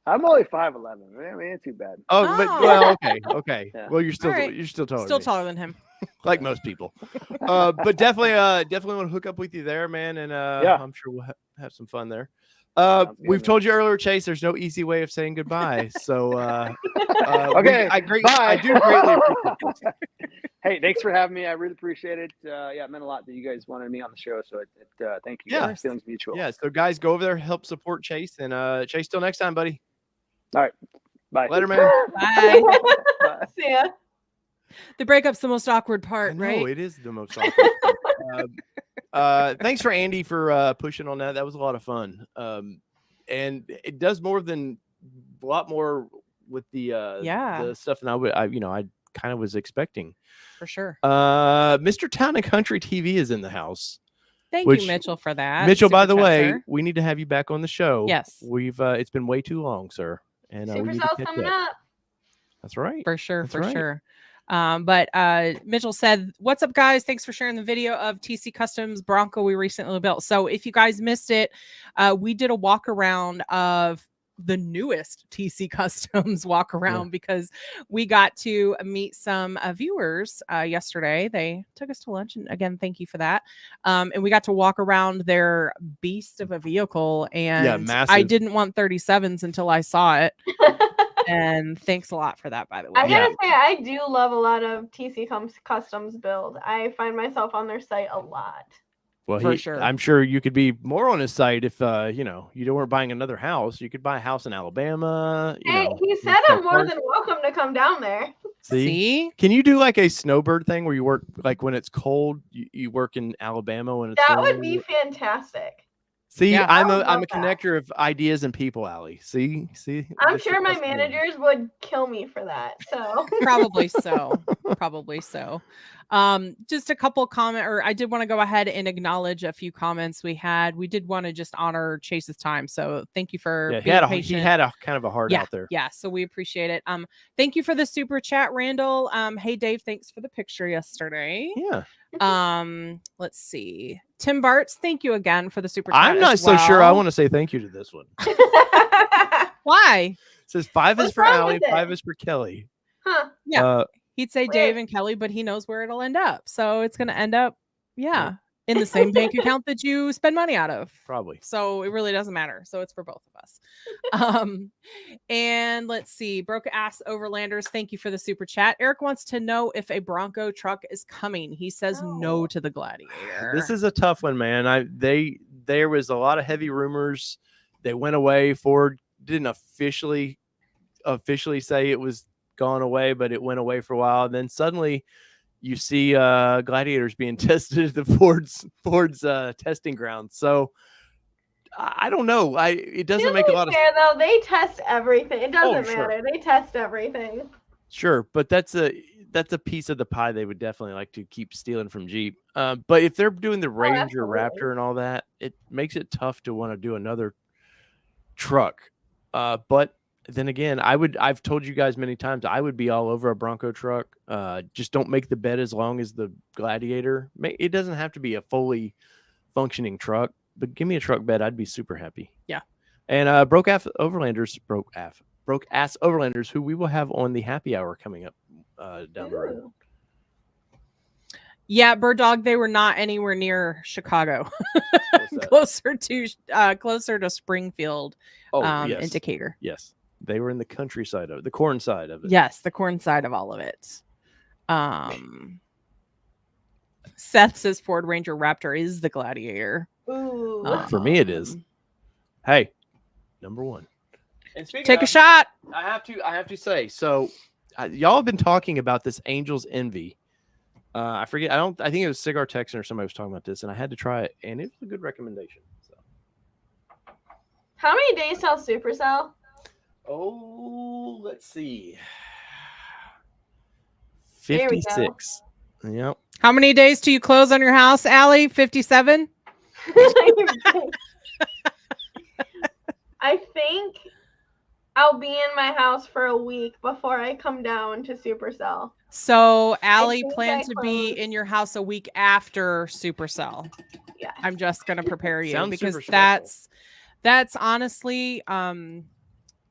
[SPEAKER 4] I'm only 5'11". I mean, ain't too bad.
[SPEAKER 1] Oh, but well, okay.
[SPEAKER 4] Yeah.
[SPEAKER 1] Well, you're still taller.
[SPEAKER 2] Still taller than him,
[SPEAKER 1] like most people. But definitely want to hook up with you there, man, and I'm sure we'll have some fun there. We've told you earlier, Chase, there's no easy way of saying goodbye. So
[SPEAKER 4] okay,
[SPEAKER 1] I do greatly appreciate this.
[SPEAKER 4] Hey, thanks for having me. I really appreciate it. It meant a lot that you guys wanted me on the show. So thank you.
[SPEAKER 1] Yeah.
[SPEAKER 4] Feelings mutual.
[SPEAKER 1] Yeah. So guys, go over there, help support Chase, and Chase, till next time, buddy.
[SPEAKER 4] All right. Bye.
[SPEAKER 1] Later, man.
[SPEAKER 2] Bye.
[SPEAKER 4] Bye.
[SPEAKER 3] See ya.
[SPEAKER 2] The breakup's the most awkward part,
[SPEAKER 1] No,
[SPEAKER 2] right?
[SPEAKER 1] it is the most awkward. Thanks for Andy for pushing on that. That was a lot of fun. And it does a lot more with the stuff than I kind of was expecting.
[SPEAKER 2] For sure.
[SPEAKER 1] Mr. Town and Country TV is in the house.
[SPEAKER 2] Thank you, Mitchell, for that.
[SPEAKER 1] Mitchell, by the
[SPEAKER 2] Super chat,
[SPEAKER 1] way,
[SPEAKER 2] sir.
[SPEAKER 1] we need to have you back on the show.
[SPEAKER 2] Yes.
[SPEAKER 1] We've it's been way too long, sir. And
[SPEAKER 3] Supercell's coming up.
[SPEAKER 1] That's right.
[SPEAKER 2] For sure.
[SPEAKER 1] That's
[SPEAKER 2] For
[SPEAKER 1] right.
[SPEAKER 2] sure. But Mitchell said, "What's up, guys? Thanks for sharing the video of TC Customs Bronco we recently built." So if you guys missed it, we did a walk around of the newest TC Customs walk around because we got to meet some viewers yesterday. They took us to lunch, and again, thank you for that. And we got to walk around their beast of a vehicle, and I didn't want 37s until I saw it. And thanks a lot for that, by the way.
[SPEAKER 3] I gotta say, I do love a lot of TC Customs build. I find myself on their site a lot.
[SPEAKER 1] Well,
[SPEAKER 2] for sure.
[SPEAKER 1] I'm sure you could be more on his site if you weren't buying another house. You could buy a house in Alabama.
[SPEAKER 3] He said I'm more than welcome to come down there.
[SPEAKER 2] See?
[SPEAKER 1] Can you do like a snowbird thing where you work like when it's cold, you work in Alabama when it's
[SPEAKER 3] that
[SPEAKER 1] cold?
[SPEAKER 3] would be fantastic.
[SPEAKER 1] See,
[SPEAKER 2] Yeah,
[SPEAKER 1] I'm a connector of ideas and people, Allie. See.
[SPEAKER 3] I'm sure my managers would kill me for that. So
[SPEAKER 2] probably so. Just a couple I did want to go ahead and acknowledge a few comments we had. We did want to just honor Chase's time. So thank you for being patient.
[SPEAKER 1] He had a kind of a heart out there.
[SPEAKER 2] Yeah. So we appreciate it. Thank you for the super chat, Randall. Hey Dave, thanks for the picture yesterday.
[SPEAKER 1] Yeah.
[SPEAKER 2] Let's see. Tim Bartz, thank you again for the super chat.
[SPEAKER 1] I'm not so sure I want to say thank you to this one.
[SPEAKER 2] Why?
[SPEAKER 1] It says 5 is for Allie, 5 is for Kelly.
[SPEAKER 3] Huh.
[SPEAKER 2] Yeah. He'd say Dave and Kelly, but he knows where it'll end up. So it's going to end up, in the same bank account that you spend money out of.
[SPEAKER 1] Probably.
[SPEAKER 2] So it really doesn't matter. So it's for both of us. And let's see. Broke Ass Overlanders, thank you for the super chat. Eric wants to know if a Bronco truck is coming. He says no to the Gladiator.
[SPEAKER 1] This is a tough one, man. there was a lot of heavy rumors. They went away. Ford didn't officially say it was gone away, but it went away for a while. And then suddenly you see Gladiators being tested at the Ford's testing grounds. So I don't know. It doesn't make a lot of
[SPEAKER 3] sense. Though they test everything. It doesn't
[SPEAKER 1] sure.
[SPEAKER 3] matter. They test everything.
[SPEAKER 1] Sure, but that's a piece of the pie they would definitely like to keep stealing from Jeep. But if they're doing the Ranger, Raptor, and all that, it makes it tough to want to do another truck. But then again, I've told you guys many times, I would be all over a Bronco truck. Just don't make the bed as long as the Gladiator. It doesn't have to be a fully functioning truck, but give me a truck bed. I'd be super happy.
[SPEAKER 2] Yeah.
[SPEAKER 1] And broke ass Overlanders, who we will have on the happy hour coming up down the road.
[SPEAKER 2] Yeah, Bird Dog, they were not anywhere near Chicago. closer to Springfield.
[SPEAKER 1] Yes.
[SPEAKER 2] Indicator.
[SPEAKER 1] Yes. They were in the countryside of it, the corn side of it.
[SPEAKER 2] Yes, the corn side of all of it. Seth says Ford Ranger Raptor is the Gladiator.
[SPEAKER 3] Ooh.
[SPEAKER 1] For me, it is. Hey, number one. And
[SPEAKER 2] take a shot.
[SPEAKER 1] I have to say, so y'all have been talking about this Angel's Envy. I forget. I think it was Cigar Texan or somebody was talking about this, and I had to try it, and it was a good recommendation. So.
[SPEAKER 3] How many days till Supercell?
[SPEAKER 1] Oh, let's see. 56. Yep.
[SPEAKER 2] How many days till you close on your house, Allie? 57?
[SPEAKER 3] I think I'll be in my house for a week before I come down to Supercell.
[SPEAKER 2] So Allie plans to be in your house a week after Supercell.
[SPEAKER 3] Yeah.
[SPEAKER 2] I'm just going to prepare you.
[SPEAKER 1] Sounds
[SPEAKER 2] because
[SPEAKER 1] super
[SPEAKER 2] that's honestly,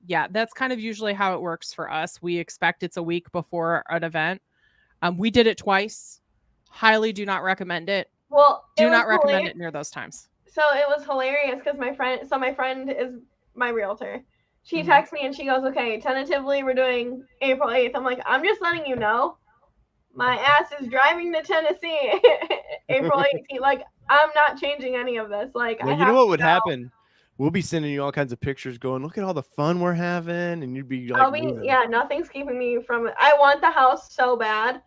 [SPEAKER 2] yeah, that's kind of usually how it works for us. We expect it's a week before an event. We did it twice. Highly do not recommend it.
[SPEAKER 3] Well,
[SPEAKER 2] do not recommend it near those times.
[SPEAKER 3] So it was hilarious because my friend is my realtor. She texts me and she goes, okay, tentatively we're doing April 8th. I'm like, I'm just letting you know. My ass is driving to Tennessee April 18th. Like, I'm not changing any of this. Like,
[SPEAKER 1] well, you know what would happen? We'll be sending you all kinds of pictures going, look at all the fun we're having. And you'd be like,
[SPEAKER 3] yeah, nothing's keeping me from it. I want the house so bad.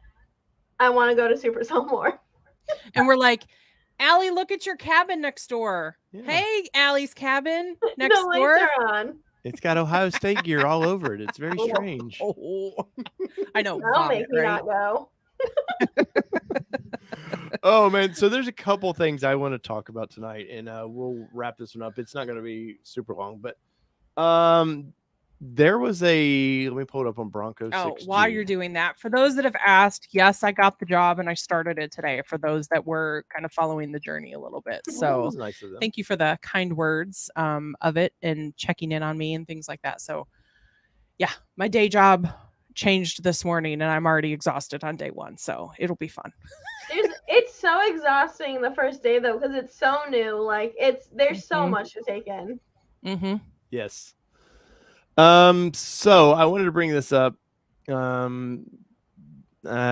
[SPEAKER 3] I want to go to Supercell more.
[SPEAKER 2] And we're like, Allie, look at your cabin next door. Yeah. Hey, Allie's cabin next door.
[SPEAKER 3] On.
[SPEAKER 1] It's got Ohio State gear all over it. It's very strange.
[SPEAKER 2] I know.
[SPEAKER 3] That'll make me not go.
[SPEAKER 1] Oh, man. So there's a couple things I want to talk about tonight, and we'll wrap this one up. It's not going to be super long, but there was let me pull it up on Bronco 6G.
[SPEAKER 2] While you're doing that, for those that have asked, yes, I got the job and I started it today, for those that were kind of following the journey a little bit. So
[SPEAKER 1] nice of them.
[SPEAKER 2] Thank you for the kind words of it and checking in on me and things like that. So yeah, my day job changed this morning and I'm already exhausted on day one. So it'll be fun.
[SPEAKER 3] It's so exhausting the first day though, because it's so new. Like there's so much to take in.
[SPEAKER 2] Mm-hmm.
[SPEAKER 1] Yes. So I wanted to bring this up. I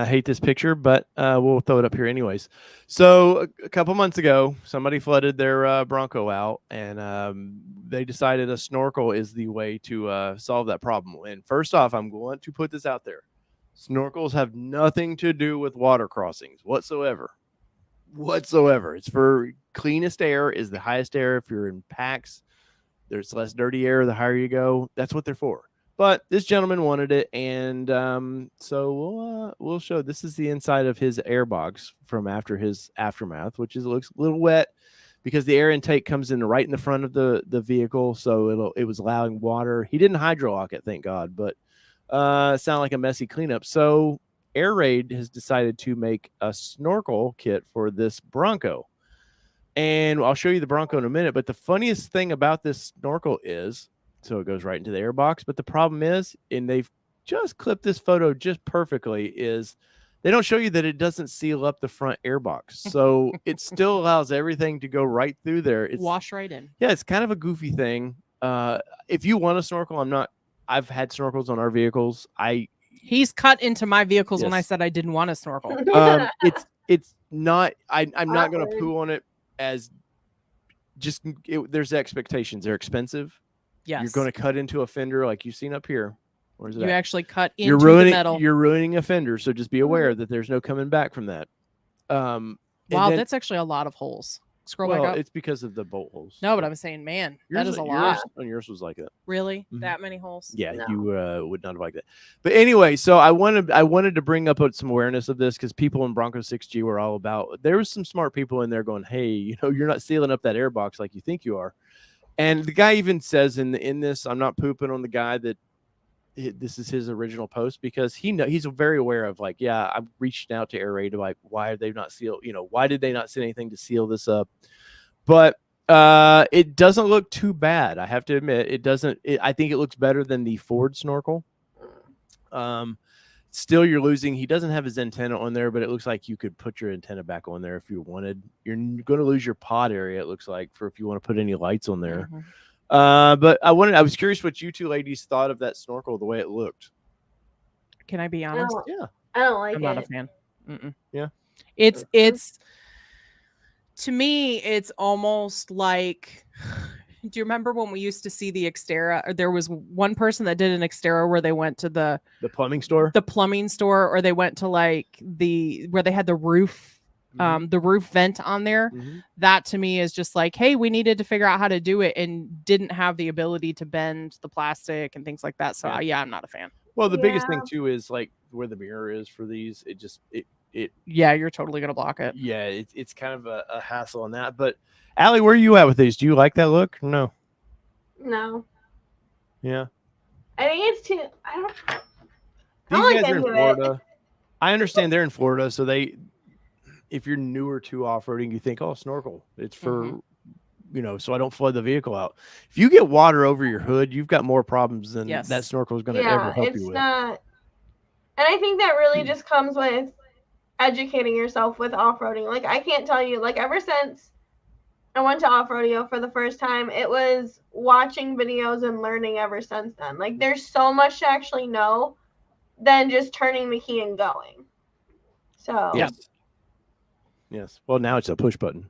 [SPEAKER 1] hate this picture, but we'll throw it up here anyways. So a couple months ago, somebody flooded their Bronco out, and they decided a snorkel is the way to solve that problem. And first off, I'm going to put this out there. Snorkels have nothing to do with water crossings whatsoever. It's for cleanest air is the highest air. If you're in packs, there's less dirty air the higher you go. That's what they're for. But this gentleman wanted it, and so we'll show. This is the inside of his air box from after his aftermath, which looks a little wet because the air intake comes in right in the front of the vehicle, so it was allowing water. He didn't hydrolock it, thank God, but sounded like a messy cleanup. So Air Raid has decided to make a snorkel kit for this Bronco. And I'll show you the Bronco in a minute. But the funniest thing about this snorkel is, so it goes right into the air box. But the problem is, and they've just clipped this photo just perfectly, is they don't show you that it doesn't seal up the front air box. So it still allows everything to go right through there. It's
[SPEAKER 2] wash right in.
[SPEAKER 1] Yeah, it's kind of a goofy thing. If you want a snorkel, I've had snorkels on our vehicles.
[SPEAKER 2] He's cut into my vehicles when I said I didn't want a snorkel.
[SPEAKER 1] It's not, I'm not going to poo on it as there's expectations. They're expensive.
[SPEAKER 2] Yes.
[SPEAKER 1] You're going to cut into a fender like you've seen up here. Where's it
[SPEAKER 2] You
[SPEAKER 1] at?
[SPEAKER 2] actually cut into the metal.
[SPEAKER 1] You're ruining a fender, so just be aware that there's no coming back from that.
[SPEAKER 2] Wow, that's actually a lot of holes. Scroll back up.
[SPEAKER 1] It's because of the bolt holes.
[SPEAKER 2] No, but I'm saying, man, that is a lot.
[SPEAKER 1] Yours was like that.
[SPEAKER 2] Really? That many holes?
[SPEAKER 1] Yeah, you would not have liked that. But anyway, so I wanted to bring up some awareness of this because people in Bronco 6G were all about. There was some smart people in there going, "Hey, you're not sealing up that air box like you think you are." And the guy even says in this, I'm not pooping on the guy that this is his original post because he's very aware of like, yeah, I've reached out to Air Raid to like, why are they not sealed? Why did they not send anything to seal this up? But it doesn't look too bad. I have to admit, it doesn't. I think it looks better than the Ford Snorkel. Still, you're losing. He doesn't have his antenna on there, but it looks like you could put your antenna back on there if you wanted. You're going to lose your pod area. It looks like for if you want to put any lights on there. But I was curious what you two ladies thought of that Snorkel, the way it looked.
[SPEAKER 2] Can I be honest?
[SPEAKER 3] Yeah, I don't like it.
[SPEAKER 2] I'm not a fan.
[SPEAKER 1] Yeah,
[SPEAKER 2] it's to me, it's almost like. Do you remember when we used to see the Xterra? Or there was one person that did an Xterra where they went to the plumbing store, or they went to like where they had the roof, the roof vent on there. That to me is just like, hey, we needed to figure out how to do it and didn't have the ability to bend the plastic and things like that. So yeah, I'm not a fan.
[SPEAKER 1] Well, the biggest thing too is like where the mirror is for these.
[SPEAKER 2] Yeah, you're totally gonna block it.
[SPEAKER 1] Yeah, it's kind of a hassle on that. But Allie, where are you at with these? Do you like that look? No. Yeah.
[SPEAKER 3] I think it's too. I don't.
[SPEAKER 1] These guys are in Florida. I understand they're in Florida, so if you're newer to off-roading, you think, oh, Snorkel. It's for so I don't flood the vehicle out. If you get water over your hood, you've got more problems than that Snorkel is going to ever help you with.
[SPEAKER 3] Not. And I think that really just comes with educating yourself with off-roading. Like I can't tell you, like ever since I went to off-rodeo for the first time, it was watching videos and learning ever since then. Like there's so much to actually know than just turning the key and going. So
[SPEAKER 1] yes. Well, now it's a push button.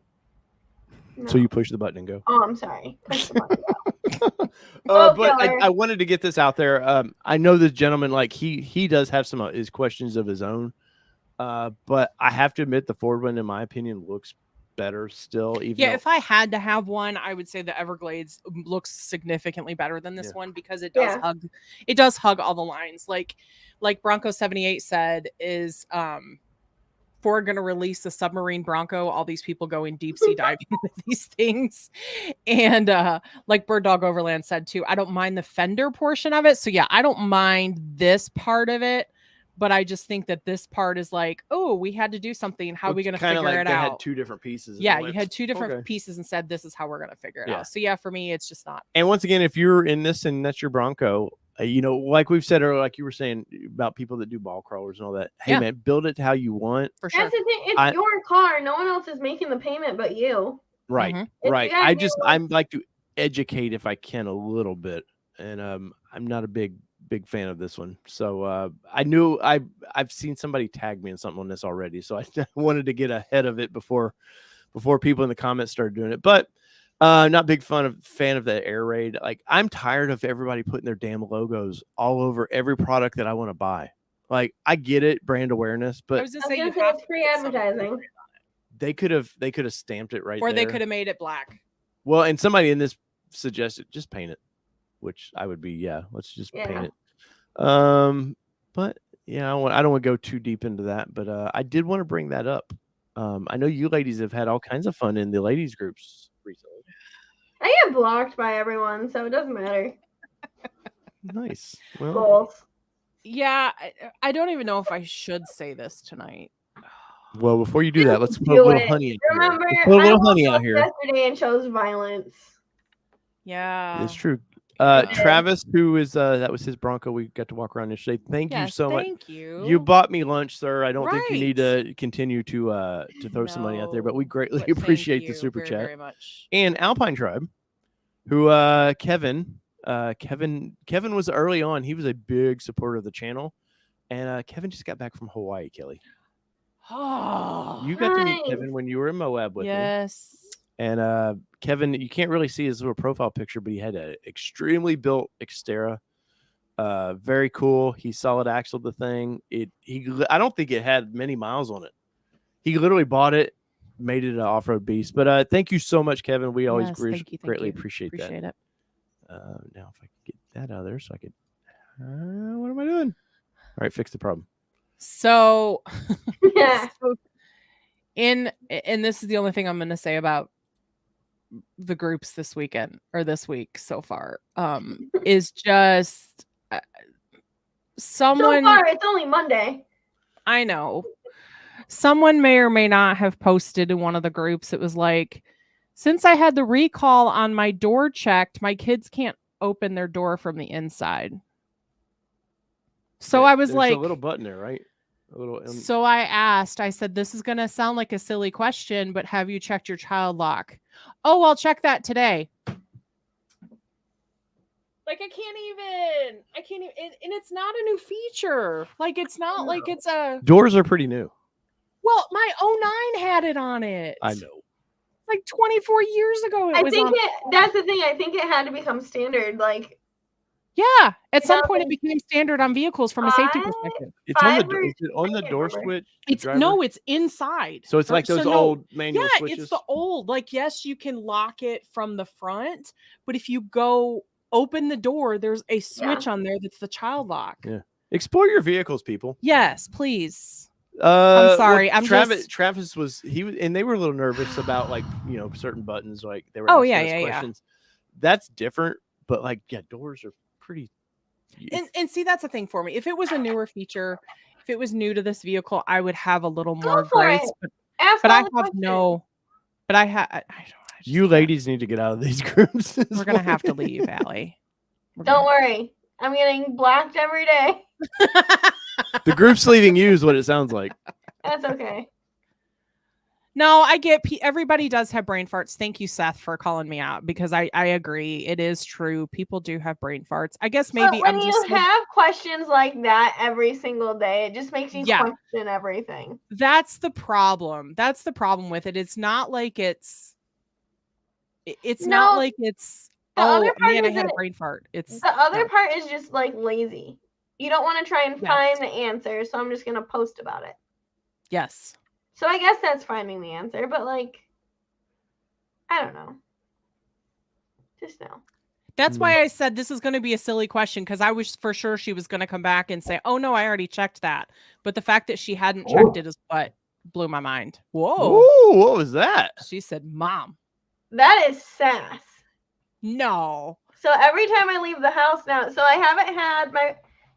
[SPEAKER 1] No. So you push the button and go.
[SPEAKER 3] Oh, I'm sorry. Push the button.
[SPEAKER 1] But I wanted to get this out there. I know this gentleman, like he does have some of his questions of his own. But I have to admit the Ford one, in my opinion, looks better still.
[SPEAKER 2] If I had to have one, I would say the Everglades looks significantly better than this one because it does hug all the lines. Like Bronco 78 said, is Ford going to release the submarine Bronco? All these people going deep sea diving with these things. And like Bird Dog Overland said too, I don't mind the fender portion of it. So yeah, I don't mind this part of it. But I just think that this part is like, oh, we had to do something. How are we going to figure it out?
[SPEAKER 1] They had two different pieces.
[SPEAKER 2] Yeah, you had two different pieces and said, this is how we're going to figure it out. So yeah, for me, it's just not.
[SPEAKER 1] And once again, if you're in this and that's your Bronco, like we've said earlier, like you were saying about people that do ball crawlers and all that. Hey man, build it how you want.
[SPEAKER 2] For sure.
[SPEAKER 3] That's the thing. It's your car. No one else is making the payment but you.
[SPEAKER 1] Right. Right. I'm like to educate if I can a little bit. And I'm not a big fan of this one. So I knew I've seen somebody tag me in something on this already. So I wanted to get ahead of it before people in the comments started doing it. But not big fan of the Air Raid. Like I'm tired of everybody putting their damn logos all over every product that I want to buy. Like I get it, brand awareness, but
[SPEAKER 2] I was just saying it's
[SPEAKER 3] free advertising.
[SPEAKER 1] They could have stamped it right there.
[SPEAKER 2] Or they could have made it black.
[SPEAKER 1] Well, and somebody in this suggested just paint it, which I would be, let's just paint it. But yeah, I don't want to go too deep into that, but I did want to bring that up. I know you ladies have had all kinds of fun in the ladies groups recently.
[SPEAKER 3] I get blocked by everyone, so it doesn't matter.
[SPEAKER 1] Nice. Well,
[SPEAKER 3] Goals.
[SPEAKER 2] Yeah, I don't even know if I should say this tonight.
[SPEAKER 1] Well, before you do that, let's put a little honey in here.
[SPEAKER 3] Remember,
[SPEAKER 1] put a little honey out here.
[SPEAKER 3] Yesterday and chose violence.
[SPEAKER 2] Yeah,
[SPEAKER 1] it's true. Travis, who is that was his Bronco. We got to walk around yesterday. Thank you so much.
[SPEAKER 2] Thank you.
[SPEAKER 1] You bought me lunch, sir. I don't think you need to continue to throw some money out there, but we greatly appreciate the super chat.
[SPEAKER 2] Very much.
[SPEAKER 1] And Alpine Tribe, who Kevin was early on. He was a big supporter of the channel, and Kevin just got back from Hawaii. Kelly,
[SPEAKER 2] oh,
[SPEAKER 1] you got to meet Kevin when you were in Moab with me.
[SPEAKER 2] Yes.
[SPEAKER 1] And Kevin, you can't really see his little profile picture, but he had an extremely built Xterra. Very cool. He solid axled the thing. I don't think it had many miles on it. He literally bought it, made it an off-road beast. But thank you so much, Kevin. We always greatly appreciate that.
[SPEAKER 2] It.
[SPEAKER 1] Now, if I could get that out of there, so I could. What am I doing? All right, fix the problem.
[SPEAKER 2] So,
[SPEAKER 3] Yeah.
[SPEAKER 2] and this is the only thing I'm going to say about the groups this weekend or this week so far. Is just someone.
[SPEAKER 3] So far, it's only Monday.
[SPEAKER 2] I know. Someone may or may not have posted in one of the groups. It was like, since I had the recall on my door checked, my kids can't open their door from the inside. So I was like,
[SPEAKER 1] a little button there, right? A little.
[SPEAKER 2] So I said, this is going to sound like a silly question, but have you checked your child lock? Oh, I'll check that today. Like, I can't even, and it's not a new feature. Like, it's not like it's a.
[SPEAKER 1] Doors are pretty new.
[SPEAKER 2] Well, my 09 had it on it.
[SPEAKER 1] I know.
[SPEAKER 2] Like 24 years ago.
[SPEAKER 3] That's the thing. I think it had to become standard. Like,
[SPEAKER 2] yeah, at some point it became standard on vehicles from a safety perspective.
[SPEAKER 1] It's on the door switch.
[SPEAKER 2] It's inside.
[SPEAKER 1] So it's like those old manual switches.
[SPEAKER 2] Yeah, it's the old. Like, yes, you can lock it from the front, but if you go open the door, there's a switch on there that's the child lock.
[SPEAKER 1] Yeah, explore your vehicles, people.
[SPEAKER 2] Yes, please. I'm sorry.
[SPEAKER 1] Travis was and they were a little nervous about certain buttons, like they were. Questions. That's different, but like doors are pretty.
[SPEAKER 2] And see, that's the thing for me. If it was a newer feature, if it was new to this vehicle, I would have a little more grace. But I have no. But I
[SPEAKER 1] you ladies need to get out of these groups.
[SPEAKER 2] We're gonna have to leave, Allie.
[SPEAKER 3] Don't worry, I'm getting blocked every day.
[SPEAKER 1] The group's leaving you is what it sounds like.
[SPEAKER 3] That's okay.
[SPEAKER 2] No, I get everybody does have brain farts. Thank you, Seth, for calling me out, because I agree. It is true. People do have brain farts. I guess maybe
[SPEAKER 3] when you have questions like that every single day, it just makes you question everything.
[SPEAKER 2] That's the problem. That's the problem with it. It's not like not like it's man, I had a brain fart. It's
[SPEAKER 3] the other part is just like lazy. You don't want to try and find the answer, so I'm just going to post about it.
[SPEAKER 2] Yes.
[SPEAKER 3] So I guess that's finding the answer, but like, I don't know. Just know.
[SPEAKER 2] That's why I said this is going to be a silly question, because I was for sure she was going to come back and say, oh, no, I already checked that. But the fact that she hadn't checked it is what blew my mind. Whoa.
[SPEAKER 1] Ooh, what was that?
[SPEAKER 2] She said, Mom.
[SPEAKER 3] That is sass.
[SPEAKER 2] No.
[SPEAKER 3] So every time I leave the house now, so I haven't had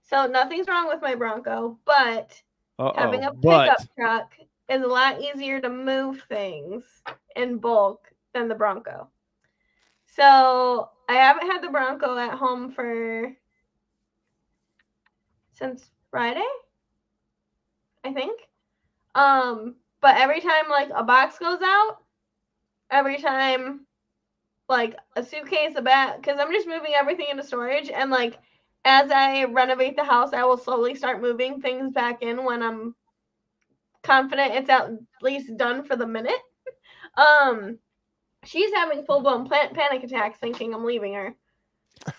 [SPEAKER 3] so nothing's wrong with my Bronco, but having a pickup truck is a lot easier to move things in bulk than the Bronco. So I haven't had the Bronco at home since Friday, I think. But every time like a box goes out, every time like a suitcase, a bag, because I'm just moving everything into storage, and like as I renovate the house, I will slowly start moving things back in when I'm confident it's at least done for the minute. She's having full-blown panic attacks thinking I'm leaving her.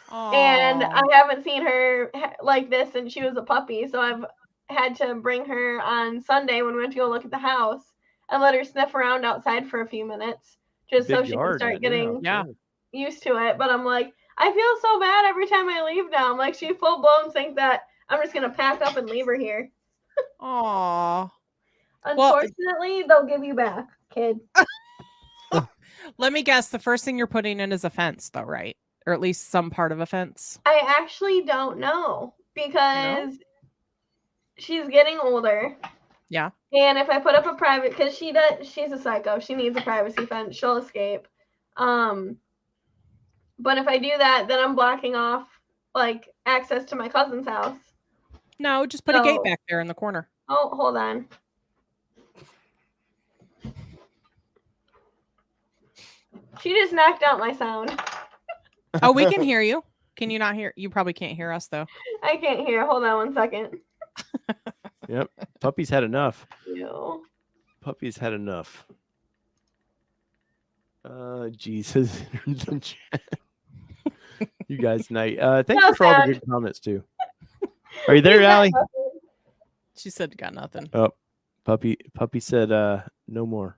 [SPEAKER 2] Aww.
[SPEAKER 3] And I haven't seen her like this since she was a puppy, so I've had to bring her on Sunday when we went to go look at the house and let her sniff around outside for a few minutes just so she can start getting used to it. But I'm like, I feel so bad every time I leave now. I'm like, she full-blown think that I'm just going to pack up and leave her here.
[SPEAKER 2] Aww.
[SPEAKER 3] Unfortunately, they'll give you back, kid.
[SPEAKER 2] Let me guess. The first thing you're putting in is a fence, though, right? Or at least some part of a fence?
[SPEAKER 3] I actually don't know, because she's getting older.
[SPEAKER 2] Yeah.
[SPEAKER 3] And if I put up a private, because she's a psycho. She needs a privacy fence. She'll escape. But if I do that, then I'm blocking off like access to my cousin's house.
[SPEAKER 2] No, just put a gate back there in the corner.
[SPEAKER 3] Oh, hold on. She just knocked out my sound.
[SPEAKER 2] Oh, we can hear you. Can you not hear? You probably can't hear us, though.
[SPEAKER 3] I can't hear. Hold on 1 second.
[SPEAKER 1] Yep. Puppy's had enough.
[SPEAKER 3] Ew.
[SPEAKER 1] Puppy's had enough. Jesus. You guys night. Thank
[SPEAKER 3] So
[SPEAKER 1] you for all the
[SPEAKER 3] sad.
[SPEAKER 1] good comments too. Are you there,
[SPEAKER 3] He's got
[SPEAKER 1] Allie?
[SPEAKER 3] nothing.
[SPEAKER 2] She said got nothing.
[SPEAKER 1] Oh, puppy said no more.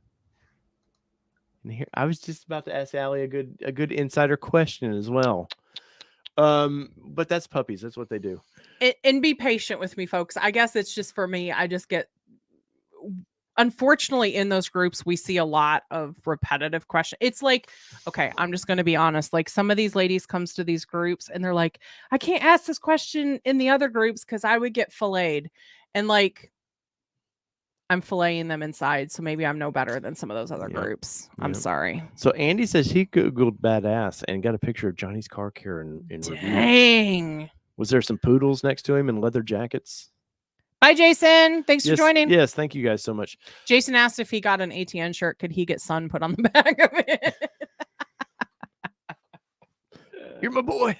[SPEAKER 1] And here I was just about to ask Allie a good insider question as well. But that's puppies. That's what they do.
[SPEAKER 2] And be patient with me, folks. I guess it's just for me. I just get, unfortunately, in those groups, we see a lot of repetitive questions. It's like, okay, I'm just going to be honest. Like some of these ladies comes to these groups and they're like, I can't ask this question in the other groups because I would get filleted. And like, I'm filleting them inside. So maybe I'm no better than some of those other groups. I'm sorry.
[SPEAKER 1] So Andy says he Googled badass and got a picture of Johnny's car care in review.
[SPEAKER 2] Dang.
[SPEAKER 1] Was there some poodles next to him in leather jackets?
[SPEAKER 2] Bye, Jason. Thanks for joining.
[SPEAKER 1] Yes, thank you guys so much.
[SPEAKER 2] Jason asked if he got an ATN shirt, could he get sun put on the back of it?
[SPEAKER 1] You're my boy.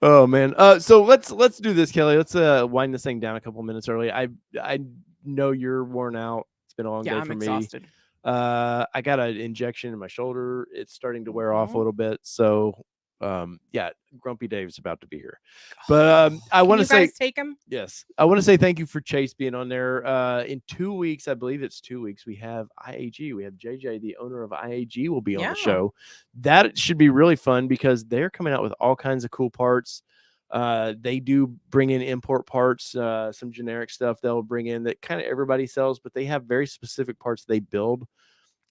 [SPEAKER 1] Oh man. So let's do this, Kelly. Let's wind this thing down a couple minutes early. I know you're worn out. It's been a long day for me.
[SPEAKER 2] Exhausted.
[SPEAKER 1] I got an injection in my shoulder. It's starting to wear off a little bit. So yeah, Grumpy Dave's about to be here. But I want to say
[SPEAKER 2] take him.
[SPEAKER 1] Yes. I want to say thank you for Chase being on there. In 2 weeks, I believe it's 2 weeks, we have IAG. We have JJ, the owner of IAG, will be on the show. That should be really fun because they're coming out with all kinds of cool parts. They do bring in import parts, some generic stuff they'll bring in that kind of everybody sells, but they have very specific parts they build,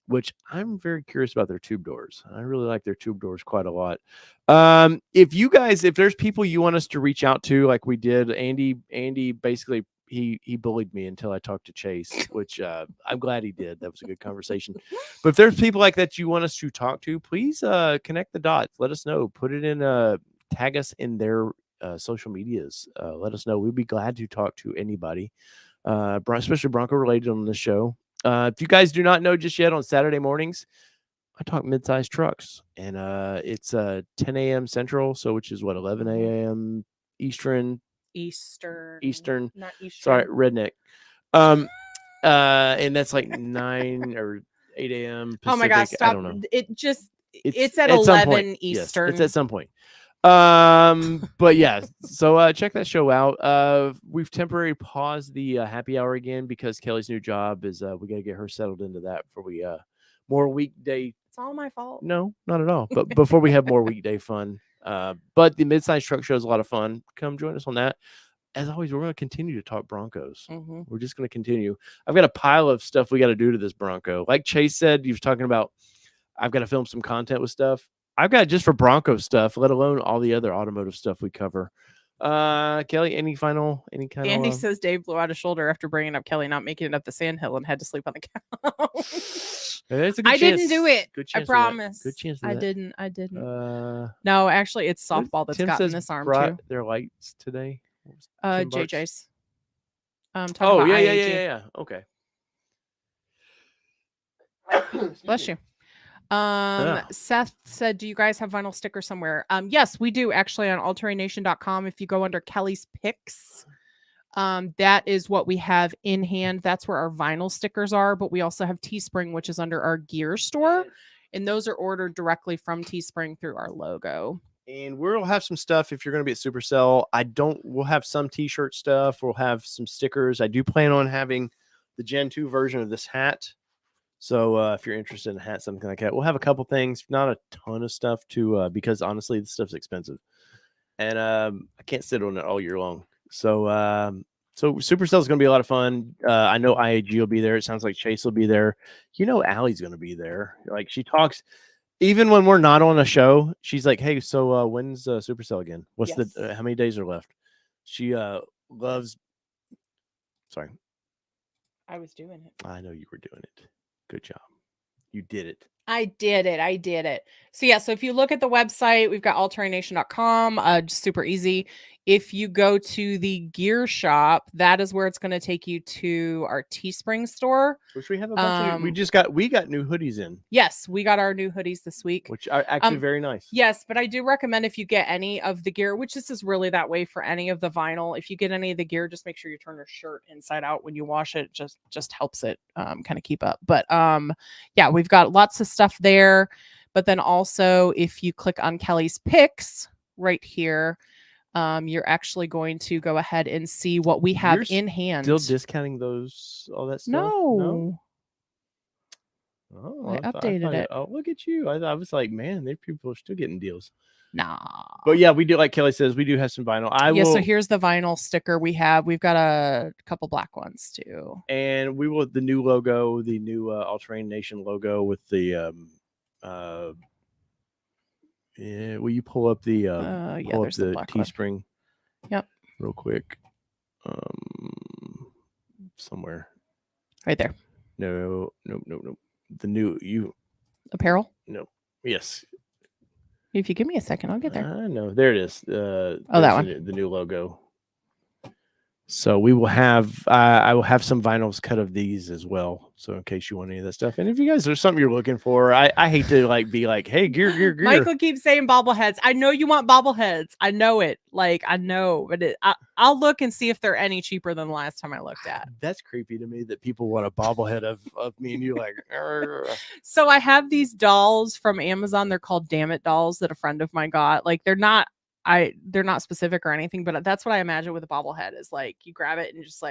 [SPEAKER 1] which I'm very curious about their tube doors. I really like their tube doors quite a lot. If there's people you want us to reach out to, like we did, Andy basically, he bullied me until I talked to Chase, which I'm glad he did. That was a good conversation. But if there's people like that you want us to talk to, please connect the dots. Let us know. Put it in, tag us in their social medias. Let us know. We'd be glad to talk to anybody, especially Bronco related on the show. If you guys do not know just yet, on Saturday mornings, I talk mid-sized trucks, and it's 10 a.m. Central, so which is what, 11 a.m. Eastern.
[SPEAKER 2] Not Eastern.
[SPEAKER 1] Sorry, redneck. And that's like 9 or 8 a.m. Pacific.
[SPEAKER 2] Oh my gosh, stop.
[SPEAKER 1] I don't know.
[SPEAKER 2] It's at 11 Eastern.
[SPEAKER 1] Yes, it's at some point. But yeah, so check that show out. We've temporarily paused the happy hour again because Kelly's new job is we got to get her settled into that before we more weekday.
[SPEAKER 2] It's all my fault.
[SPEAKER 1] No, not at all. But before we have more weekday fun. But the mid-size truck show is a lot of fun. Come join us on that. As always, we're going to continue to talk Broncos. We're just going to continue. I've got a pile of stuff we got to do to this Bronco. Like Chase said, he was talking about, I've got to film some content with stuff. I've got just for Bronco stuff, let alone all the other automotive stuff we cover. Kelly, any kind of
[SPEAKER 2] Andy says Dave blew out his shoulder after bringing up Kelly not making it up the sandhill and had to sleep on the couch.
[SPEAKER 1] I
[SPEAKER 2] didn't do it.
[SPEAKER 1] Good
[SPEAKER 2] I promise.
[SPEAKER 1] Good chance.
[SPEAKER 2] I didn't. No, actually, it's softball that's gotten this arm too.
[SPEAKER 1] Their lights today.
[SPEAKER 2] JJ's.
[SPEAKER 1] Oh yeah. Okay.
[SPEAKER 2] Bless you. Seth said, do you guys have vinyl stickers somewhere? Yes, we do actually on alterynation.com. If you go under Kelly's Picks, that is what we have in hand. That's where our vinyl stickers are, but we also have Teespring, which is under our gear store, and those are ordered directly from Teespring through our logo.
[SPEAKER 1] And we'll have some stuff if you're going to be at Supercell. We'll have some t-shirt stuff. We'll have some stickers. I do plan on having the Gen 2 version of this hat. So if you're interested in a hat, something like that, we'll have a couple things, not a ton of stuff to, because honestly, this stuff's expensive and I can't sit on it all year long. So, Supercell is going to be a lot of fun. I know IAG will be there. It sounds like Chase will be there. Allie's going to be there. Like she talks, even when we're not on a show, she's like, hey, so when's Supercell again? What's how many days are left? She loves, sorry.
[SPEAKER 2] I was doing it.
[SPEAKER 1] I know you were doing it. Good job. You did it.
[SPEAKER 2] I did it. So yeah, so if you look at the website, we've got alterynation.com, just super easy. If you go to the gear shop, that is where it's going to take you to our Teespring store.
[SPEAKER 1] Which we have a bunch of, we got new hoodies in.
[SPEAKER 2] Yes, we got our new hoodies this week.
[SPEAKER 1] Which are actually very nice.
[SPEAKER 2] Yes, but I do recommend if you get any of the gear, which this is really that way for any of the vinyl, if you get any of the gear, just make sure you turn your shirt inside out when you wash it. Just helps it kind of keep up. But yeah, we've got lots of stuff there. But then also if you click on Kelly's picks right here, you're actually going to go ahead and see what we have in hand.
[SPEAKER 1] Still discounting all that stuff?
[SPEAKER 2] No.
[SPEAKER 1] Oh,
[SPEAKER 2] I updated it.
[SPEAKER 1] Oh, look at you. I was like, man, these people are still getting deals.
[SPEAKER 2] Nah.
[SPEAKER 1] But yeah, we do, like Kelly says, we do have some vinyl.
[SPEAKER 2] So here's the vinyl sticker we have. We've got a couple black ones too.
[SPEAKER 1] And we will, the new logo, the new All Terrain Nation logo with the yeah, will you pull up the
[SPEAKER 2] there's the
[SPEAKER 1] Teespring?
[SPEAKER 2] Yep.
[SPEAKER 1] Real quick. Somewhere.
[SPEAKER 2] Right there.
[SPEAKER 1] No. The new
[SPEAKER 2] apparel?
[SPEAKER 1] No. Yes.
[SPEAKER 2] If you give me a second, I'll get there.
[SPEAKER 1] I know. There it is.
[SPEAKER 2] That one.
[SPEAKER 1] The new logo. So we will have, I will have some vinyls cut of these as well. So in case you want any of that stuff. And if you guys, there's something you're looking for, I hate to be like, hey, gear.
[SPEAKER 2] Michael keeps saying bobbleheads. I know you want bobbleheads. I know it. I know, but I'll look and see if they're any cheaper than the last time I looked at. That's
[SPEAKER 1] creepy to me that people want a bobblehead of me and you like.
[SPEAKER 2] So I have these dolls from Amazon. They're called Damn It dolls that a friend of mine got. They're not specific or anything, but that's what I imagine with a bobblehead is you grab it and just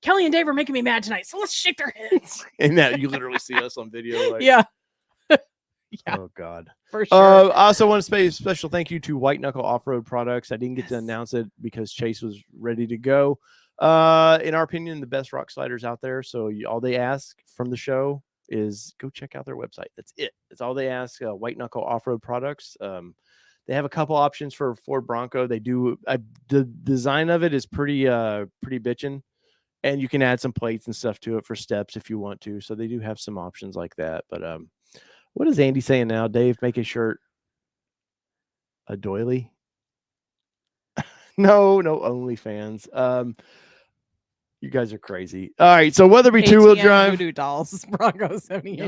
[SPEAKER 2] Kelly and Dave are making me mad tonight, so let's shake their heads.
[SPEAKER 1] And that you literally see us on video.
[SPEAKER 2] Yeah. Yeah.
[SPEAKER 1] Oh God.
[SPEAKER 2] For sure.
[SPEAKER 1] I also want to say a special thank you to White Knuckle Off-Road Products. I didn't get to announce it because Chase was ready to go. In our opinion, the best rock sliders out there. So all they ask from the show is go check out their website. That's it. That's all they ask. White Knuckle Off-Road Products. They have a couple options for Ford Bronco. They do the design of it is pretty bitchin', and you can add some plates and stuff to it for steps if you want to. So they do have some options like that. But what is Andy saying now? Dave, make a shirt a doily. no OnlyFans. You guys are crazy. All right, so Weatherby two-wheel drive.
[SPEAKER 2] Voodoo dolls, Bronco 78.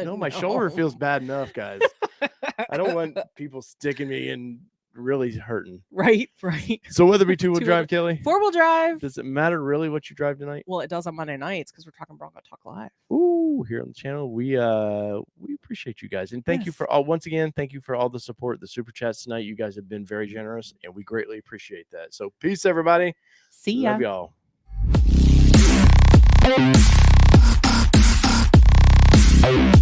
[SPEAKER 1] No, my shoulder feels bad enough, guys. I don't want people sticking me and really hurting.
[SPEAKER 2] Right.
[SPEAKER 1] So Weatherby two-wheel drive, Kelly?
[SPEAKER 2] Four-wheel drive.
[SPEAKER 1] Does it matter really what you drive tonight?
[SPEAKER 2] Well, it does on Monday nights because we're talking Bronco Talk Live.
[SPEAKER 1] Ooh, here on the channel. We appreciate you guys. And thank you for once again, thank you for all the support, the super chats tonight. You guys have been very generous, and we greatly appreciate that. So peace, everybody.
[SPEAKER 2] See ya.
[SPEAKER 1] Love y'all.
[SPEAKER 5] Hey.